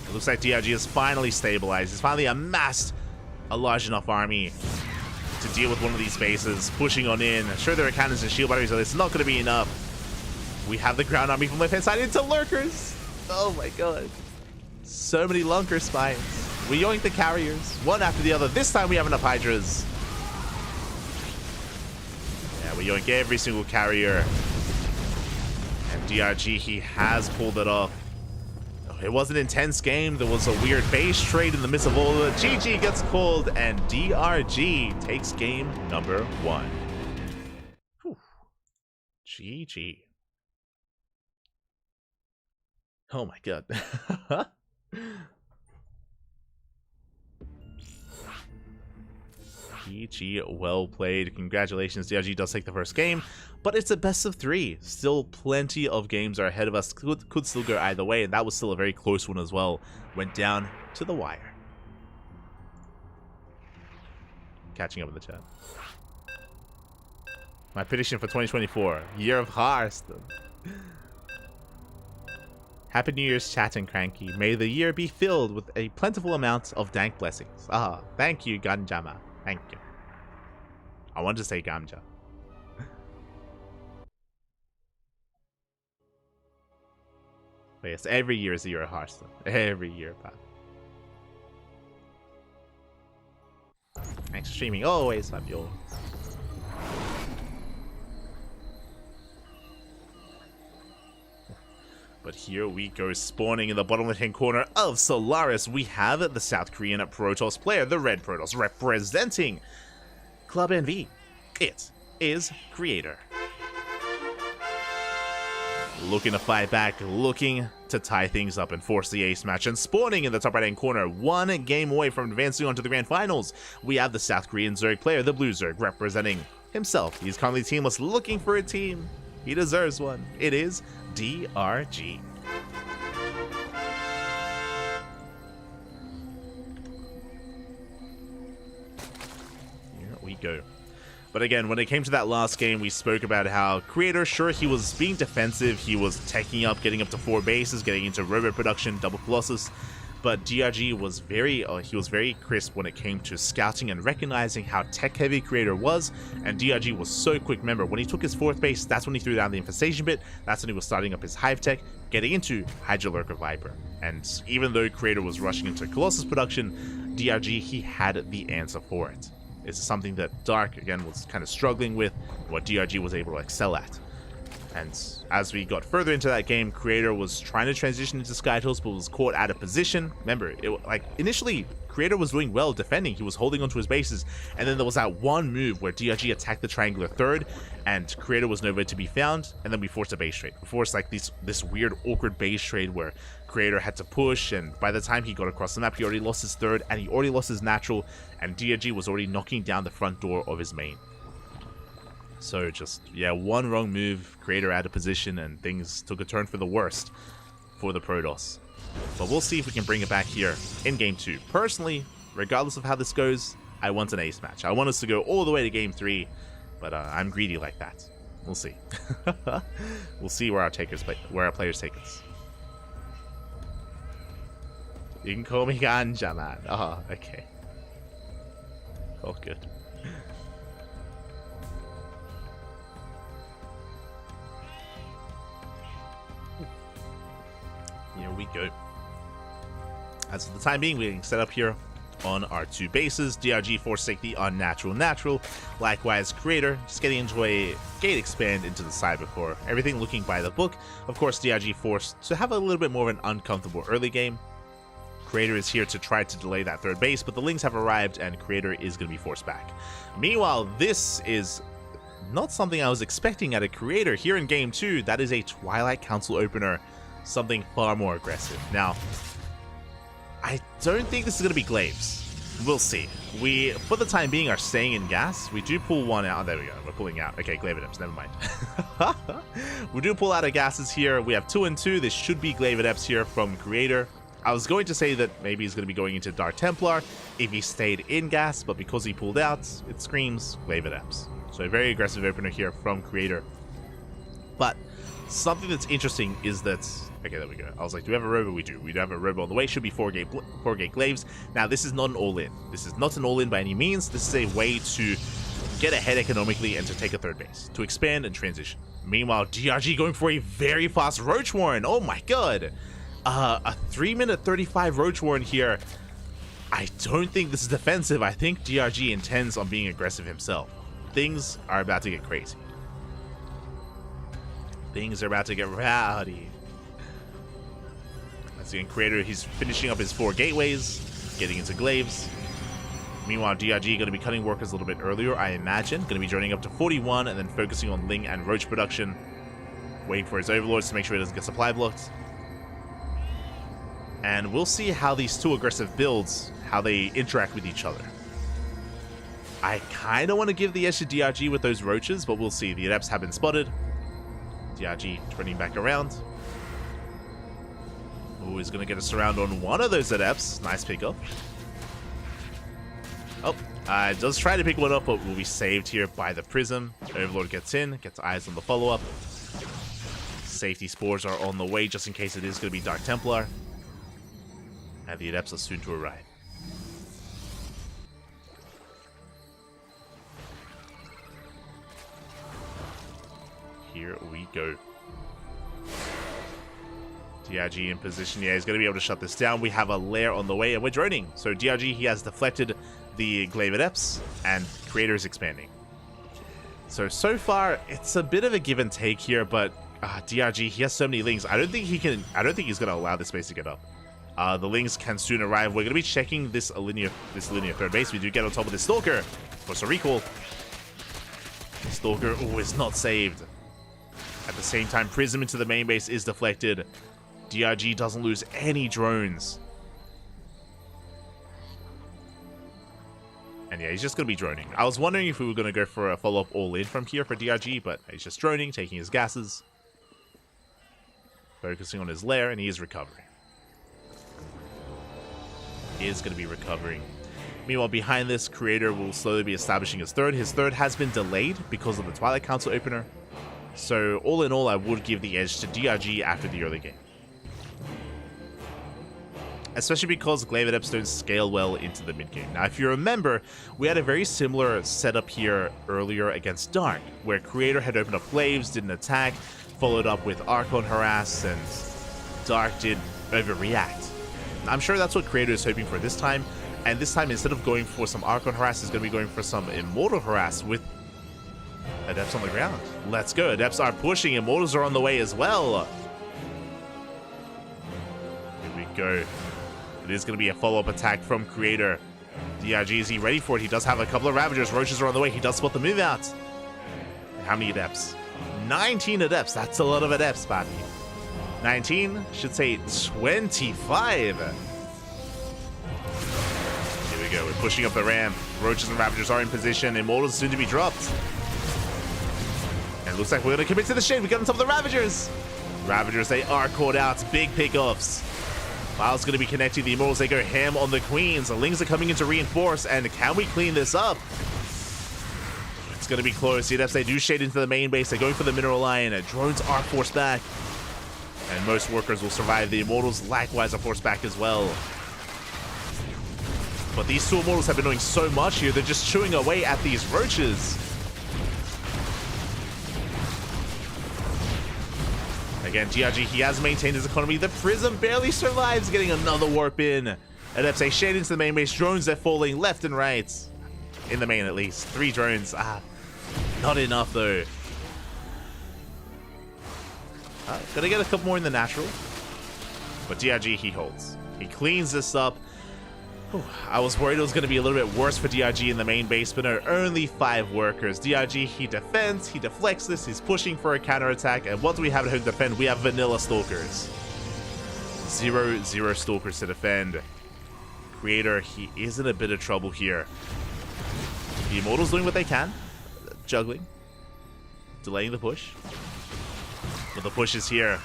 It looks like DRG is finally stabilized. He's finally amassed a large enough army to deal with one of these bases, pushing on in. Sure, there are cannons and shield batteries, but it's not going to be enough. We have the ground army from left-hand side into Lurkers. Oh my god. So many Lunker spines. We yoink the Carriers, one after the other. This time we have enough Hydras. Yeah, we yoink every single Carrier. And DRG, he has pulled it off. It was an intense game. There was a weird base trade in the midst of all of it. GG gets called, and DRG takes game number 1. Whew. GG. Oh my god. GG, well played. Congratulations, DRG does take the first game, but it's a best of 3. Still plenty of games are ahead of us. Could still go either way, and that was still a very close one as well. Went down to the wire. Catching up with the chat. My prediction for 2024, Year of Hearthstone. Happy New Year's, chat and CranKy. May the year be filled with a plentiful amount of dank blessings. Ah, thank you, Ganjama. Thank you. I wanted to say Gamja. But yes, every year is a year of Hearthstone. Every year, pal. Thanks for streaming. Always, Fabio. But here we go, spawning in the bottom left-hand corner of Solaris. We have the South Korean Protoss player, the Red Protoss, representing Club NV. It is Creator. Looking to fight back, looking to tie things up and force the ace match. And spawning in the top right-hand corner, 1 game away from advancing on to the Grand Finals, we have the South Korean Zerg player, the Blue Zerg, representing himself. He's currently teamless, looking for a team. He deserves one. It is DRG. Here we go. But again, when it came to that last game, we spoke about how Creator, sure, he was being defensive, he was teching up, getting up to 4 bases, getting into robot production, double Colossus, but DRG was very crisp when it came to scouting and recognizing how tech-heavy Creator was, and DRG was so quick. Remember, when he took his 4th base, that's when he threw down the Infestation bit, that's when he was starting up his Hive Tech, getting into Hydra Lurker Viper. And even though Creator was rushing into Colossus production, DRG, he had the answer for it. It's something that Dark, again, was kind of struggling with, what DRG was able to excel at. And as we got further into that game, Creator was trying to transition into Skytools, but was caught out of position. Remember, initially, Creator was doing well defending. He was holding onto his bases, and then there was that one move where DRG attacked the triangular third, and Creator was nowhere to be found, and then we forced a base trade. We forced like this weird, awkward base trade where Creator had to push, and by the time he got across the map, he already lost his third, and he already lost his natural, and DRG was already knocking down the front door of his main. So just, yeah, one wrong move, Creator out of position, and things took a turn for the worst for the Protoss. But we'll see if we can bring it back here in Game 2. Personally, regardless of how this goes, I want an ace match. I want us to go all the way to Game 3, but I'm greedy like that. We'll see. We'll see where our players take us. You can call me Ganja, man. Oh, okay. Oh, good. Here we go. As for the time being, we're getting set up here on our two bases. DRG force take the unnatural natural. Likewise, Creator just getting into a gate expand into the cyber core. Everything looking by the book. Of course, DRG forced to have a little bit more of an uncomfortable early game. Creator is here to try to delay that third base, but the Lings have arrived and Creator is going to be forced back. Meanwhile, this is not something I was expecting at a Creator. Here in Game 2, that is a Twilight Council opener. Something far more aggressive. Now, I don't think this is going to be Glaives. We'll see. We, for the time being, are staying in gas. We do pull one out. There we go. We're pulling out. Okay, Glaive Adepts. Never mind. We do pull out our gases here. We have 2 and 2. This should be Glaive Adepts here from Creator. I was going to say that maybe he's going to be going into Dark Templar if he stayed in gas, but because he pulled out, it screams Glaive Adepts. So a very aggressive opener here from Creator. But something that's interesting is that... Okay, there we go. I was like, do we have a robo? We do. We do have a robo on the way. Should be 4-gate Glaives. Now, this is not an all-in. This is not an all-in by any means. This is a way to get ahead economically and to take a third base, to expand and transition. Meanwhile, DRG going for a very fast Roach Warren. Oh my god. A 3-minute 35 Roach Warren here. I don't think this is defensive. I think DRG intends on being aggressive himself. Things are about to get crazy. Things are about to get rowdy. In Creator, he's finishing up his 4 gateways, getting into Glaives. Meanwhile, DRG going to be cutting workers a little bit earlier, I imagine. Going to be joining up to 41 and then focusing on Ling and Roach production. Waiting for his Overlords to make sure he doesn't get supply blocked. And we'll see how these two aggressive builds, how they interact with each other. I kind of want to give the edge to DRG with those Roaches, but we'll see. The Adepts have been spotted. DRG turning back around. Oh, he's going to get a surround on one of those Adepts. Nice pickup. Oh, does try to pick one up, but will be saved here by the Prism. Overlord gets in, gets eyes on the follow-up. Safety Spores are on the way, just in case it is going to be Dark Templar. And the Adepts are soon to arrive. Here we go. DRG in position. Yeah, he's going to be able to shut this down. We have a lair on the way, and we're droning. So DRG, he has deflected the Glaive Adepts, and Creator is expanding. So far, it's a bit of a give and take here, but DRG, he has so many Lings. I don't think he's going to allow this base to get up. The Lings can soon arrive. We're going to be checking this linear third base. We do get on top of the Stalker. Force a recall. The Stalker, is not saved. At the same time, Prism into the main base is deflected. DRG doesn't lose any drones. And yeah, he's just going to be droning. I was wondering if we were going to go for a follow-up all-in from here for DRG, but he's just droning, taking his gases. Focusing on his lair, and he is recovering. He is going to be recovering. Meanwhile, behind this, Creator will slowly be establishing his third. His third has been delayed because of the Twilight Council opener. So, all in all, I would give the edge to DRG after the early game. Especially because Glaive Adepts don't scale well into the mid-game. Now, if you remember, we had a very similar setup here earlier against Dark, where Creator had opened up Glaives, didn't attack, followed up with Archon Harass, and Dark did overreact. I'm sure that's what Creator is hoping for this time, and this time, instead of going for some Archon Harass, he's going to be going for some Immortal Harass with a Adepts on the ground. Let's go. Adepts are pushing. Immortals are on the way as well. Here we go. It is going to be a follow-up attack from Creator. DRG, is he ready for it? He does have a couple of Ravagers. Roaches are on the way. He does spot the move out. How many Adepts? 19 Adepts. That's a lot of Adepts, Bobby. 19, should say 25. Here we go. We're pushing up the ramp. Roaches and Ravagers are in position. Immortals soon to be dropped. And it looks like we're going to commit to the shade. We got on top of the Ravagers. Ravagers, they are caught out. Big pickoffs. File's going to be connecting the Immortals. They go ham on the Queens. The Lings are coming in to reinforce. And can we clean this up? It's going to be close. The Adepts, they do shade into the main base. They're going for the Mineral Line. Drones are forced back. And most workers will survive. The Immortals likewise are forced back as well. But these two Immortals have been doing so much here. They're just chewing away at these Roaches. Again, GRG, he has maintained his economy. The Prism barely survives, getting another warp in. Adepts, they shade into the main base. Drones, they're falling left and right. In the main, at least. 3 drones. Not enough, though. Gonna get a couple more in the natural. But DRG, he holds. He cleans this up. I was worried it was going to be a little bit worse for DRG in the main base, but no, only 5 workers. DRG, he defends, he deflects this, he's pushing for a counterattack, and what do we have to defend? We have vanilla Stalkers. 0 Stalkers to defend. Creator, he is in a bit of trouble here. The Immortals doing what they can. Juggling. Delaying the push. But the push is here.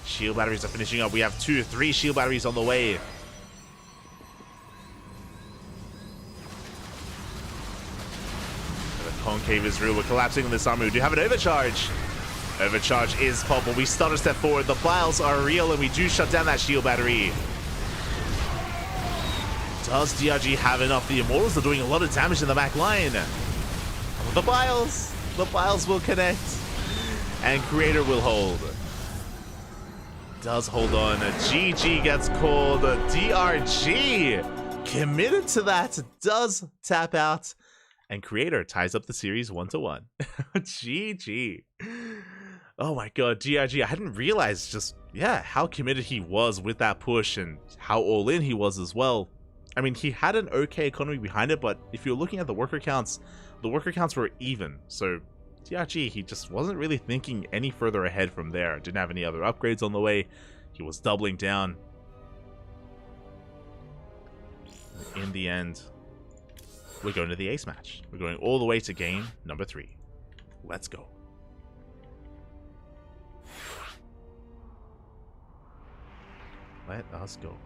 Shield batteries are finishing up. We have 2, 3 shield batteries on the way. Concave is real. We're collapsing on this army. We do have an overcharge. Overcharge is pop, but we stutter step forward. The files are real, and we do shut down that shield battery. Does DRG have enough? The Immortals are doing a lot of damage in the back line. The files will connect, and Creator will hold. Does hold on. GG gets called. DRG committed to that. Does tap out. And Creator ties up the series 1-1. GG. Oh my god, DRG. I hadn't realized just, how committed he was with that push and how all in he was as well. I mean, he had an okay economy behind it, but if you're looking at the worker counts were even. So DRG, he just wasn't really thinking any further ahead from there. Didn't have any other upgrades on the way. He was doubling down. In the end, we're going to the ace match. We're going all the way to game number 3. Let's go. Let us go.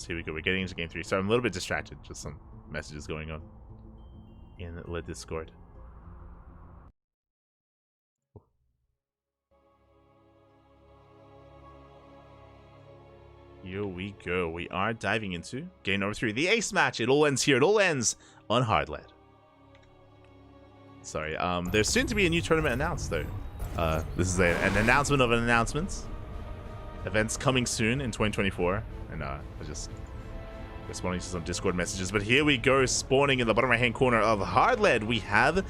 Here we go. We're getting into game 3. So I'm a little bit distracted. Just some messages going on in the Discord. Here we go. We are diving into game number 3. The ace match. It all ends here. It all ends on hard lead. Sorry. There's soon to be a new tournament announced, though. This is an announcement of an announcement. Events coming soon in 2024. And I just responding to some Discord messages. But here we go, spawning in the bottom right-hand corner of hard lead. We have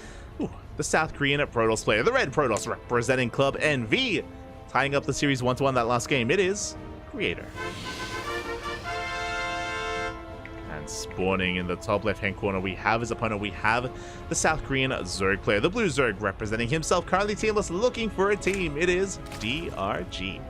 the South Korean Protoss player, the Red Protoss representing Club NV, tying up the series 1-1 that last game. It is Creator. And spawning in the top left-hand corner, we have his opponent. We have the South Korean Zerg player, the Blue Zerg, representing himself, currently teamless, looking for a team. It is DRG.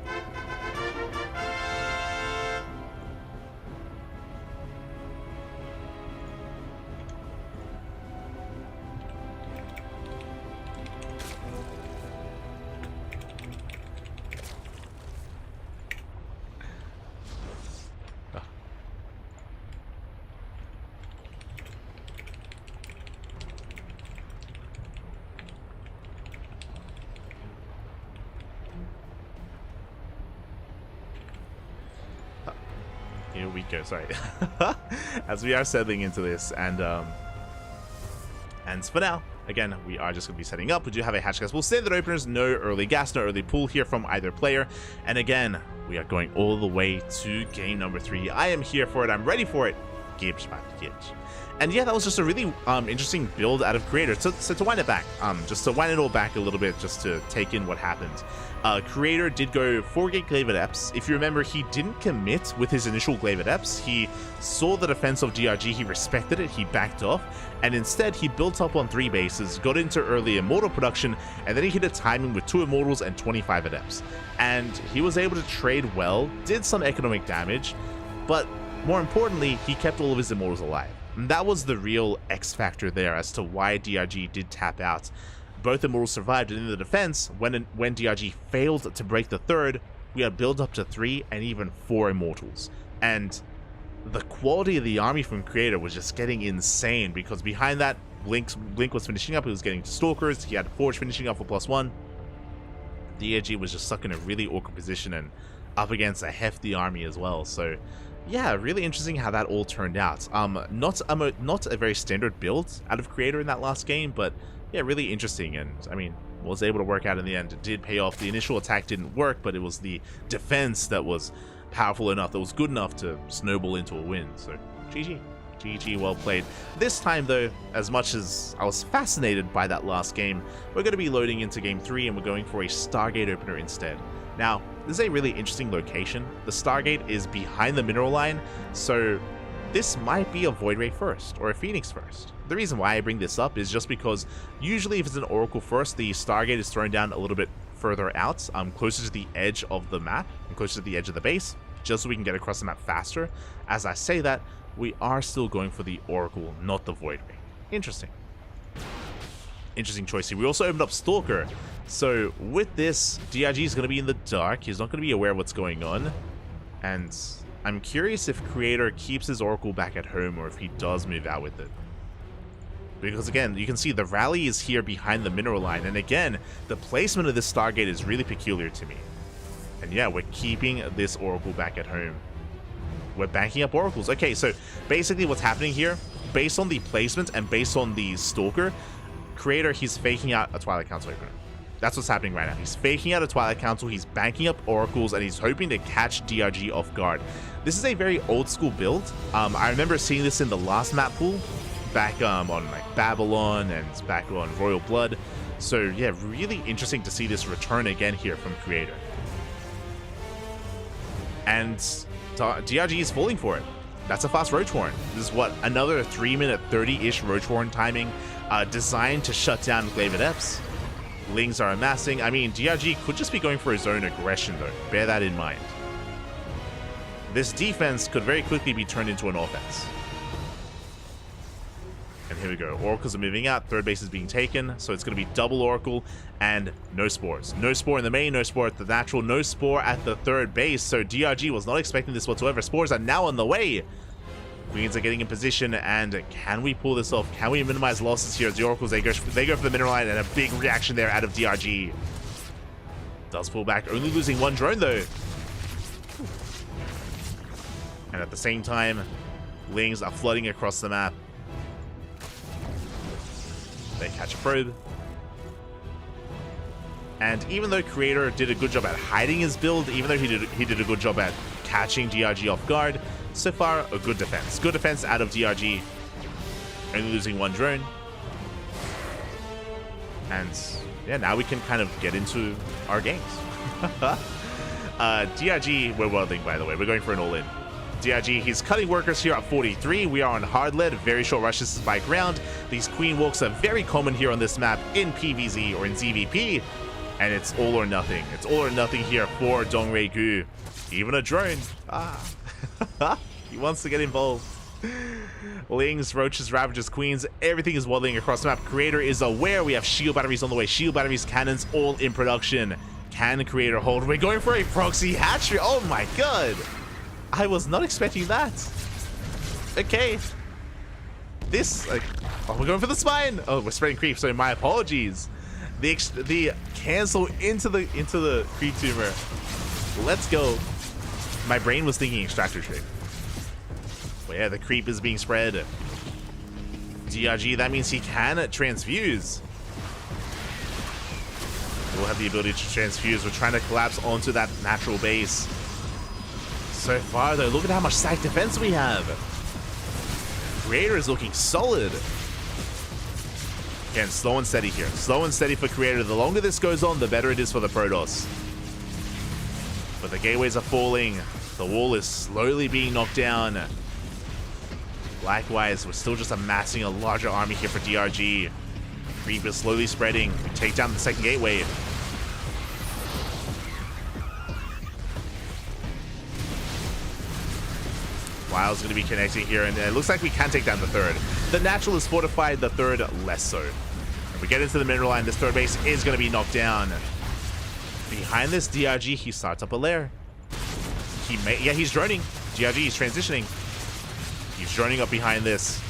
Here we go, sorry. As we are settling into this, and And for now, again, we are just going to be setting up. We do have a hatch gas pool, standard openers, no early gas, no early pull here from either player. And again, we are going all the way to game number 3. I am here for it. I'm ready for it. Gibbs, Gibbs. And yeah, that was just a really interesting build out of Creator. So to wind it back, just to wind it all back a little bit, just to take in what happened. Creator did go 4-gate Glaive Adepts. If you remember, he didn't commit with his initial Glaive Adepts. He saw the defense of DRG, he respected it, he backed off, and instead he built up on 3 bases, got into early Immortal production, and then he hit a timing with 2 Immortals and 25 Adepts. And he was able to trade well, did some economic damage, but more importantly, he kept all of his Immortals alive. And that was the real X factor there as to why DRG did tap out. Both Immortals survived, and in the defense, when DRG failed to break the 3rd, we had built up to 3 and even 4 Immortals. And the quality of the army from Creator was just getting insane, because behind that, Blink was finishing up, he was getting to Stalkers, he had Forge finishing up for +1. DRG was just stuck in a really awkward position and up against a hefty army as well, so yeah, really interesting how that all turned out. Not a very standard build out of Creator in that last game, but yeah, really interesting, and I mean, was able to work out in the end. It did pay off. The initial attack didn't work, but it was the defense that was powerful enough, that was good enough to snowball into a win. So GG, well played. This time though, as much as I was fascinated by that last game, we're going to be loading into game 3 and we're going for a Stargate opener instead. Now, this is a really interesting location. The Stargate is behind the mineral line, so this might be a Void Ray first, or a Phoenix first. The reason why I bring this up is just because usually if it's an Oracle first, the Stargate is thrown down a little bit further out, closer to the edge of the map, and closer to the edge of the base, just so we can get across the map faster. As I say that, we are still going for the Oracle, not the Void Ray. Interesting choice here. We also opened up Stalker. So with this, DRG is going to be in the dark. He's not going to be aware of what's going on. And I'm curious if Creator keeps his Oracle back at home or if he does move out with it. Because again, you can see the rally is here behind the mineral line. And again, the placement of this Stargate is really peculiar to me. And yeah, we're keeping this Oracle back at home. We're banking up Oracles. Okay, so basically what's happening here, based on the placement and based on the Stalker, Creator, he's faking out a Twilight Council opener. That's what's happening right now. He's faking out a Twilight Council, he's banking up Oracles, and he's hoping to catch DRG off guard. This is a very old school build. I remember seeing this in the last map pool, back on like Babylon and back on Royal Blood. So yeah, really interesting to see this return again here from Creator. And DRG is falling for it. That's a fast Roach Warren. This is what, another 3-minute 30-ish Roach Warren timing, designed to shut down Glaive Adepts. Lings are amassing. I mean, DRG could just be going for his own aggression though. Bear that in mind. This defense could very quickly be turned into an offense. And here we go. Oracles are moving out. 3rd base is being taken. So it's going to be double Oracle and no spores. No spore in the main, no spore at the natural, no spore at the 3rd base. So DRG was not expecting this whatsoever. Spores are now on the way. Queens are getting in position, and can we pull this off? Can we minimize losses here as the Oracles, they go for the mineral line, and a big reaction there out of DRG. Does pull back, only losing 1 drone though. And at the same time, Lings are flooding across the map. They catch a probe. And even though Creator did a good job at hiding his build, even though he did a good job at catching DRG off guard, so far a good defense. Good defense out of DRG. Only losing 1 drone. And yeah, now we can kind of get into our games. DRG, we're welding by the way. We're going for an all-in. DRG, he's cutting workers here at 43. We are on hard lead, very short rushes by ground. These queen walks are very common here on this map in PvZ or in ZVP. And it's all or nothing. It's all or nothing here for Dongray Gu. Even a drone. He wants to get involved. Lings, Roaches, Ravagers, Queens, everything is waddling across the map. Creator is aware. We have shield batteries on the way. Shield batteries, cannons, all in production. Can Creator hold? We're going for a proxy hatchery. Oh my god. I was not expecting that. Okay. This, like, oh, we're going for the spine. Oh, we're spreading creep, so my apologies. The cancel into the creep tumor. Let's go. My brain was thinking extractor trick. But yeah, the creep is being spread. DRG, that means he can transfuse. We'll have the ability to transfuse. We're trying to collapse onto that natural base. So far, though, look at how much stack defense we have. Creator is looking solid. Again, slow and steady here. Slow and steady for Creator. The longer this goes on, the better it is for the Protoss. But the gateways are falling. The wall is slowly being knocked down. Likewise, we're still just amassing a larger army here for DRG. Creep is slowly spreading. We take down the second gateway. Wild's going to be connecting here, and it looks like we can take down the third. The natural is fortified, the third less so. If we get into the mineral line, this third base is going to be knocked down. Behind this DRG, he starts up a lair. Yeah, he's droning. DRG, he's transitioning. He's droning up behind this.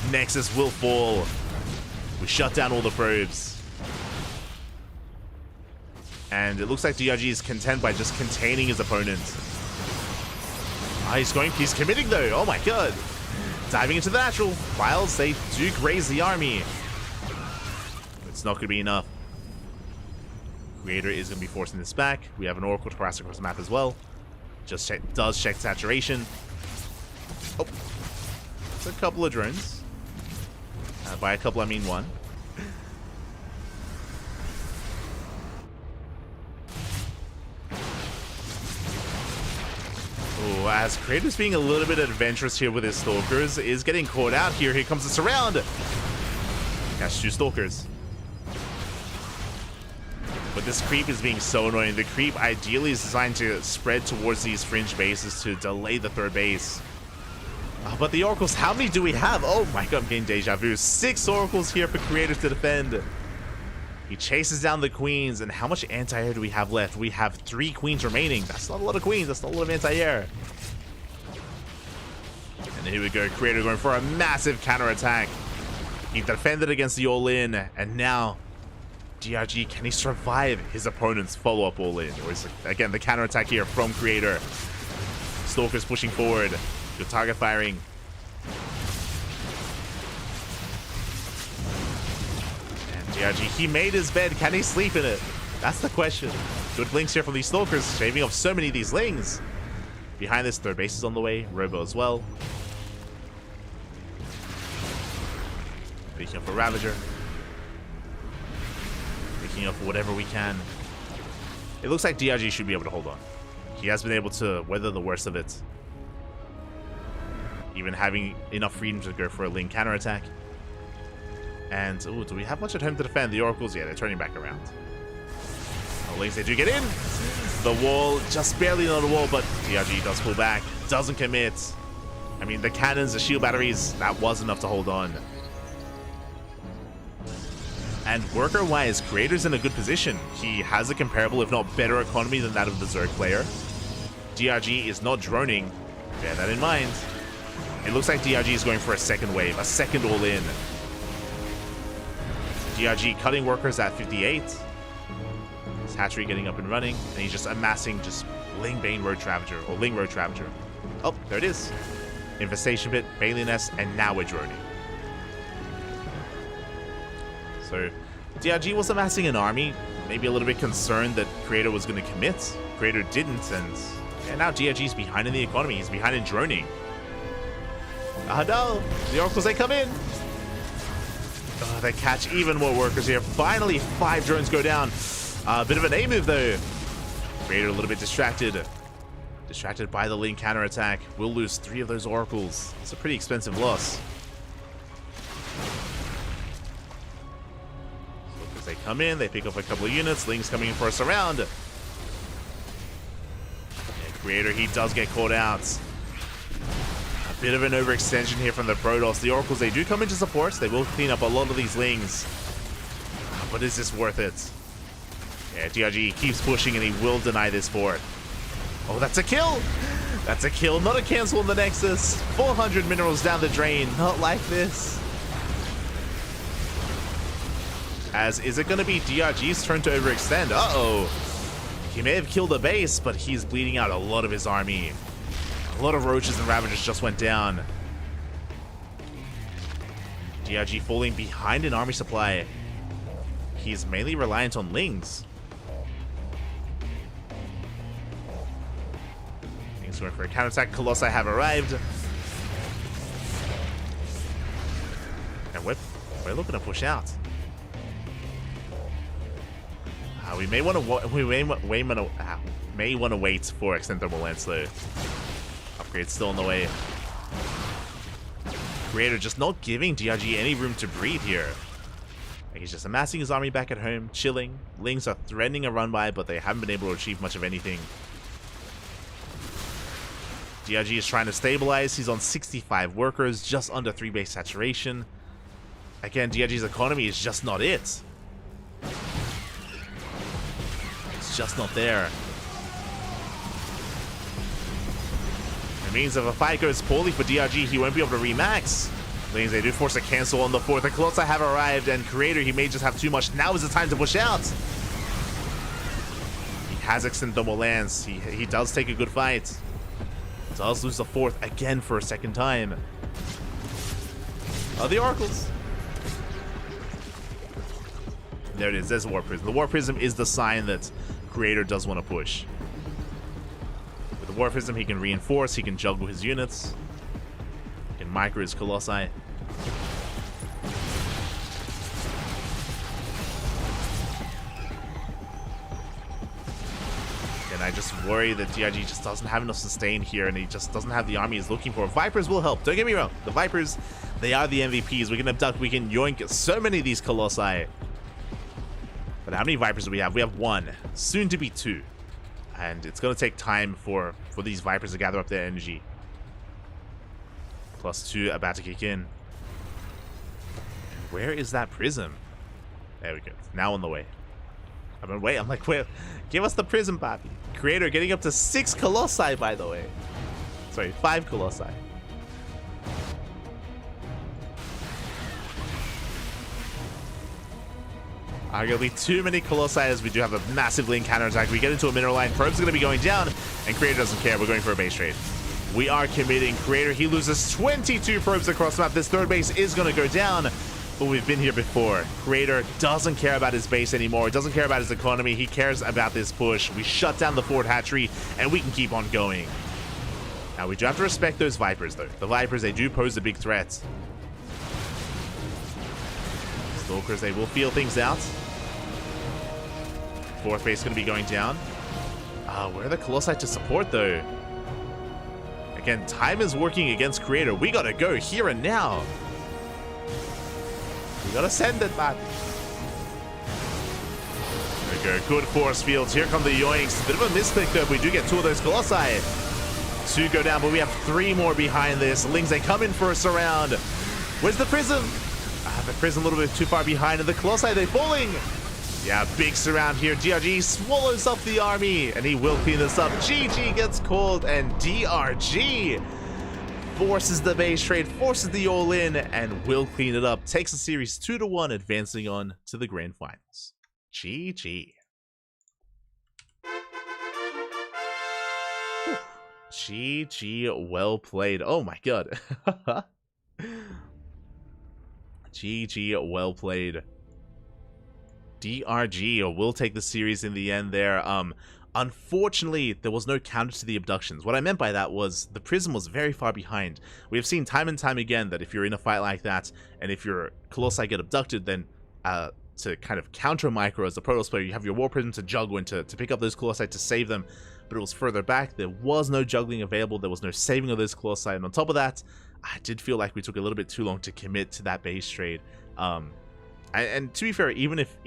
Nexus will fall. We shut down all the probes. And it looks like DRG is content by just containing his opponent. He's committing though. Oh my god. Diving into the natural. Wilds, they do graze the army. It's not going to be enough. Creator is going to be forcing this back. We have an Oracle to pass across the map as well. Just does check saturation. Oh. It's a couple of drones. By a couple, I mean one. Oh, as Creator's being a little bit adventurous here with his Stalkers, is getting caught out here. Here comes the surround. Catch 2 Stalkers. But this creep is being so annoying. The creep ideally is designed to spread towards these fringe bases to delay the third base. But the Oracles, how many do we have? Oh my god, I'm getting deja vu. 6 Oracles here for Creator to defend. He chases down the Queens, and how much anti-air do we have left? We have 3 Queens remaining. That's not a lot of Queens, that's not a lot of anti-air. And here we go, Creator going for a massive counterattack. He defended against the all-in, and now DRG, can he survive his opponent's follow-up all-in? Or is it, again, the counterattack here from Creator. Stalkers pushing forward. Good target firing. And DRG, he made his bed. Can he sleep in it? That's the question. Good links here from these Stalkers, shaving off so many of these lings. Behind this, third base is on the way. Robo as well. Picking up a Ravager. Picking up whatever we can. It looks like DRG should be able to hold on. He has been able to weather the worst of it. Even having enough freedom to go for a Ling counterattack. And, ooh, do we have much at home to defend? The Oracles, yeah, they're turning back around. The Lings, they do get in. The wall, just barely on the wall, but DRG does pull back. Doesn't commit. I mean, the cannons, the shield batteries, that was enough to hold on. And worker-wise, Creator's in a good position. He has a comparable, if not better, economy than that of the Zerg player. DRG is not droning. Bear that in mind. It looks like DRG is going for a second wave, a second all-in. DRG cutting workers at 58. His hatchery getting up and running, and he's just amassing just Ling Bane Road Ravager, or Ling Road Ravager. Oh, there it is. Infestation Pit, Bailey Nest, and now we're droning. So, DRG was amassing an army, maybe a little bit concerned that Creator was going to commit. Creator didn't, and now DRG's behind in the economy. He's behind in droning. Oh no! The Oracles, they come in! Oh, they catch even more workers here. Finally, 5 drones go down. A bit of an A move though. Creator a little bit distracted. Distracted by the Ling counterattack. We'll lose 3 of those Oracles. It's a pretty expensive loss. So as they come in, they pick up a couple of units. Ling's coming in for a surround. And Creator, he does get caught out. A bit of an overextension here from the Protoss. The Oracles, they do come into support. They will clean up a lot of these Lings. But is this worth it? Yeah, DRG keeps pushing and he will deny this fort. Oh, that's a kill! That's a kill, not a cancel on the Nexus. 400 minerals down the drain. Not like this. As is it going to be DRG's turn to overextend? Uh-oh. He may have killed the base, but he's bleeding out a lot of his army. A lot of Roaches and Ravagers just went down. DRG falling behind in army supply. He's mainly reliant on Lings. Lings going for a counterattack. Colossi have arrived. And we're looking to push out. We may want to wait for Extend Thermal Lance though. Upgrade's still on the way. Creator just not giving DRG any room to breathe here. Like, he's just amassing his army back at home, chilling. Lings are threatening a run by, but they haven't been able to achieve much of anything. DRG is trying to stabilize. He's on 65 workers, just under 3 base saturation. Again, DRG's economy is just not it. It's just not there. It means if a fight goes poorly for DRG, he won't be able to remax. Lings, they do force a cancel on the 4th. The Colossi have arrived, and Creator, he may just have too much. Now is the time to push out. He has Extend Thermal Lance. He does take a good fight. Does lose the 4th again for a second time. Oh, the Oracles. There it is. There's War Prism. The War Prism is the sign that Creator does want to push. With the War Prism, he can reinforce. He can juggle his units. He can micro his Colossi. And I just worry that DRG just doesn't have enough sustain here, and he just doesn't have the army he's looking for. Vipers will help. Don't get me wrong. The Vipers, they are the MVPs. We can abduct. We can yoink so many of these Colossi. But how many Vipers do we have? We have 1. Soon to be 2. And it's going to take time for these Vipers to gather up their energy. +2 about to kick in. Where is that Prism? There we go. Now on the way. I'm like, wait, give us the Prism, Bobby. Creator getting up to 6 Colossi, by the way. Sorry, 5 Colossi. Arguably too many Colossi, as we do have a massive link counterattack. We get into a mineral line. Probe's going to be going down, and Creator doesn't care. We're going for a base trade. We are committing. Creator, he loses 22 probes across the map. This 3rd base is going to go down, but we've been here before. Creator doesn't care about his base anymore. He doesn't care about his economy. He cares about this push. We shut down the Fort hatchery, and we can keep on going. Now, we do have to respect those Vipers, though. The Vipers, they do pose a big threat. Stalkers, they will feel things out. 4th base is going to be going down. Where are the Colossi to support, though? Again, time is working against Creator. We gotta go here and now. We gotta send it back. There we go. Good force fields. Here come the yoinks. Bit of a misclick, though. We do get 2 of those Colossi. 2 go down, but we have 3 more behind this. Lings, they come in for a surround. Where's the Prism? The Prism a little bit too far behind, and the Colossi, they're falling. Yeah, big surround here. DRG swallows up the army, and he will clean this up. GG gets called, and DRG forces the base trade, forces the all-in, and will clean it up. Takes the series 2-1, advancing on to the grand finals. GG. Whew. GG, well played. Oh my god. GG, well played. DRG will take the series in the end there. Unfortunately, there was no counter to the abductions. What I meant by that was the Prism was very far behind. We have seen time and time again that if you're in a fight like that, and if your Colossi get abducted, then to kind of counter micro as a Protoss player, you have your War Prism to juggle and to pick up those Colossi to save them. But it was further back. There was no juggling available. There was no saving of those Colossi. And on top of that, I did feel like we took a little bit too long to commit to that base trade. And to be fair, even if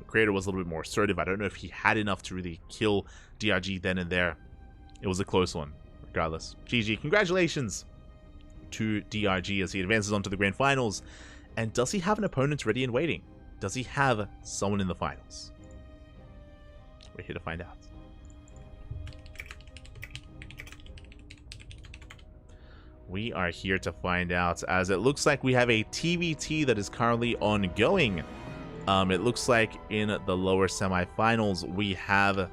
Creator was a little bit more assertive, I don't know if he had enough to really kill DRG then and there. It was a close one, regardless. GG, congratulations to DRG as he advances on to the grand finals. And does he have an opponent ready and waiting? Does he have someone in the finals? We're here to find out. We are here to find out, as it looks like we have a TVT that is currently ongoing. It looks like in the lower semifinals we have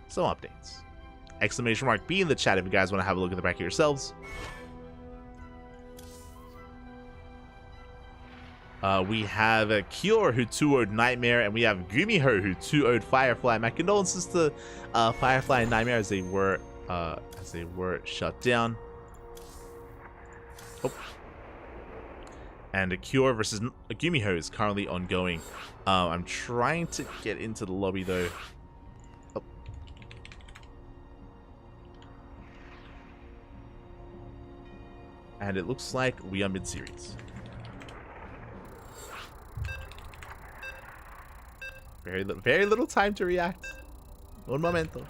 some updates. Exclamation mark B in the chat if you guys want to have a look at the bracket yourselves. We have Kyor, who 2-0'd Nightmare, and we have Gumiho, who 2-0'd Firefly. My condolences to Firefly and Nightmare as they were shut down. Oh. And Kyor versus Gumiho is currently ongoing. I'm trying to get into the lobby though. Oh. And it looks like we are mid-series. Very little time to react. Un momento.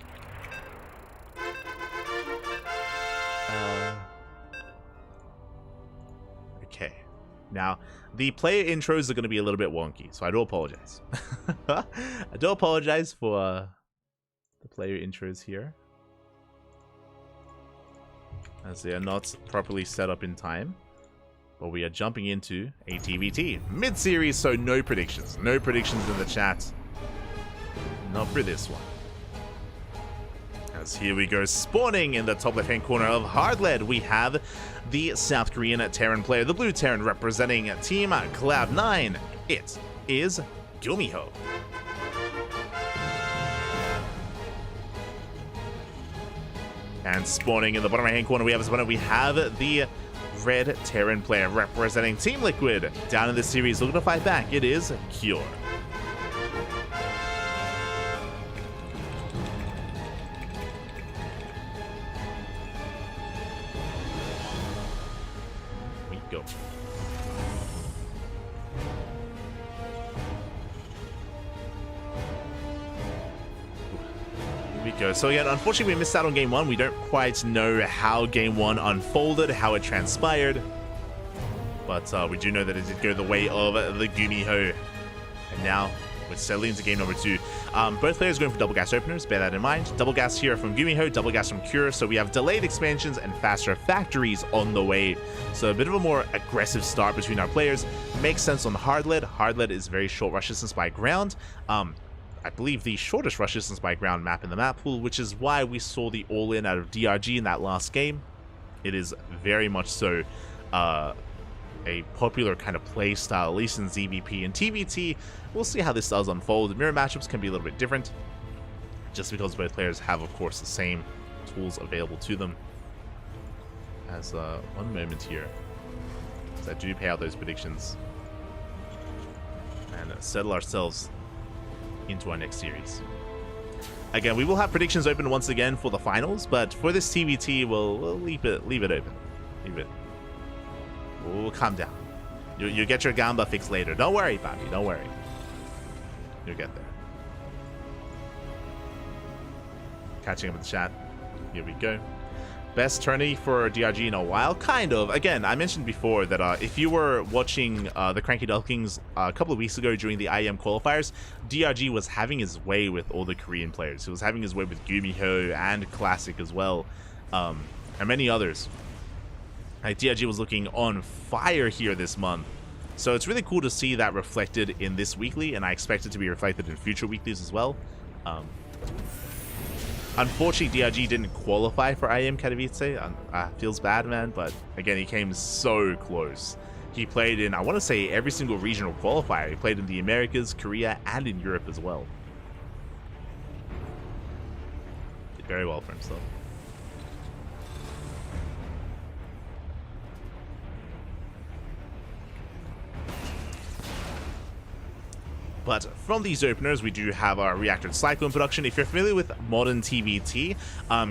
Okay. Now, the player intros are going to be a little bit wonky, so I do apologize. I do apologize for the player intros here, as they are not properly set up in time. But we are jumping into a TVT. Mid-series, so no predictions. No predictions in the chat. Not for this one. As here we go, spawning in the top left-hand corner of Hardlead, we have the South Korean Terran player, the blue Terran representing Team Cloud9. It is Gumiho. And spawning in the bottom right-hand corner, we have the red Terran player representing Team Liquid. Down in this series, looking to fight back, it is Kyor. We go. Here we go. So again, unfortunately we missed out on game one. We don't quite know how game one unfolded, how it transpired. But we do know that it did go the way of the Gumiho. And now we're settling into game number two. Both players going for double gas openers, bear that in mind. Double gas here from Gumiho, double gas from Kyor. So we have delayed expansions and faster factories on the way. So a bit of a more aggressive start between our players. Makes sense on Hardlead. Hardlead is very short rush distance by ground. I believe the shortest rush distance by ground map in the map pool, which is why we saw the all-in out of DRG in that last game. It is very much so a popular kind of play style, at least in ZVP and TVT. We'll see how this does unfold. Mirror matchups can be a little bit different, just because both players have, of course, the same tools available to them. As one moment here, as I do pay out those predictions and settle ourselves into our next series. Again, we will have predictions open once again for the finals, but for this TVT, we'll leave it open. Leave it. We'll calm down. You'll get your Gamba fix later. Don't worry, Bobby. Don't worry. You'll get there. Catching up with the chat. Here we go. Best tourney for DRG in a while? Kind of. Again, I mentioned before that if you were watching the CranKy Ducklings a couple of weeks ago during the IEM qualifiers, DRG was having his way with all the Korean players. He was having his way with Gumiho and Classic as well, and many others. Like, DRG was looking on fire here this month. So it's really cool to see that reflected in this weekly, and I expect it to be reflected in future weeklies as well. Unfortunately, DRG didn't qualify for IEM Katowice. Feels bad, man, but again, he came so close. He played in, I want to say, every single regional qualifier. He played in the Americas, Korea, and in Europe as well. Did very well for himself. But from these openers, we do have our Reactor Cyclone production. If you're familiar with modern TVT,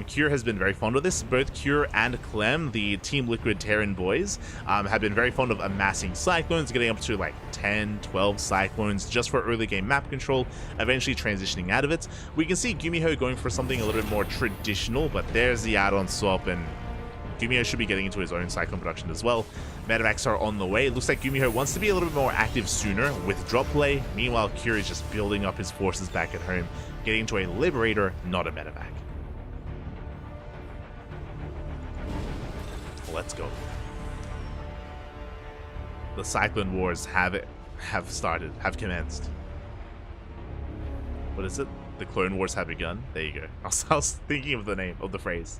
Kyor has been very fond of this. Both Kyor and Clem, the Team Liquid Terran boys, have been very fond of amassing Cyclones, getting up to like 10, 12 Cyclones just for early game map control, eventually transitioning out of it. We can see Gumiho going for something a little bit more traditional, but there's the add-on swap, and Gumiho should be getting into his own Cyclone production as well. Medevacs are on the way. It looks like Gumiho wants to be a little bit more active sooner with drop play. Meanwhile, Kyor is just building up his forces back at home, getting into a Liberator, not a Medevac. Let's go. The Cyclone Wars have commenced. What is it? The Clone Wars have begun? There you go. I was thinking of the name of the phrase.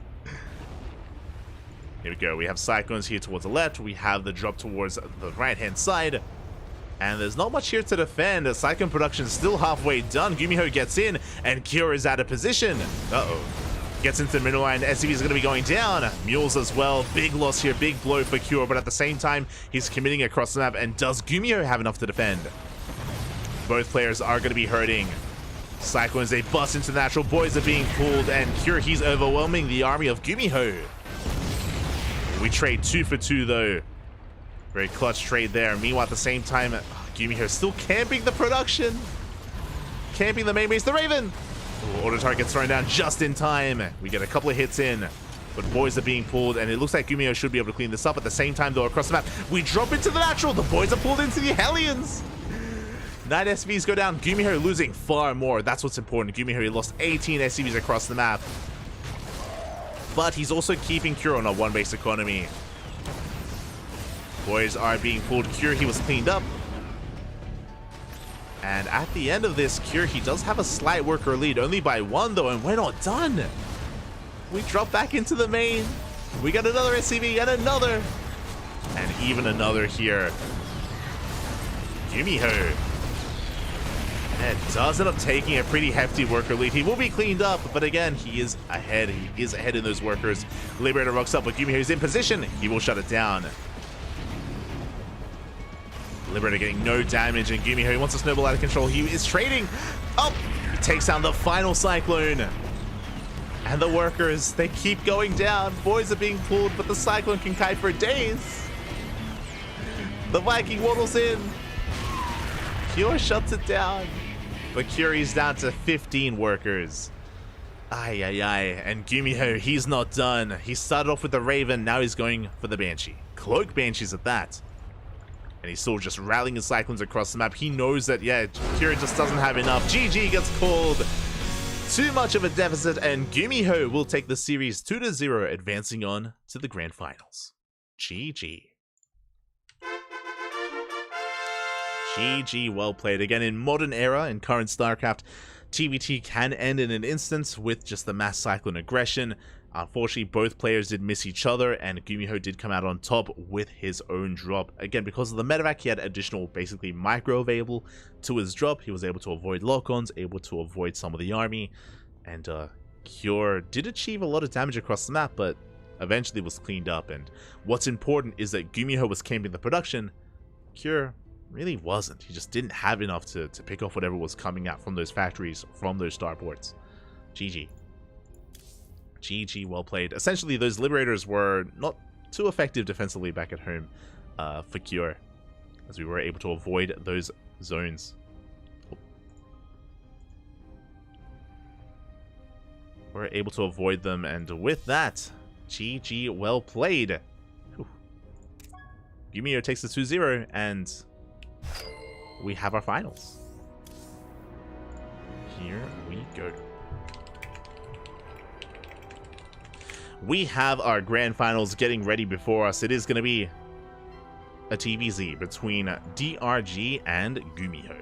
Here we go. We have Cyclones here towards the left. We have the drop towards the right-hand side. And there's not much here to defend. The Cyclone production is still halfway done. Gumiho gets in, and Cure is out of position. Uh-oh. Gets into the middle line. SCV is going to be going down. Mules as well. Big loss here. Big blow for Cure. But at the same time, he's committing across the map. And does Gumiho have enough to defend? Both players are going to be hurting. Cyclones, they bust into the natural. Boys are being pulled. And Cure, he's overwhelming the army of Gumiho. We trade 2 for 2, though. Very clutch trade there. Meanwhile, at the same time, Gumiho still camping the production. Camping the main base. The Raven! Ooh, auto target gets thrown down just in time. We get a couple of hits in. But boys are being pulled, and it looks like Gumiho should be able to clean this up. At the same time, though, across the map, we drop into the natural. The boys are pulled into the Hellions. 9 SCVs go down. Gumiho losing far more. That's what's important. Gumiho, he lost 18 SCVs across the map. But he's also keeping Cure on a one-base economy. Boys are being pulled. Cure, he was cleaned up. And at the end of this, Cure, he does have a slight worker lead, only by 1 though, and we're not done. We drop back into the main. We got another SCV and another. And even another here. Gumiho. And does end up taking a pretty hefty worker lead. He will be cleaned up, but again, he is ahead. He is ahead in those workers. Liberator rocks up, but Gumiho is in position. He will shut it down. Liberator getting no damage, and Gumiho, he wants to snowball out of control. He is trading. Oh, he takes down the final Cyclone. And the workers, they keep going down. Boys are being pulled, but the Cyclone can kite for days. The Viking waddles in. Cure shuts it down. But Curie's down to 15 workers. Ay, ay, ay. And Gumiho, he's not done. He started off with the Raven, now he's going for the Banshee. Cloak Banshees at that. And he's still just rallying his Cyclones across the map. He knows that, yeah, Cure just doesn't have enough. GG gets called. Too much of a deficit, and Gumiho will take the series 2-0, advancing on to the grand finals. GG. GG, well played. Again, in modern era, in current StarCraft, TVT can end in an instant with just the mass Cyclone aggression. Unfortunately, both players did miss each other, and Gumiho did come out on top with his own drop. Again, because of the medevac, he had additional, basically, micro available to his drop. He was able to avoid lock-ons, able to avoid some of the army, and Cure did achieve a lot of damage across the map, but eventually was cleaned up. And what's important is that Gumiho was camping the production. Cure really wasn't. He just didn't have enough to pick off whatever was coming out from those factories, from those starports. GG. GG, well played. Essentially, those Liberators were not too effective defensively back at home for Cure, as we were able to avoid those zones. We're able to avoid them, and with that, GG, well played. Gumiho takes the 2-0, and we have our finals. Here we go. We have our grand finals getting ready before us. It is going to be a TVZ between DRG and Gumiho.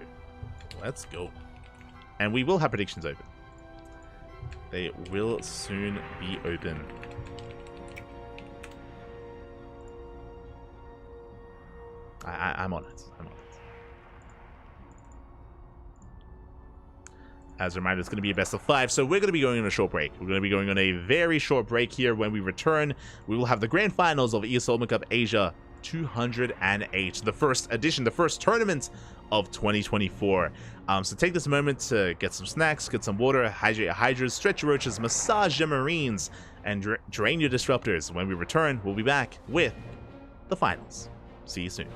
Let's go. And we will have predictions open. They will soon be open. I'm on it. I'm on it. As a reminder, it's going to be a best of 5, so we're going to be going on a short break. We're going to be going on a very short break here. When we return, we will have the grand finals of ESL Cup Asia 208, the first edition, the first tournament of 2024. So take this moment to get some snacks, get some water, hydrate your hydras, stretch your roaches, massage your marines, and drain your disruptors. When we return, we'll be back with the finals. See you soon.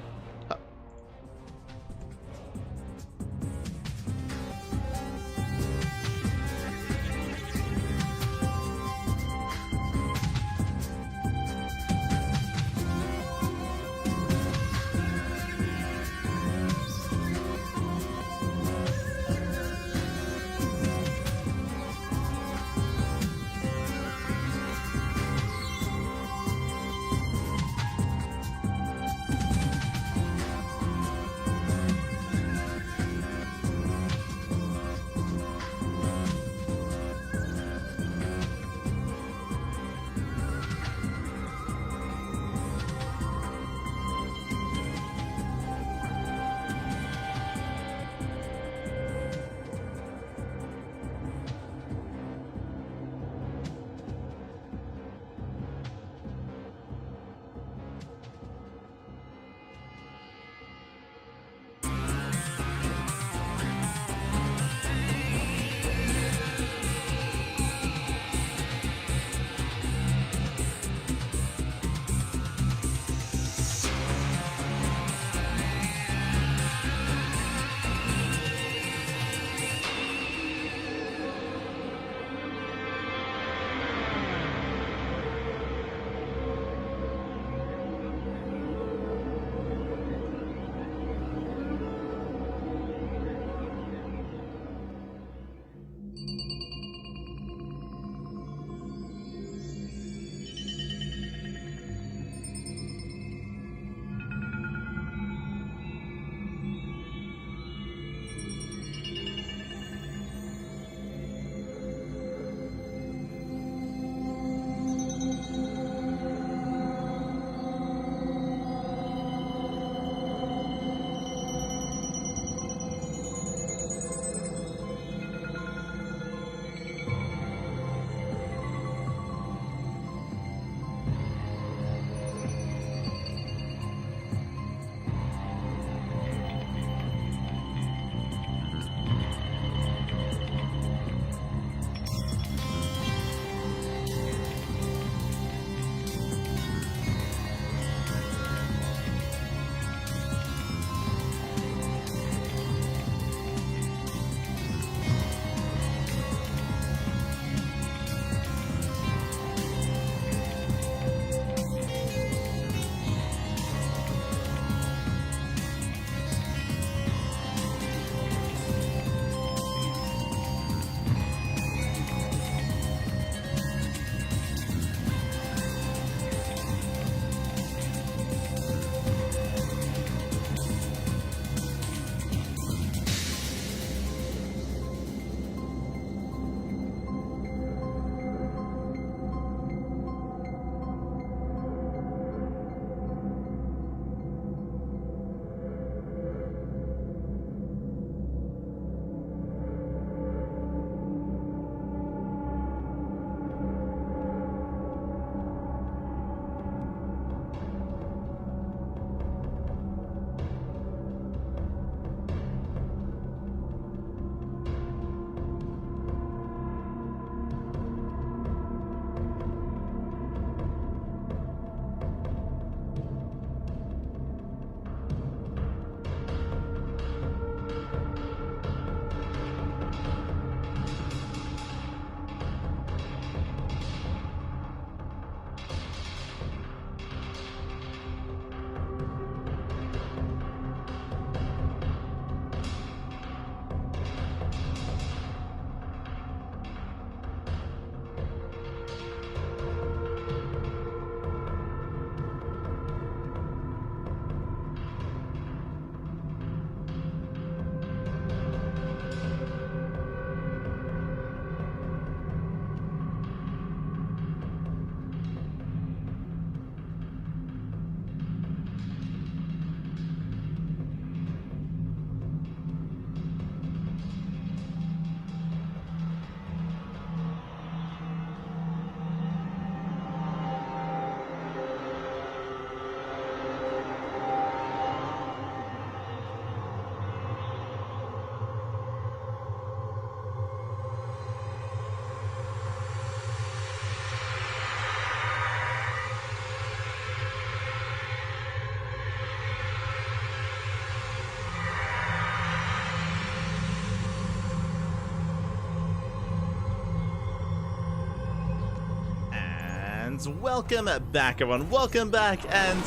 And welcome back, everyone. Welcome back, and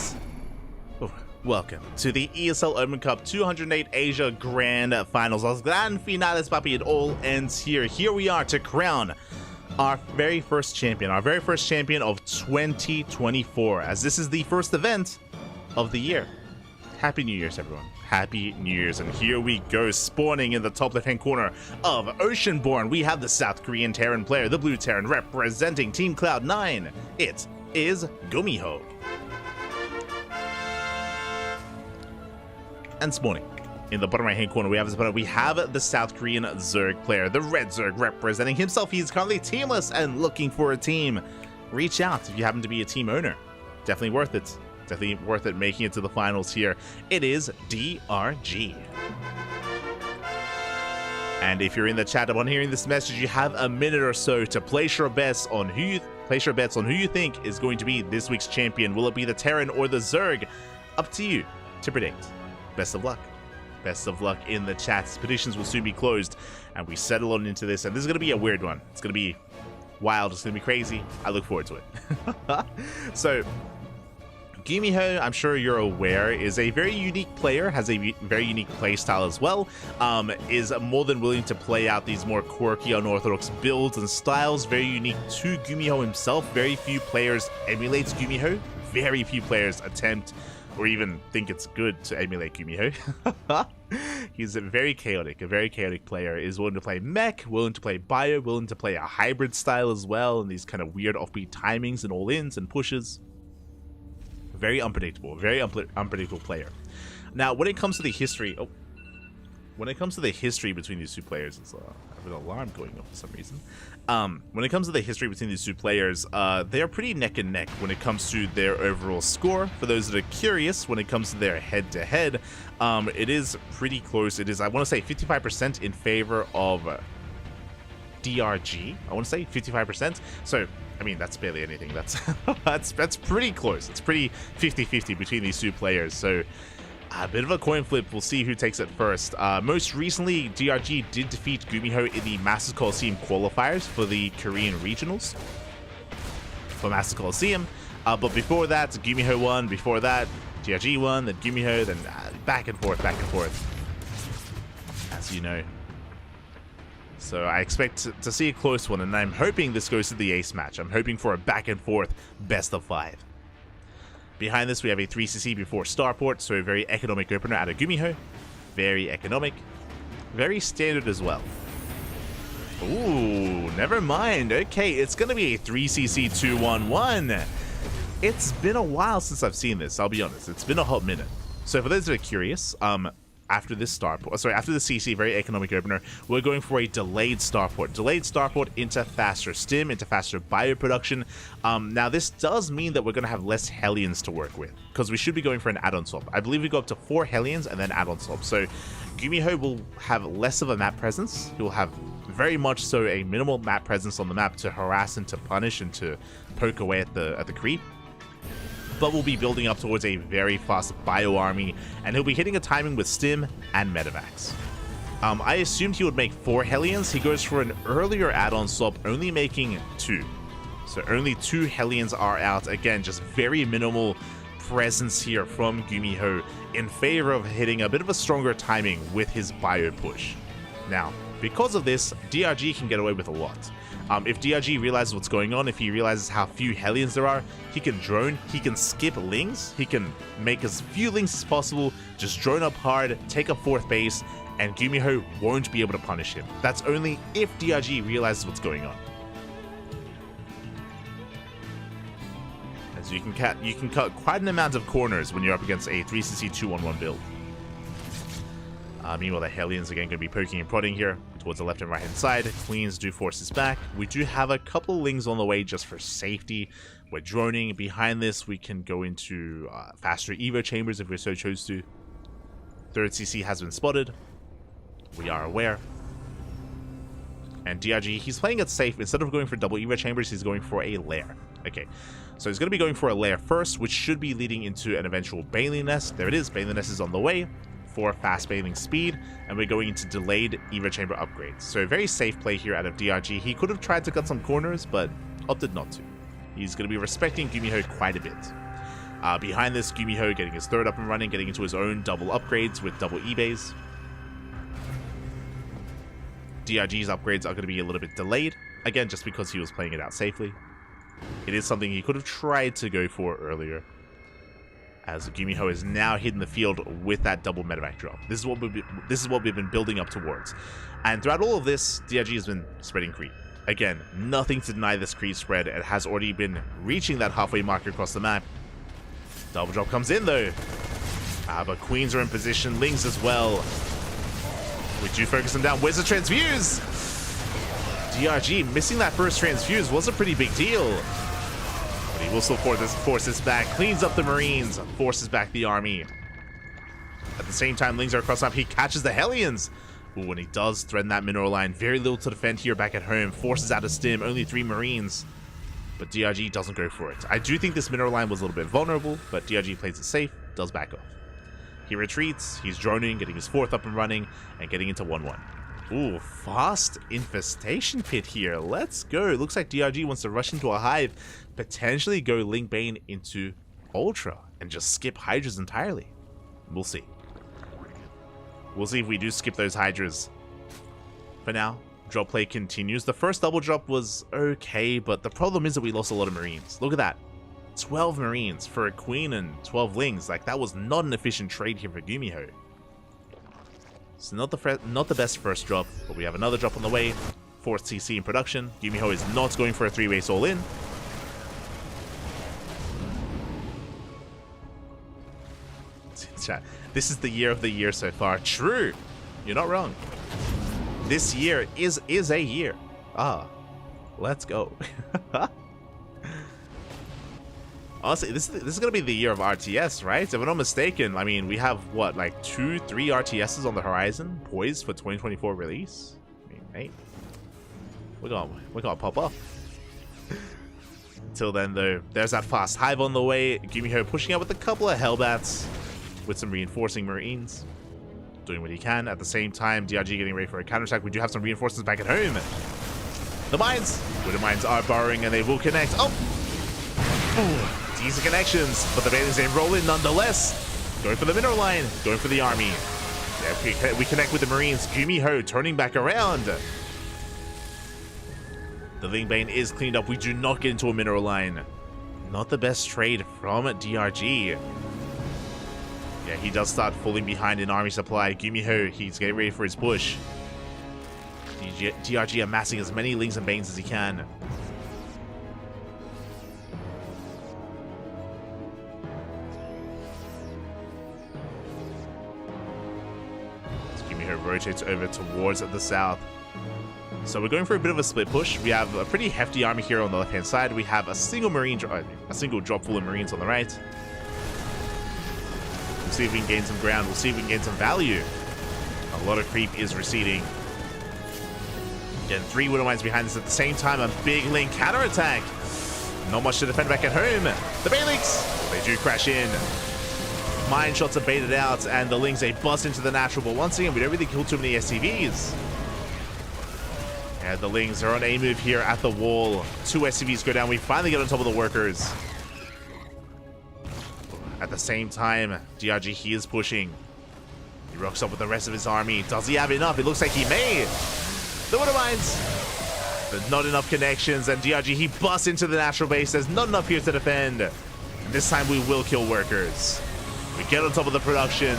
welcome to the ESL Open Cup 208 Asia Grand Finals. Los Grand Finales, papi. It all ends here. Here we are to crown our very first champion of 2024, as this is the first event of the year. Happy New Year's, everyone. Happy New Year's. And here we go, spawning in the top left-hand corner of Oceanborn. We have the South Korean Terran player, the Blue Terran, representing Team Cloud9. It is Gumiho. And spawning in the bottom right-hand corner, we have the South Korean Zerg player, the Red Zerg, representing himself. He's currently teamless and looking for a team. Reach out if you happen to be a team owner. Definitely worth it. Definitely worth it making it to the finals here. It is DRG. And if you're in the chat upon hearing this message, you have a minute or so to place your bets on who you think is going to be this week's champion. Will it be the Terran or the Zerg? Up to you to predict. Best of luck. Best of luck in the chats. Petitions will soon be closed, and we settle on into this. And this is going to be a weird one. It's going to be wild. It's going to be crazy. I look forward to it. So, Gumiho, I'm sure you're aware, is a very unique player, has a very unique play style as well, is more than willing to play out these more quirky, unorthodox builds and styles, very unique to Gumiho himself. Very few players emulate Gumiho, very few players attempt or even think it's good to emulate Gumiho. He's a very chaotic player, is willing to play mech, willing to play bio, willing to play a hybrid style as well, and these kind of weird offbeat timings and all-ins and pushes. Very unpredictable player. Now, when it comes to the history, between these two players, I have an alarm going off for some reason. When it comes to the history between these two players, they are pretty neck and neck when it comes to their overall score. For those that are curious, when it comes to their head-to-head, it is pretty close. It is, I want to say, 55% in favor of DRG. I want to say 55%. So, I mean, that's barely anything. That's that's pretty close. It's pretty 50-50 between these two players. So a bit of a coin flip. We'll see who takes it first. Most recently, DRG did defeat Gumiho in the Masters Coliseum qualifiers for the Korean regionals for Masters Coliseum. But before that, Gumiho won. Before that, DRG won. Then Gumiho. Then back and forth, as you know. So I expect to see a close one, and I'm hoping this goes to the ace match. I'm hoping for a back and forth best of 5. Behind this, we have a 3cc before starport, so a very economic opener out of Gumiho. Very economic. Very standard as well. Ooh, never mind. Okay, it's going to be a 3cc 211. It's been a while since I've seen this, I'll be honest. It's been a hot minute. So for those that are curious, after the CC, very economic opener, we're going for a delayed starport. Delayed starport into faster stim, into faster bioproduction. Now, this does mean that we're going to have less Hellions to work with, because we should be going for an add-on swap. I believe we go up to 4 Hellions and then add-on swap. So Gumiho will have less of a map presence. He will have very much so a minimal map presence on the map to harass and to punish and to poke away at the creep. But we'll be building up towards a very fast bio army, and he'll be hitting a timing with stim and medevacs. I assumed he would make 4 Hellions. He goes for an earlier add-on swap, only making 2. So only 2 Hellions are out. Again, just very minimal presence here from Gumiho in favor of hitting a bit of a stronger timing with his bio push. Now, because of this, DRG can get away with a lot. If DRG realizes what's going on, if he realizes how few Hellions there are, he can drone, he can skip lings, he can make as few lings as possible, just drone up hard, take a 4th base, and Gumiho won't be able to punish him. That's only if DRG realizes what's going on. As you can cut quite an amount of corners when you're up against a 3cc 211 build. Meanwhile, the Hellions again going to be poking and prodding here towards the left and right hand side. Cleans do force us back. We do have a couple of lings on the way just for safety. We're droning. Behind this, we can go into faster Evo chambers if we so chose to. 3rd CC has been spotted. We are aware. And DRG, he's playing it safe. Instead of going for double Evo chambers, he's going for a lair. Okay, so he's going to be going for a lair first, which should be leading into an eventual Baneling Nest. There it is. Baneling Nest is on the way for fast baneling speed, and we're going into delayed Evo chamber upgrades. So a very safe play here out of DRG. He could have tried to cut some corners, but opted not to. He's going to be respecting Gumiho quite a bit. Behind this, Gumiho getting his third up and running, getting into his own double upgrades with double eBays. DRG's upgrades are going to be a little bit delayed, again, just because he was playing it out safely. It is something he could have tried to go for earlier, as Gumiho is now hitting the field with that double medevac drop. This is what we've been building up towards. And throughout all of this, DRG has been spreading creep. Again, nothing to deny this creep spread. It has already been reaching that halfway mark across the map. Double drop comes in though. But Queens are in position, Lings as well. We do focus them down. Where's the transfuse? DRG missing that first transfuse was a pretty big deal. But he will still force this back, cleans up the Marines, forces back the army. At the same time, Lings are across the map. He catches the Hellions. Ooh, when he does threaten that mineral line, very little to defend here back at home. Forces out a stim, only 3 Marines. But DRG doesn't go for it. I do think this mineral line was a little bit vulnerable, but DRG plays it safe, does back off. He retreats, he's droning, getting his 4th up and running, and getting into 1-1. Ooh, fast infestation pit here. Let's go. Looks like DRG wants to rush into a hive, potentially go Link Bane into Ultra, and just skip Hydras entirely. We'll see. We'll see if we do skip those Hydras. For now, drop play continues. The first double drop was okay, but the problem is that we lost a lot of Marines. Look at that. 12 Marines for a Queen and 12 Lings. Like, that was not an efficient trade here for Gumiho. It's not the best first drop, but we have another drop on the way. 4th CC in production. Gumiho is not going for a 3-way all-in. This is the year of the year so far. True. You're not wrong. This year is a year. Let's go. Honestly, this is going to be the year of RTS, right? If I'm not mistaken, I mean, we have, what, like 2-3 RTSs on the horizon, poised for 2024 release? I mean, hey, we're gonna pop off. Until then, though, there's that fast hive on the way. Gumiho pushing out with a couple of Hellbats, with some reinforcing Marines. Doing what he can. At the same time, DRG getting ready for a counterattack. We do have some reinforcements back at home. The mines! Well, the mines are borrowing, and they will connect. Oh! Ooh, decent connections, but the Bailey's aim roll in nonetheless. Going for the mineral line, going for the army. Yeah, we connect with the Marines. Gumiho turning back around. The Ling Bane is cleaned up. We do not get into a mineral line. Not the best trade from DRG. Yeah, he does start falling behind in army supply. Gumiho, he's getting ready for his push. DRG amassing as many Lings and Banes as he can. Gumiho rotates over towards the south. So we're going for a bit of a split push. We have a pretty hefty army here on the left-hand side. We have a single drop full of Marines on the right. We'll see if we can gain some ground. We'll see if we can gain some value. A lot of creep is receding. Again, 3 Widow Mines behind us at the same time. A big Link counterattack. Not much to defend back at home. The Baelix, they do crash in. Mine shots are baited out, and the Lings, they bust into the natural. But once again, we don't really kill too many SCVs. And the Lings are on a move here at the wall. 2 SCVs go down. We finally get on top of the workers. At the same time, DRG, he is pushing. He rocks up with the rest of his army. Does he have enough? It looks like he may. The Widow Mines. But not enough connections, and DRG, he busts into the natural base. There's not enough here to defend. And this time we will kill workers. We get on top of the production.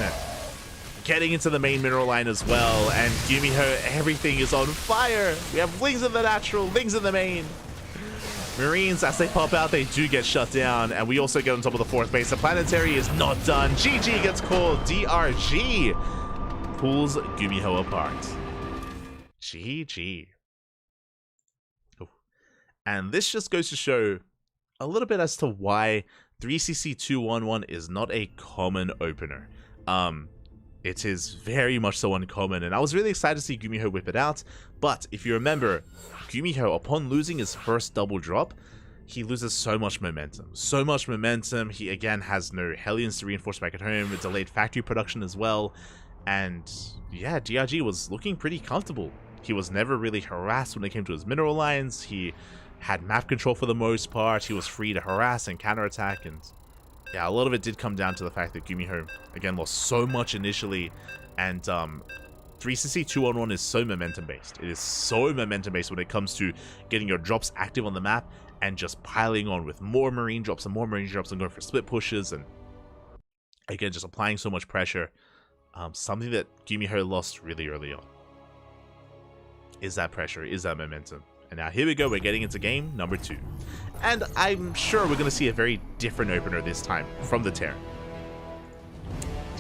Getting into the main mineral line as well. And Gumiho, everything is on fire. We have Lings in the natural, Lings in the main. Marines, as they pop out, they do get shut down. And we also get on top of the 4th base. The planetary is not done. GG gets called. DRG pulls Gumiho apart. GG. Oh. And this just goes to show a little bit as to why 3CC211 is not a common opener. It is very much so uncommon, and I was really excited to see Gumiho whip it out. But if you remember, Gumiho, upon losing his first double drop, he loses so much momentum. So much momentum. He, again, has no Hellions to reinforce back at home, a delayed factory production as well. And, yeah, DRG was looking pretty comfortable. He was never really harassed when it came to his mineral lines. He had map control for the most part. He was free to harass and counterattack, and yeah, a lot of it did come down to the fact that Gumiho, again, lost so much initially, and 3CC 2-on-1 is so momentum-based. It is so momentum-based when it comes to getting your drops active on the map and just piling on with more marine drops and more marine drops and going for split pushes, and again, just applying so much pressure. Something that Gumiho lost really early on is that pressure, is that momentum. And now here we go, we're getting into game number 2. And I'm sure we're going to see a very different opener this time from the Terran.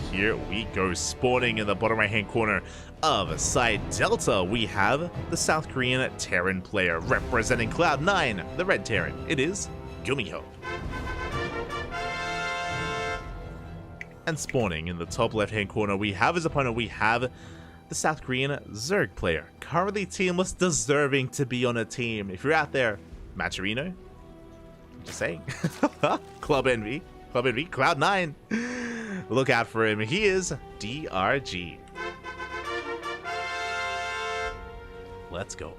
Here we go, spawning in the bottom right hand corner of side Delta, we have the South Korean Terran player representing Cloud9, the red Terran. It is Gumiho. And spawning in the top left hand corner, we have his opponent, we have the South Korean Zerg player, currently teamless, deserving to be on a team. If you're out there, Maturino, just saying, Club Envy, Cloud9, look out for him. He is DRG. Let's go.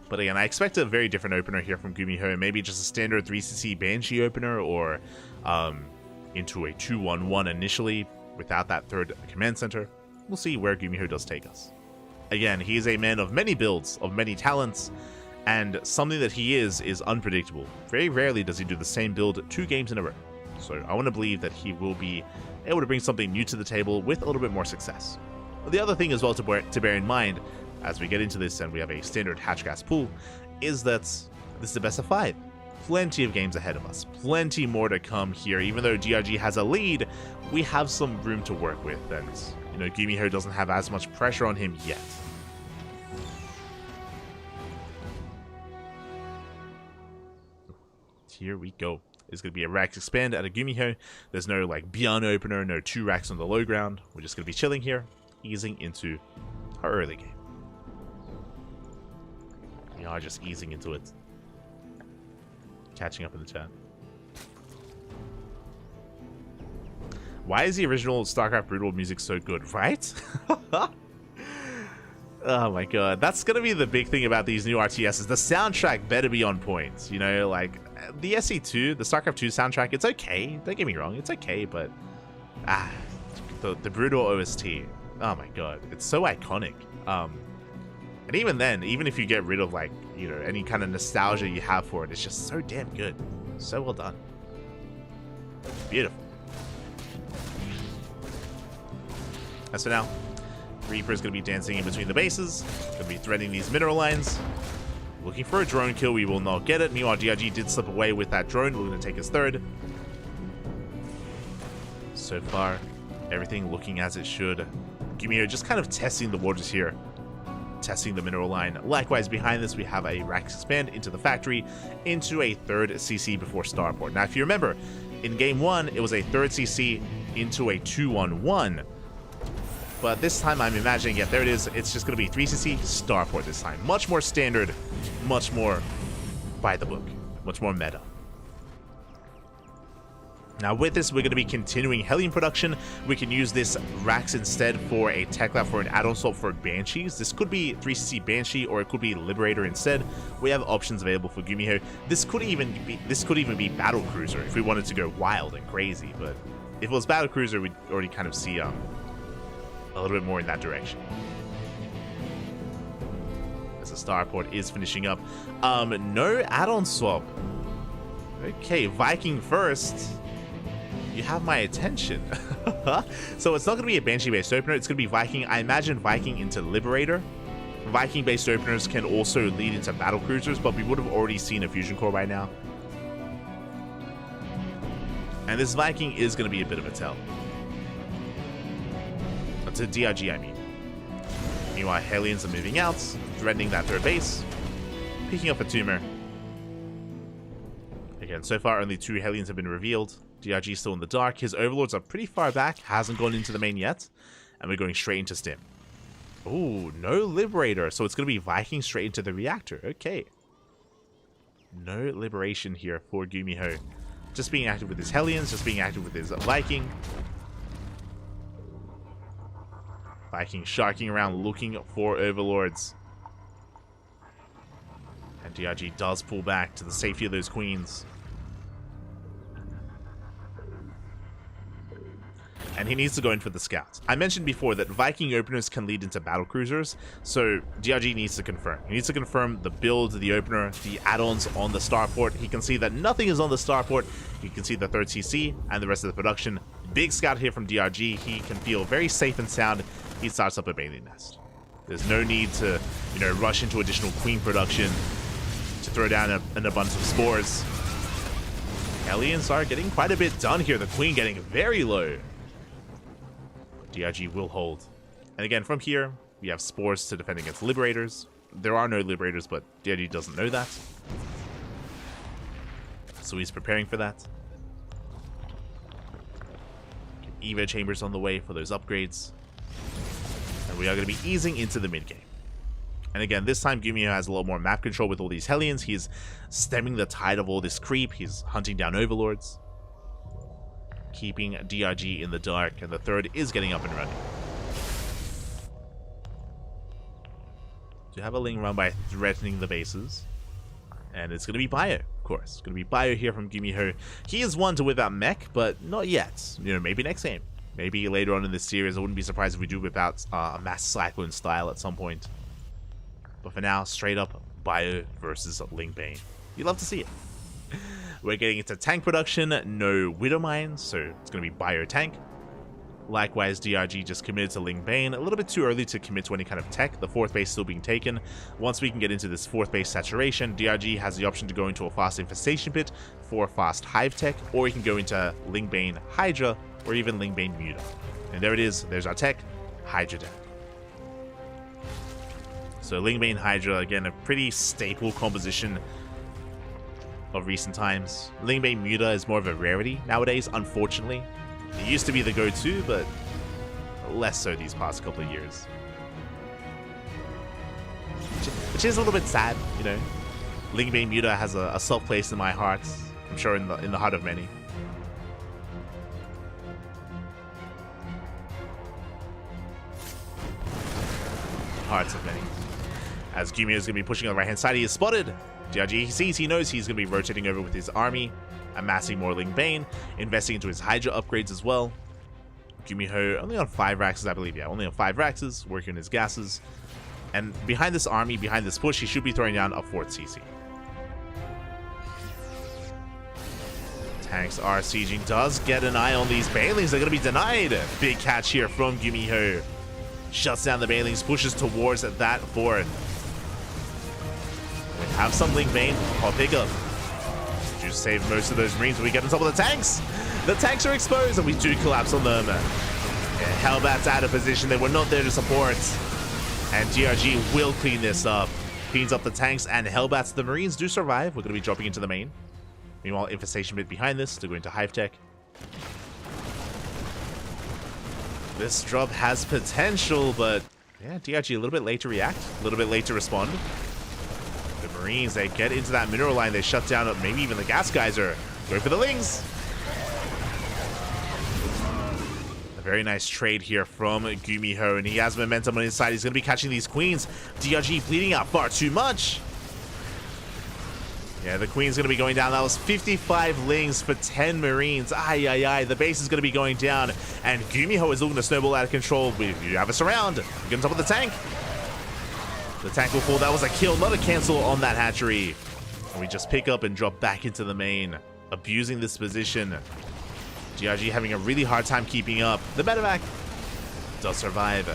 But again, I expect a very different opener here from Gumiho. Maybe just a standard 3CC Banshee opener, or into a 2-1-1 initially without that third command center. We'll see where Gumiho does take us. Again, he is a man of many builds, of many talents, and something that he is unpredictable. Very rarely does he do the same build 2 games in a row. So I want to believe that he will be able to bring something new to the table with a little bit more success. The other thing as well to bear in mind as we get into this and we have a standard hatch gas pool is that this is the best of 5. Plenty of games ahead of us, plenty more to come here. Even though DRG has a lead, we have some room to work with, and you know, Gumiho doesn't have as much pressure on him yet. Here we go. It's going to be a racks expand at a Gumiho. There's no like Beyond opener, no 2 racks on the low ground. We're just going to be chilling here, easing into our early game. We are just easing into it. Catching up in the chat. Why is the original StarCraft Brutal music so good, right? Oh my god, that's gonna be the big thing about these new RTSs. The soundtrack better be on point. You know, like the SE2, the StarCraft 2 soundtrack, it's okay. Don't get me wrong, it's okay, but the Brutal OST, oh my god, it's so iconic. And even then, even if you get rid of like, you know, any kind of nostalgia you have for it, it's just so damn good. So well done. Beautiful. As for now, Reaper's going to be dancing in between the bases, going to be threading these mineral lines, looking for a drone kill. We will not get it. Meanwhile, DRG did slip away with that drone. We're going to take his third. So far, everything looking as it should. Gumiho just kind of testing the waters here. Testing the mineral line. Likewise, behind this, we have a rack expand into the factory, into a third CC before starport. Now, if you remember, in game 1, it was a third CC into a 2-on-1. But this time, I'm imagining, yeah, there it is. It's just going to be 3CC starport this time. Much more standard, much more by the book, much more meta. Now with this, we're going to be continuing Hellion production. We can use this racks instead for a tech lab for an add-on swap for Banshees. This could be 3CC Banshee, or it could be Liberator instead. We have options available for Gumiho. This could even be Battle Cruiser if we wanted to go wild and crazy. But if it was Battle Cruiser, we'd already kind of see a little bit more in that direction. As the starport is finishing up, no add-on swap. Okay, Viking first. You have my attention. So it's not going to be a Banshee-based opener. It's going to be Viking. I imagine Viking into Liberator. Viking-based openers can also lead into Battle Cruisers, but we would have already seen a Fusion Core by now. And this Viking is going to be a bit of a tell. To DRG, I mean. Meanwhile, Hellions are moving out, threatening that third base, picking up a tumor. Again, so far only 2 Hellions have been revealed. DRG still in the dark. His overlords are pretty far back, hasn't gone into the main yet, and we're going straight into Stim. Oh, no Liberator, so it's going to be Viking straight into the reactor. Okay. No Liberation here for Gumiho. Just being active with his Hellions, just being active with his Viking. Viking sharking around looking for overlords. And DRG does pull back to the safety of those queens. And he needs to go in for the scouts. I mentioned before that Viking openers can lead into battle cruisers, so DRG needs to confirm. He needs to confirm the build, the opener, the add-ons on the starport. He can see that nothing is on the starport. He can see the 3rd CC and the rest of the production. Big scout here from DRG. He can feel very safe and sound. He starts up a bathing nest. There's no need to, rush into additional queen production to throw down an abundance of spores. Aliens are getting quite a bit done here. The queen getting very low. DRG will hold. And again, from here, we have spores to defend against liberators. There are no liberators, but DRG doesn't know that. So he's preparing for that. Evo chambers on the way for those upgrades. And we are going to be easing into the mid game. And again, this time Gumiho has a lot more map control with all these Hellions. He's stemming the tide of all this creep. He's hunting down overlords, keeping DRG in the dark, and the 3rd is getting up and running. To have a Ling run by threatening the bases. And it's going to be Bio, of course. It's going to be Bio here from Gumiho. He is one to whip out mech, but not yet. Maybe next game. Maybe later on in this series. I wouldn't be surprised if we do whip out a mass cyclone style at some point. But for now, straight up Bio versus Ling Bane. You'd love to see it. We're getting into tank production, no Widow Mine, so it's going to be Bio tank. Likewise, DRG just committed to Ling Bane. A little bit too early to commit to any kind of tech. The 4th base still being taken. Once we can get into this 4th base saturation, DRG has the option to go into a fast infestation pit for fast hive tech, or he can go into Ling Bane Hydra, or even Ling Bane Muta. And there it is. There's our tech, Hydra deck. So Ling Bane Hydra, again, a pretty staple composition of recent times. Ling Bane Muta is more of a rarity nowadays, unfortunately. It used to be the go-to, but less so these past couple of years. Which is a little bit sad, Ling Bane Muta has a soft place in my heart. I'm sure in the heart of many. Hearts of many. As Gumiho is going to be pushing on the right-hand side, he is spotted. DRG he knows he's going to be rotating over with his army, amassing more Ling Bane, investing into his Hydra upgrades as well. Gumiho only on 5 Raxes, I believe. Yeah, only on 5 Raxes, working on his gases. And behind this army, behind this push, he should be throwing down a 4th CC. Tanks are sieging, does get an eye on these Banelings. They're going to be denied. Big catch here from Gumiho. Shuts down the Banelings, pushes towards that 4th. We have some Ling Bane. I'll pick up. Just save most of those Marines when we get on top of the tanks. The tanks are exposed and we do collapse on them. Yeah, Hellbat's out of position. They were not there to support. And DRG will clean this up. Cleans up the tanks and Hellbats. The Marines do survive. We're going to be dropping into the main. Meanwhile, Infestation bit behind this to go into Hive Tech. This drop has potential, but yeah, DRG a little bit late to react. A little bit late to respond. The Marines, they get into that mineral line. They shut down maybe even the gas geyser. Go for the Lings. A very nice trade here from Gumiho, and he has momentum on his side. He's going to be catching these queens. DRG bleeding out far too much. Yeah, the queen's going to be going down. That was 55 Lings for 10 Marines. Ay, ay, ay. The base is going to be going down, and Gumiho is looking to snowball out of control. You have us around. Get on top of the tank. The tank will fall. That was a kill, not a cancel on that hatchery. And we just pick up and drop back into the main, abusing this position. DRG having a really hard time keeping up. The medevac does survive.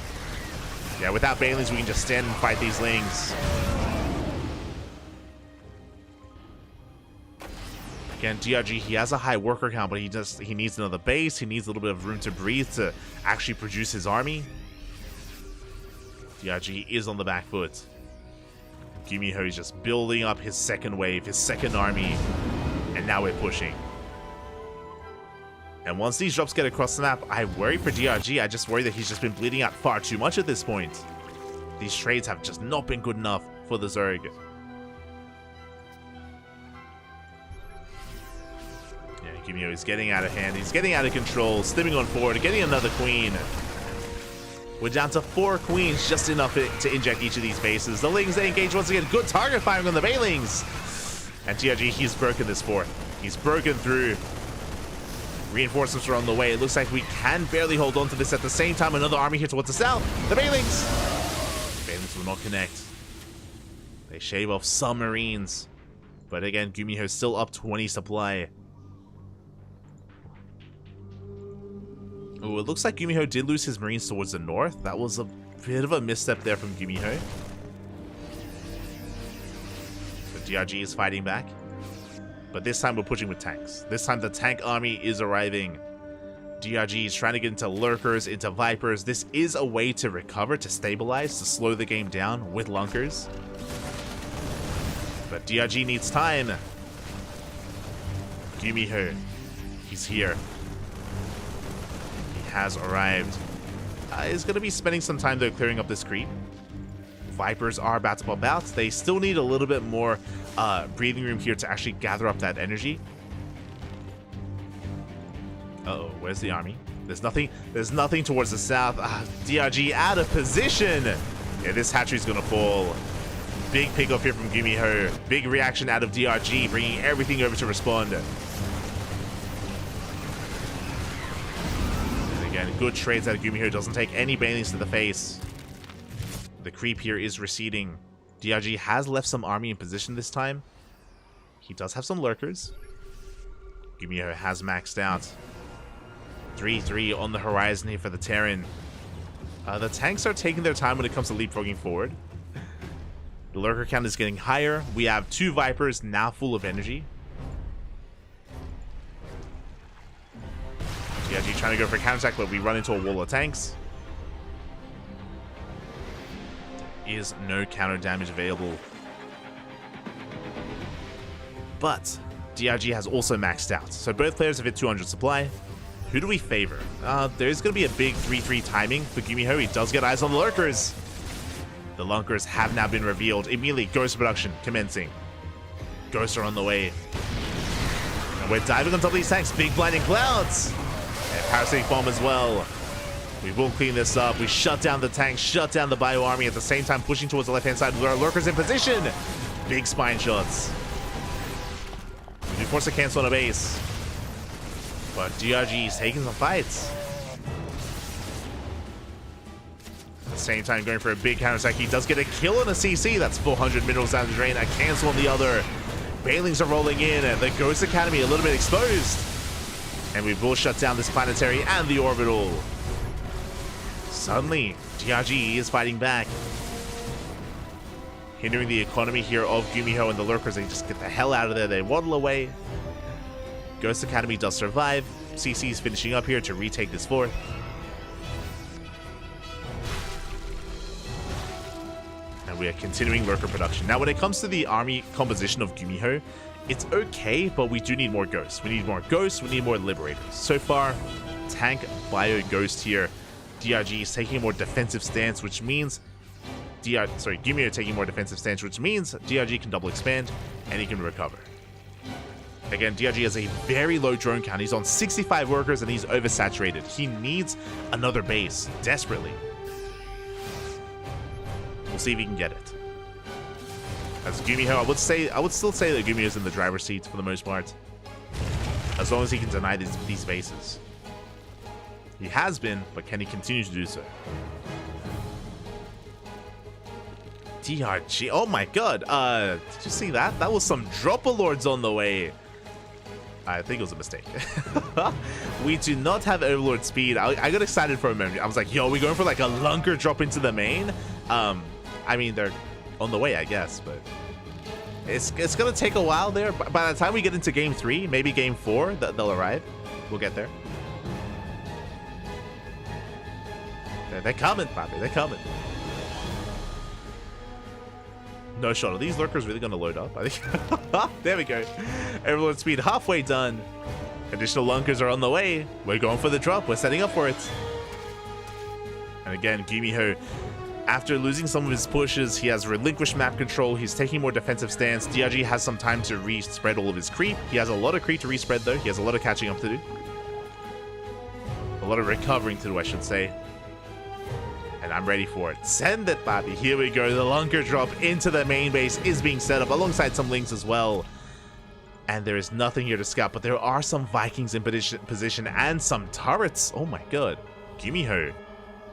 Yeah, without Banelings, we can just stand and fight these Lings. Again, DRG, he has a high worker count, but he needs another base. He needs a little bit of room to breathe to actually produce his army. DRG is on the back foot. Gumiho is just building up his second wave, his second army, and now we're pushing. And once these drops get across the map, I worry for DRG. I just worry that he's just been bleeding out far too much at this point. These trades have just not been good enough for the Zerg. Yeah, Gumiho is getting out of hand. He's getting out of control, stimming on forward, getting another queen. We're down to 4 queens, just enough to inject each of these bases. The Lings, they engage once again. Good target firing on the Bailings. And DRG, he's broken this fourth. He's broken through. Reinforcements are on the way. It looks like we can barely hold on to this. At the same time, another army here towards the south. The Bailings. The Bailings will not connect. They shave off some Marines. But again, Gumiho still up 20 supply. Oh, it looks like Gumiho did lose his Marines towards the north. That was a bit of a misstep there from Gumiho. So DRG is fighting back. But this time we're pushing with tanks. This time the tank army is arriving. DRG is trying to get into Lurkers, into Vipers. This is a way to recover, to stabilize, to slow the game down with Lunkers. But DRG needs time. Gumiho, he's here. He has arrived. He's going to be spending some time though clearing up this creep. Vipers are about to pop out. They still need a little bit more breathing room here to actually gather up that energy. Uh-oh, where's the army? There's nothing towards the south. DRG out of position. Yeah, this hatchery's gonna fall. Big pickoff here from Gumiho. Big reaction out of DRG, bringing everything over to respond. And again, good trades out of Gumiho. Doesn't take any banelings to the face. The creep here is receding. DRG has left some army in position this time. He does have some Lurkers. Gumiho has maxed out. 3-3 on the horizon here for the Terran. The tanks are taking their time when it comes to leapfrogging forward. The Lurker count is getting higher. We have 2 Vipers now full of energy. DRG trying to go for a counterattack, but we run into a wall of tanks. Is no counter damage available. But DRG has also maxed out, so both players have hit 200 supply. Who do we favor? There's going to be a big 3-3 timing for Gumiho. He does get eyes on the Lurkers. The Lunkers have now been revealed. Immediately, Ghost production commencing. Ghosts are on the way. And we're diving on top of these tanks. Big blinding clouds. And parasitic bomb as well. We will clean this up. We shut down the tanks, shut down the bio army, at the same time pushing towards the left-hand side with our Lurkers in position. Big spine shots. We do force a cancel on a base. But DRG is taking some fights. At the same time, going for a big counterattack. He does get a kill on a CC. That's 400 minerals down the drain. A cancel on the other. Bailings are rolling in. The Ghost Academy a little bit exposed. And we will shut down this planetary and the orbital. Suddenly, DRG is fighting back. Hindering the economy here of Gumiho and the Lurkers. They just get the hell out of there. They waddle away. Ghost Academy does survive. CC is finishing up here to retake this fourth. And we are continuing Lurker production. Now, when it comes to the army composition of Gumiho, it's okay, but we do need more Ghosts. We need more Ghosts. We need more Liberators. So far, tank, bio, Ghost here. DRG is taking a more defensive stance, which means Gumiho taking a more defensive stance, which means DRG can double expand and he can recover. Again, DRG has a very low drone count. He's on 65 workers and he's oversaturated. He needs another base desperately. We'll see if he can get it. As Gumiho, I would still say that Gumiho is in the driver's seat for the most part, as long as he can deny these bases. He has been, but can he continue to do so? DRG, oh my god, did you see that? That was some dropper lords on the way. I think it was a mistake. We do not have overlord speed. I got excited for a moment. I was like, yo, we're going for like a Lunker drop into the main. I mean, they're on the way, I guess, but it's gonna take a while there. By the time we get into game 3, maybe game 4, they'll arrive. We'll get there. They're coming, Bobby. They're coming. No shot. Are these Lurkers really going to load up? I think. There we go. Overlord speed halfway done. Additional Lunkers are on the way. We're going for the drop. We're setting up for it. And again, Gumiho, after losing some of his pushes, he has relinquished map control. He's taking more defensive stance. DRG has some time to re-spread all of his creep. He has a lot of creep to re-spread, though. He has a lot of catching up to do. A lot of recovering to do, I should say. And I'm ready for it. Send it, Bobby. Here we go. The lunker drop into the main base is being set up alongside some links as well. And there is nothing here to scout, but there are some Vikings in position and some turrets. Oh my god. Gumiho.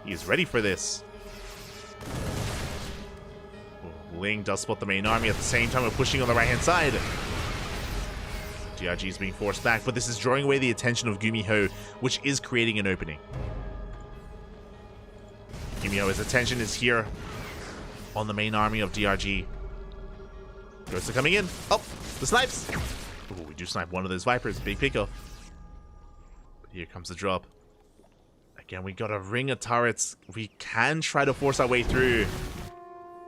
He is ready for this. Ling does spot the main army at the same time. We're pushing on the right-hand side. DRG is being forced back, but this is drawing away the attention of Gumiho, which is creating an opening. Gumiho's attention is here on the main army of DRG. Ghosts are coming in. Oh, the snipes. Ooh, we do snipe one of those Vipers. Big pickoff. But here comes the drop. Again, we got a ring of turrets. We can try to force our way through,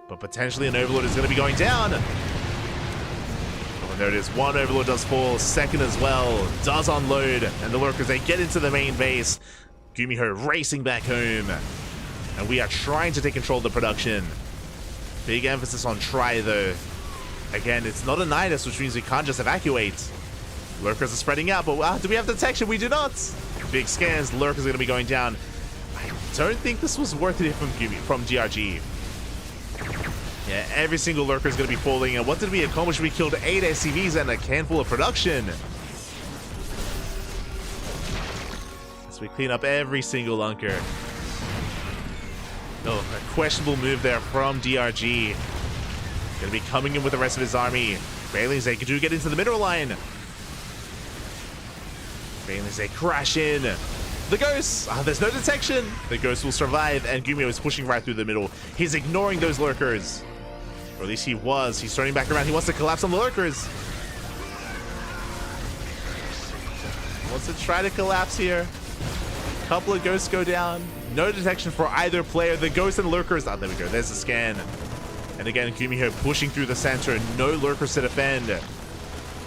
but potentially an Overlord is going to be going down. Oh, and there it is. One Overlord does fall. Second as well does unload. And the Lurkers, they get into the main base. Gumiho racing back home. And we are trying to take control of the production. Big emphasis on try, though. Again, it's not a Nidus, which means we can't just evacuate. Lurkers are spreading out, but do we have detection? We do not. Big scans. Lurkers are going to be going down. I don't think this was worth it from DRG. Yeah, every single Lurker is going to be falling. And what did we accomplish? We killed 8 SCVs and a handful of production. As we clean up every single Lunker. Oh, a questionable move there from DRG. Gonna be coming in with the rest of his army. Bailey's, they do get into the middle line. Bailey's, they crash in. The Ghosts! There's no detection. The Ghost will survive, and Gumiho is pushing right through the middle. He's ignoring those Lurkers. Or at least he was. He's turning back around. He wants to collapse on the Lurkers. He wants to try to collapse here. A couple of Ghosts go down. No detection for either player. The Ghosts and Lurkers. Oh, there we go. There's the scan. And again, Gumiho pushing through the center. No Lurkers to defend.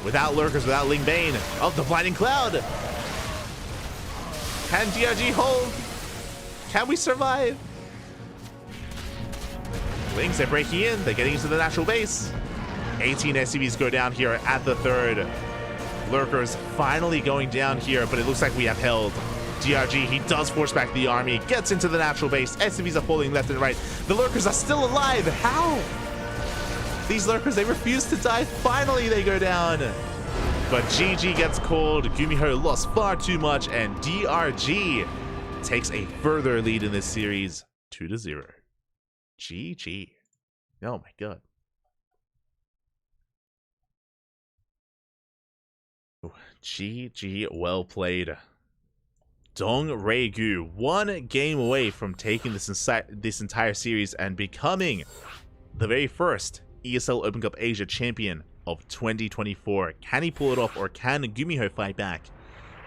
Without Lurkers, without Ling Bane. Oh, the Blinding Cloud. Can DRG hold? Can we survive? Lings, they're breaking in. They're getting into the natural base. 18 SCVs go down here at the third. Lurkers finally going down here, but it looks like we have held. DRG, he does force back the army, gets into the natural base. SCVs are falling left and right. The Lurkers are still alive. How? These Lurkers, they refuse to die. Finally, they go down. But GG gets called. Gumiho lost far too much, and DRG takes a further lead in this series, 2-0. GG. Oh my god. GG, well played. Dong Regu, one game away from taking this entire series and becoming the very first ESL Open Cup Asia champion of 2024. Can he pull it off, or can Gumiho fight back?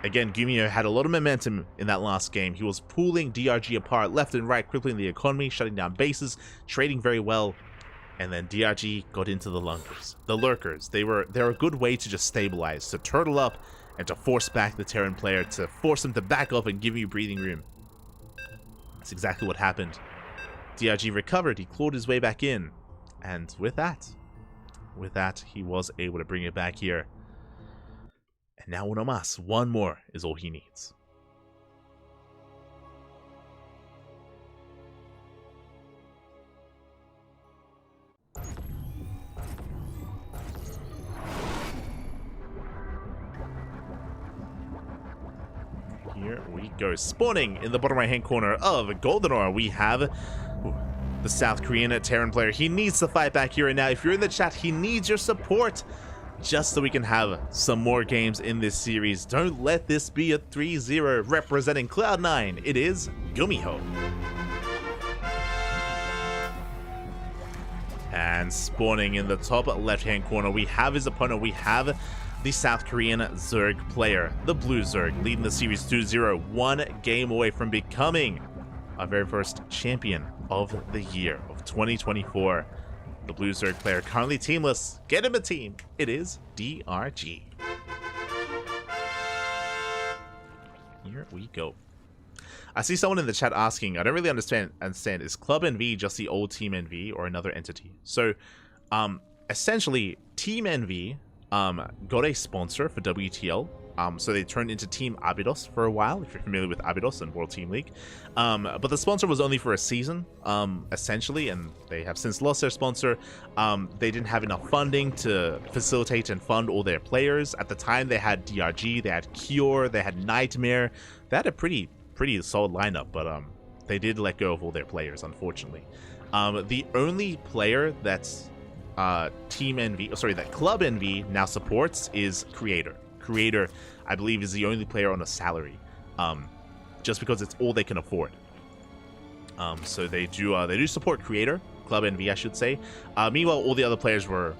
Again, Gumiho had a lot of momentum in that last game. He was pulling DRG apart left and right, crippling the economy, shutting down bases, trading very well. And then DRG got into the Lurkers. The Lurkers, they're a good way to just stabilize, to turtle up, and to force back the Terran player, to force them to back up and give you breathing room. That's exactly what happened. DRG recovered, he clawed his way back in, and with that, he was able to bring it back here. And now uno más, one more is all he needs. Here we go. Spawning in the bottom right hand corner of Goldenor, we have the South Korean Terran player. He needs to fight back here and now. If you're in the chat, he needs your support just so we can have some more games in this series. Don't let this be a 3-0. Representing Cloud9, it is Gumiho. And spawning in the top left hand corner, we have his opponent. We have the South Korean Zerg player, the Blue Zerg, leading the series 2-0, one game away from becoming our very first champion of the year of 2024. The Blue Zerg player currently teamless. Get him a team. It is DRG. Here we go. I see someone in the chat asking, I don't really understand, is Club NV just the old Team NV or another entity? So, essentially, Team NV got a sponsor for WTL So they turned into Team Abydos for a while, if you're familiar with Abydos and World Team League. But the sponsor was only for a season, essentially, and they have since lost their sponsor. They didn't have enough funding to facilitate and fund all their players. At the time, they had DRG, they had Cure, they had Nightmare. They had a pretty solid lineup, but they did let go of all their players, unfortunately. The only player that's Team NV, sorry, that Club NV now supports is Creator. Creator, I believe, is the only player on a salary, just because it's all they can afford. So they do support Creator, Club NV, I should say. Meanwhile, all the other players were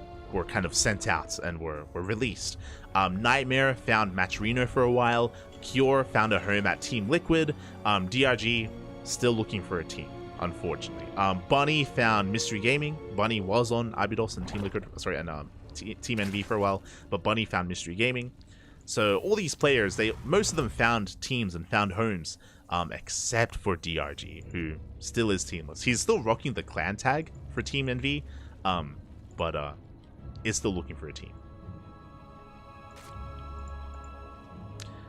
kind of sent out and were released. Nightmare found Maturino for a while. Cure found a home at Team Liquid. DRG still looking for a team, unfortunately. Bunny found Mystery Gaming. Bunny was on Abydos and Team Liquid, sorry, and Team NV for a while, but Bunny found Mystery Gaming. So all these players, most of them found teams and found homes, except for DRG, who still is teamless. He's still rocking the clan tag for Team NV, but is still looking for a team.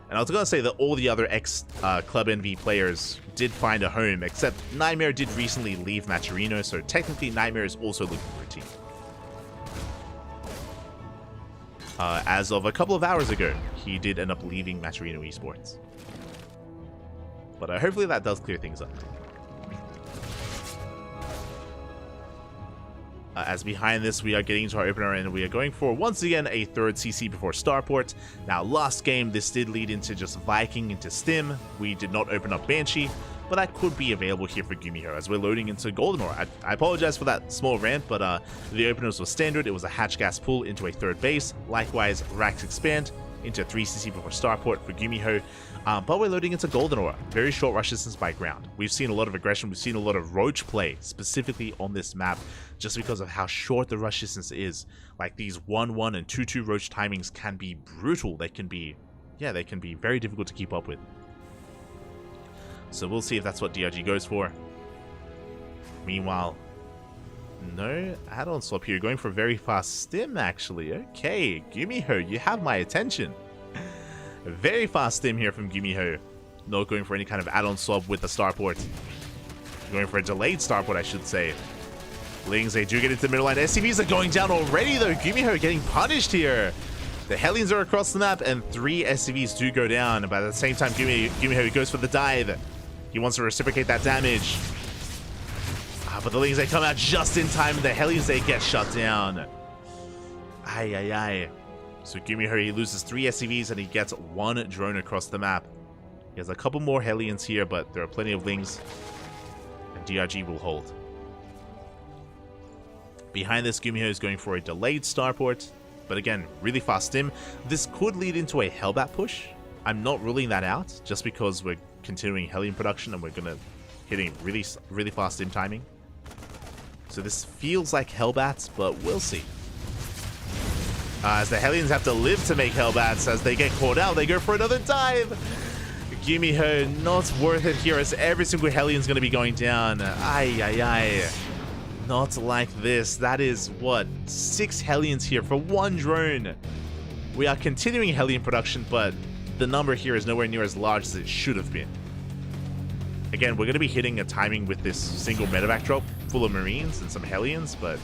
And I was gonna say that all the other Club NV players did find a home, except Nightmare did recently leave Maturino, so technically Nightmare is also looking for a team. As of a couple of hours ago, he did end up leaving Maturino Esports. But hopefully that does clear things up. As behind this, we are getting into our opener, and we are going for, once again, a third CC before Starport. Now, last game, this did lead into just Viking into Stim. We did not open up Banshee, but that could be available here for Gumiho as we're loading into Golden Ore. I apologize for that small rant, but the openers were standard. It was a hatch gas pull into a third base. Likewise, Racks expand into 3cc before Starport for Gumiho. But we're loading into Golden Ore. Very short rush distance by ground. We've seen a lot of aggression. We've seen a lot of roach play, specifically on this map, just because of how short the rush distance is. Like, these 1-1 and 2-2 roach timings can be brutal. They can be very difficult to keep up with. So we'll see if that's what DRG goes for. Meanwhile, no add-on swap here. Going for very fast stim, actually. Okay, Gumiho, you have my attention. Very fast stim here from Gumiho. Not going for any kind of add-on swap with the starport. Going for a delayed starport, I should say. Lings, they do get into the middle line. SCVs are going down already, though. Gumiho getting punished here. The Hellions are across the map, and 3 SCVs do go down. But at the same time, Gumiho goes for the dive. He wants to reciprocate that damage. But the Lings, they come out just in time. The Hellions, they get shut down. Aye. So Gumiho, he loses 3 SCVs, and he gets 1 drone across the map. He has a couple more Hellions here, but there are plenty of Lings. And DRG will hold. Behind this, Gumiho is going for a delayed starport. But again, really fast stim. This could lead into a Hellbat push. I'm not ruling that out, just because we're continuing Hellion production and we're gonna hitting really fast stim timing. So this feels like Hellbats, but we'll see. As the Hellions have to live to make Hellbats, as they get caught out, they go for another dive. Gumiho, not worth it here, as every single Hellion's gonna be going down. Aye. Not like this. That is, what, 6 Hellions here for 1 drone. We are continuing Hellion production, but the number here is nowhere near as large as it should have been. Again, we're going to be hitting a timing with this single medevac drop full of Marines and some Hellions, but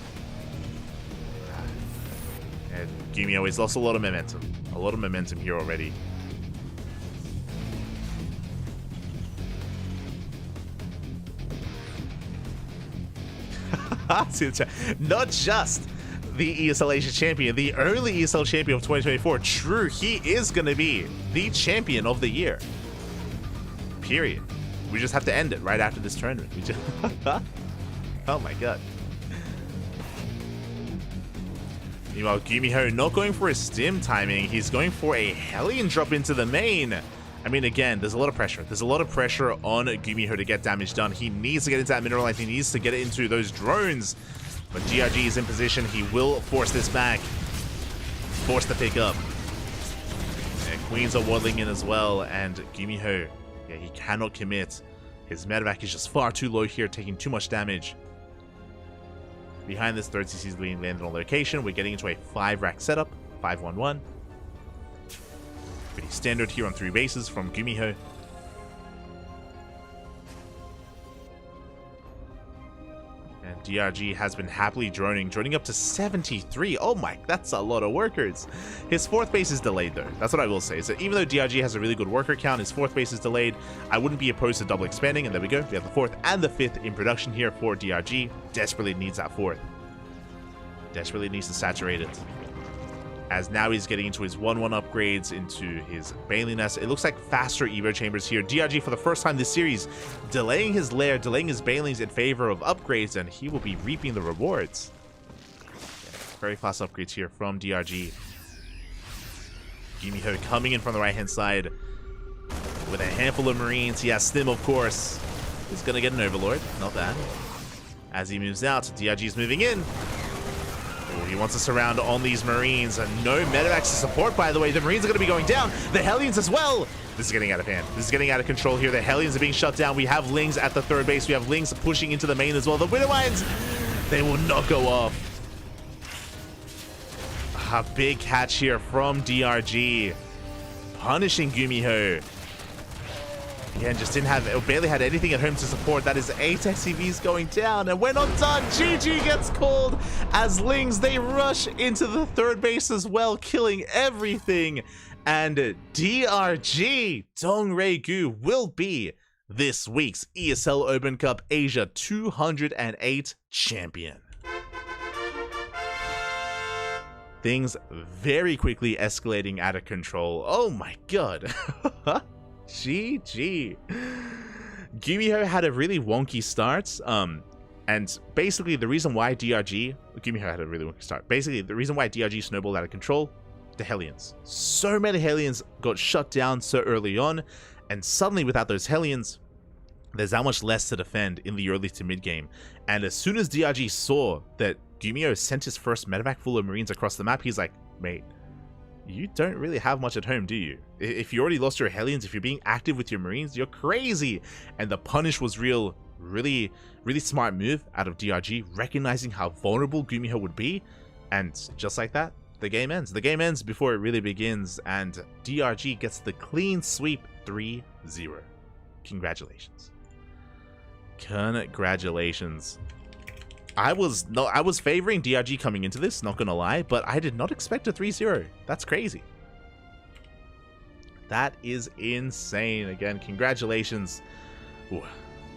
and Gumiho has lost a lot of momentum. A lot of momentum here already. Not just the ESL Asia champion, the only ESL champion of 2024. True, he is going to be the champion of the year. Period. We just have to end it right after this tournament. We just oh my god. Meanwhile, Gumiho not going for a stim timing. He's going for a Hellion drop into the main. I mean, again, there's a lot of pressure. There's a lot of pressure on Gumiho to get damage done. He needs to get into that mineral line. He needs to get it into those drones. But DRG is in position. He will force this back. Force the pick up. And Queens are waddling in as well. And Gumiho, yeah, he cannot commit. His medevac is just far too low here, taking too much damage. Behind this, 3rd CC is being landed on location. We're getting into a 5-rack setup. 5-1-1. Pretty standard here on 3 bases from Gumiho. And DRG has been happily droning up to 73. Oh my, that's a lot of workers. His 4th base is delayed though. That's what I will say. So even though DRG has a really good worker count, his 4th base is delayed. I wouldn't be opposed to double expanding, and there we go. We have the 4th and the 5th in production here for DRG. Desperately needs that 4th. Desperately needs to saturate it. As now he's getting into his 1-1 upgrades, into his Bailey Nest. It looks like faster Evo Chambers here. DRG, for the first time this series, delaying his lair, delaying his Bailings in favor of upgrades, and he will be reaping the rewards. Yeah, very fast upgrades here from DRG. Gumiho coming in from the right-hand side with a handful of Marines. He has Stim, of course. He's going to get an Overlord. Not bad. As he moves out, DRG is moving in. Oh, he wants to surround on these Marines, and no medevacs to support, by the way. The Marines are going to be going down. The Hellions as well. This is getting out of hand. This is getting out of control here. The Hellions are being shut down. We have Lings at the 3rd base. We have Lings pushing into the main as well. The Widowmines, they will not go off. A big catch here from DRG. Punishing Gumiho. Again, just didn't have, barely had anything at home to support. That is 8 SCVs going down, and we're not done. GG gets called as Lings, they rush into the 3rd base as well, killing everything. And DRG, Dongray Gu, will be this week's ESL Open Cup Asia 208 champion. Things very quickly escalating out of control. Oh my god. GG. Gumiho had a really wonky start, and basically the reason why Gumiho had a really wonky start. Basically, the reason why DRG snowballed out of control, the Hellions. So many Hellions got shut down so early on, and suddenly without those Hellions, there's that much less to defend in the early to mid game. And as soon as DRG saw that Gumiho sent his first medevac full of Marines across the map, he's like, mate, you don't really have much at home, do you? If you already lost your Hellions, if you're being active with your Marines, you're crazy. And the punish was real, really smart move out of DRG, recognizing how vulnerable Gumiho would be. And just like that, the game ends. The game ends before it really begins, and DRG gets the clean sweep 3-0. Congratulations. Congratulations. I was favoring DRG coming into this, not gonna lie, but I did not expect a 3-0. That's crazy. That is insane. Again, congratulations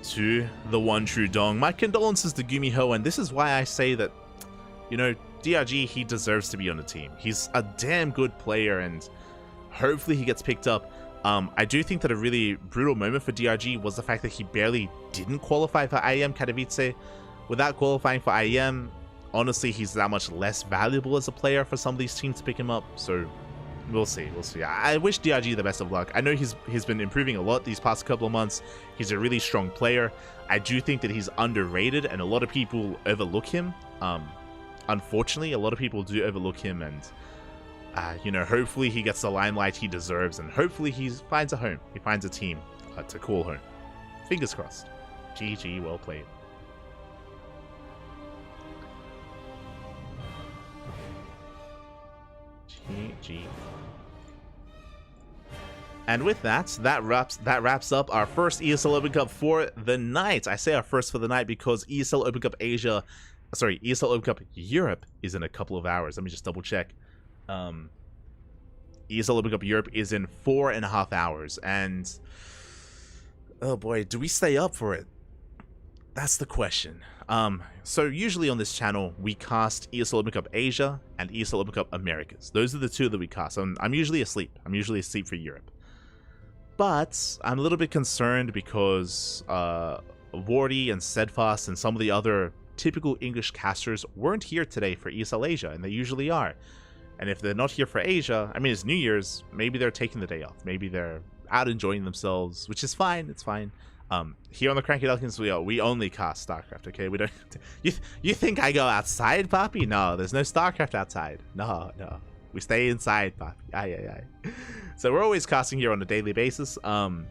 to the one true Dong. My condolences to Gumiho, and this is why I say that, you know, DRG, he deserves to be on the team. He's a damn good player, and hopefully he gets picked up. I do think that a really brutal moment for DRG was the fact that he barely didn't qualify for IEM Katowice. Without qualifying for IEM, honestly, he's that much less valuable as a player for some of these teams to pick him up. So we'll see. We'll see. I wish DRG the best of luck. I know he's been improving a lot these past couple of months. He's a really strong player. I do think that he's underrated, and a lot of people overlook him. Unfortunately, a lot of people do overlook him, and you know, hopefully he gets the limelight he deserves, and hopefully he finds a home. He finds a team to call home. Fingers crossed. GG, well played. GG. And with that wraps up our first ESL Open Cup for the night. I say our first for the night because ESL Open Cup ESL Open Cup Europe is in a couple of hours. Let me just double check. ESL Open Cup Europe is in 4.5 hours, and oh boy, do we stay up for it? That's the question. So usually on this channel, we cast ESL Open Cup Asia and ESL Open Cup Americas. Those are the two that we cast. I'm usually asleep. I'm usually asleep for Europe. But I'm a little bit concerned because Wardy and Steadfast and some of the other typical English casters weren't here today for ESL Asia, and they usually are. And if they're not here for Asia, I mean, it's New Year's, maybe they're taking the day off. Maybe they're out enjoying themselves, which is fine. It's fine. Here on the CranKy Ducklings, we only cast StarCraft, okay? We don't. You think I go outside, Poppy? No, there's no StarCraft outside. No. We stay inside, Poppy. Aye. So we're always casting here on a daily basis. And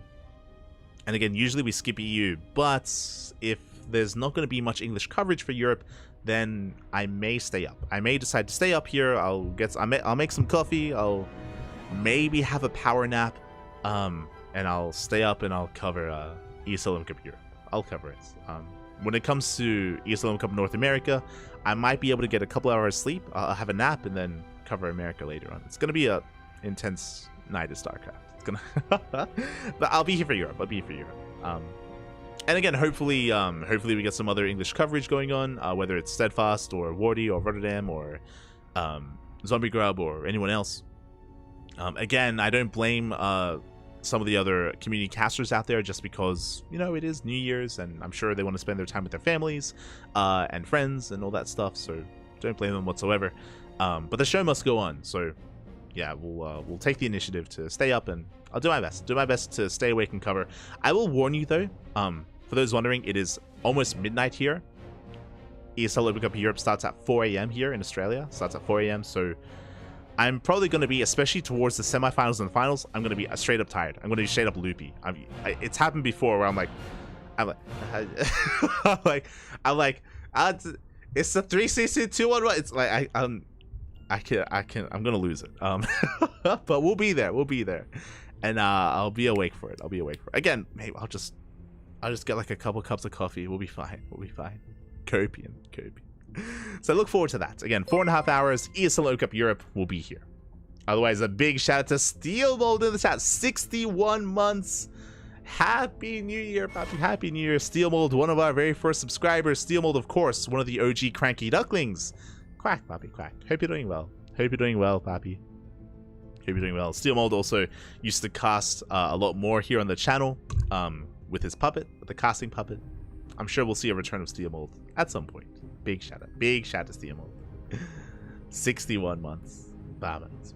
again, usually we skip EU, but if there's not going to be much English coverage for Europe, then I may stay up. I may decide to stay up here. I'll make some coffee. I'll maybe have a power nap, and I'll stay up and I'll cover ESL Cup Europe. I'll cover it. When it comes to ESL Cup North America, I might be able to get a couple hours sleep. I'll have a nap and then cover America later on. It's gonna be a intense night of StarCraft. It's gonna, but I'll be here for Europe. I'll be here for Europe. And again, hopefully we get some other English coverage going on, whether it's Steadfast or Wardy or Rotterdam or Zombie Grub or anyone else. Again, I don't blame some of the other community casters out there just because, you know, it is New Year's and I'm sure they want to spend their time with their families and friends and all that stuff, so don't blame them whatsoever. But the show must go on, so yeah, we'll take the initiative to stay up and I'll do my best to stay awake and cover. I will warn you though, for those wondering, it is almost midnight here. ESL Open Cup Europe starts at 4 a.m. here in Australia. Starts at 4 a.m. So I'm probably going to be, especially towards the semifinals and finals, I'm going to be straight up tired. I'm going to be straight up loopy. It's happened before where I'm like, it's a 3-6 2-1. It's like I'm going to lose it. But we'll be there, and I'll be awake for it. Again. Maybe I'll just get like a couple cups of coffee. We'll be fine. Copian. So look forward to that. Again, 4.5 hours. ESL Open Cup Europe will be here. Otherwise, a big shout out to Steel Mold in the chat. 61 months. Happy New Year, Papi. Happy New Year. Steel Mold, one of our very first subscribers. Steel Mold, of course, one of the OG CranKy Ducklings. Quack, Papi, quack. Hope you're doing well. Papi. Hope you're doing well. Steel Mold also used to cast a lot more here on the channel with his puppet, with the casting puppet. I'm sure we'll see a return of Steel Mold at some point. Big shout out to Steel Mold. 61 months. Vamos.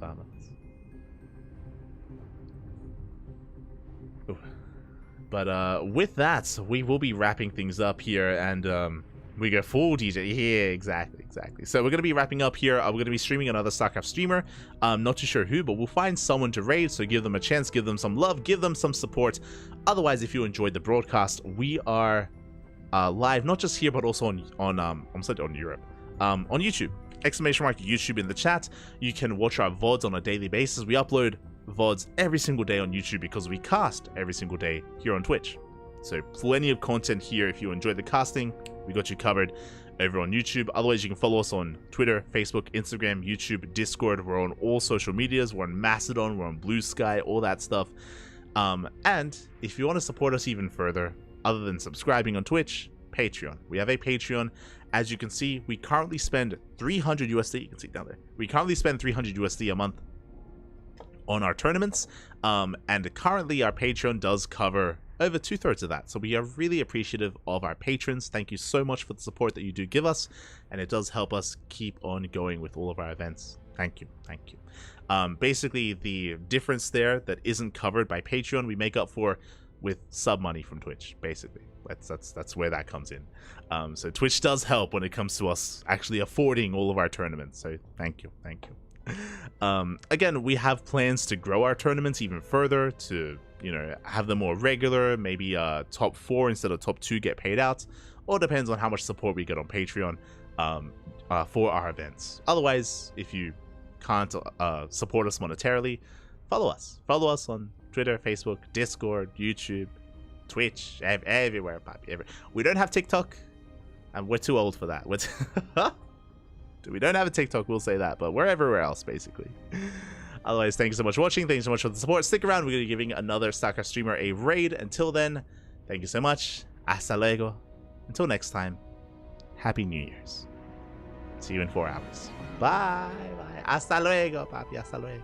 Ooh. But with that, we will be wrapping things up here, and we go full DJ. Yeah, exactly. So we're going to be wrapping up here. We're going to be streaming another StarCraft streamer. Not too sure who, but we'll find someone to raid, so give them a chance, give them some love, give them some support. Otherwise, if you enjoyed the broadcast, we are live, not just here, but also on Europe, on YouTube. !YouTube in the chat. You can watch our VODs on a daily basis. We upload VODs every single day on YouTube because we cast every single day here on Twitch. So plenty of content here. If you enjoy the casting, we got you covered over on YouTube. Otherwise, you can follow us on Twitter, Facebook, Instagram, YouTube, Discord. We're on all social medias. We're on Mastodon. We're on Blue Sky, all that stuff. And if you want to support us even further, other than subscribing on Twitch, Patreon. We have a Patreon. As you can see, we currently spend 300 USD. You can see down there. We currently spend 300 USD a month on our tournaments. And currently our Patreon does cover over 2/3 of that. So we are really appreciative of our patrons. Thank you so much for the support that you do give us. And it does help us keep on going with all of our events. Thank you. Basically, the difference there that isn't covered by Patreon, we make up for with sub money from Twitch. Basically, that's where that comes in. So Twitch does help when it comes to us actually affording all of our tournaments. So thank you. Again, we have plans to grow our tournaments even further, to, you know, have them more regular. Maybe top 4 instead of top 2 get paid out. All depends on how much support we get on Patreon for our events. Otherwise, if you can't support us monetarily, follow us on Twitter, Facebook, Discord, YouTube, Twitch, everywhere, Papi, everywhere. We don't have TikTok, and we're too old for that. We don't have a TikTok, we'll say that, but we're everywhere else, basically. Otherwise, thank you so much for watching. Thank you so much for the support. Stick around. We're going to be giving another StarCraft streamer a raid. Until then, thank you so much. Hasta luego. Until next time, Happy New Year's. See you in 4 hours. Bye. Hasta luego, papi. Hasta luego.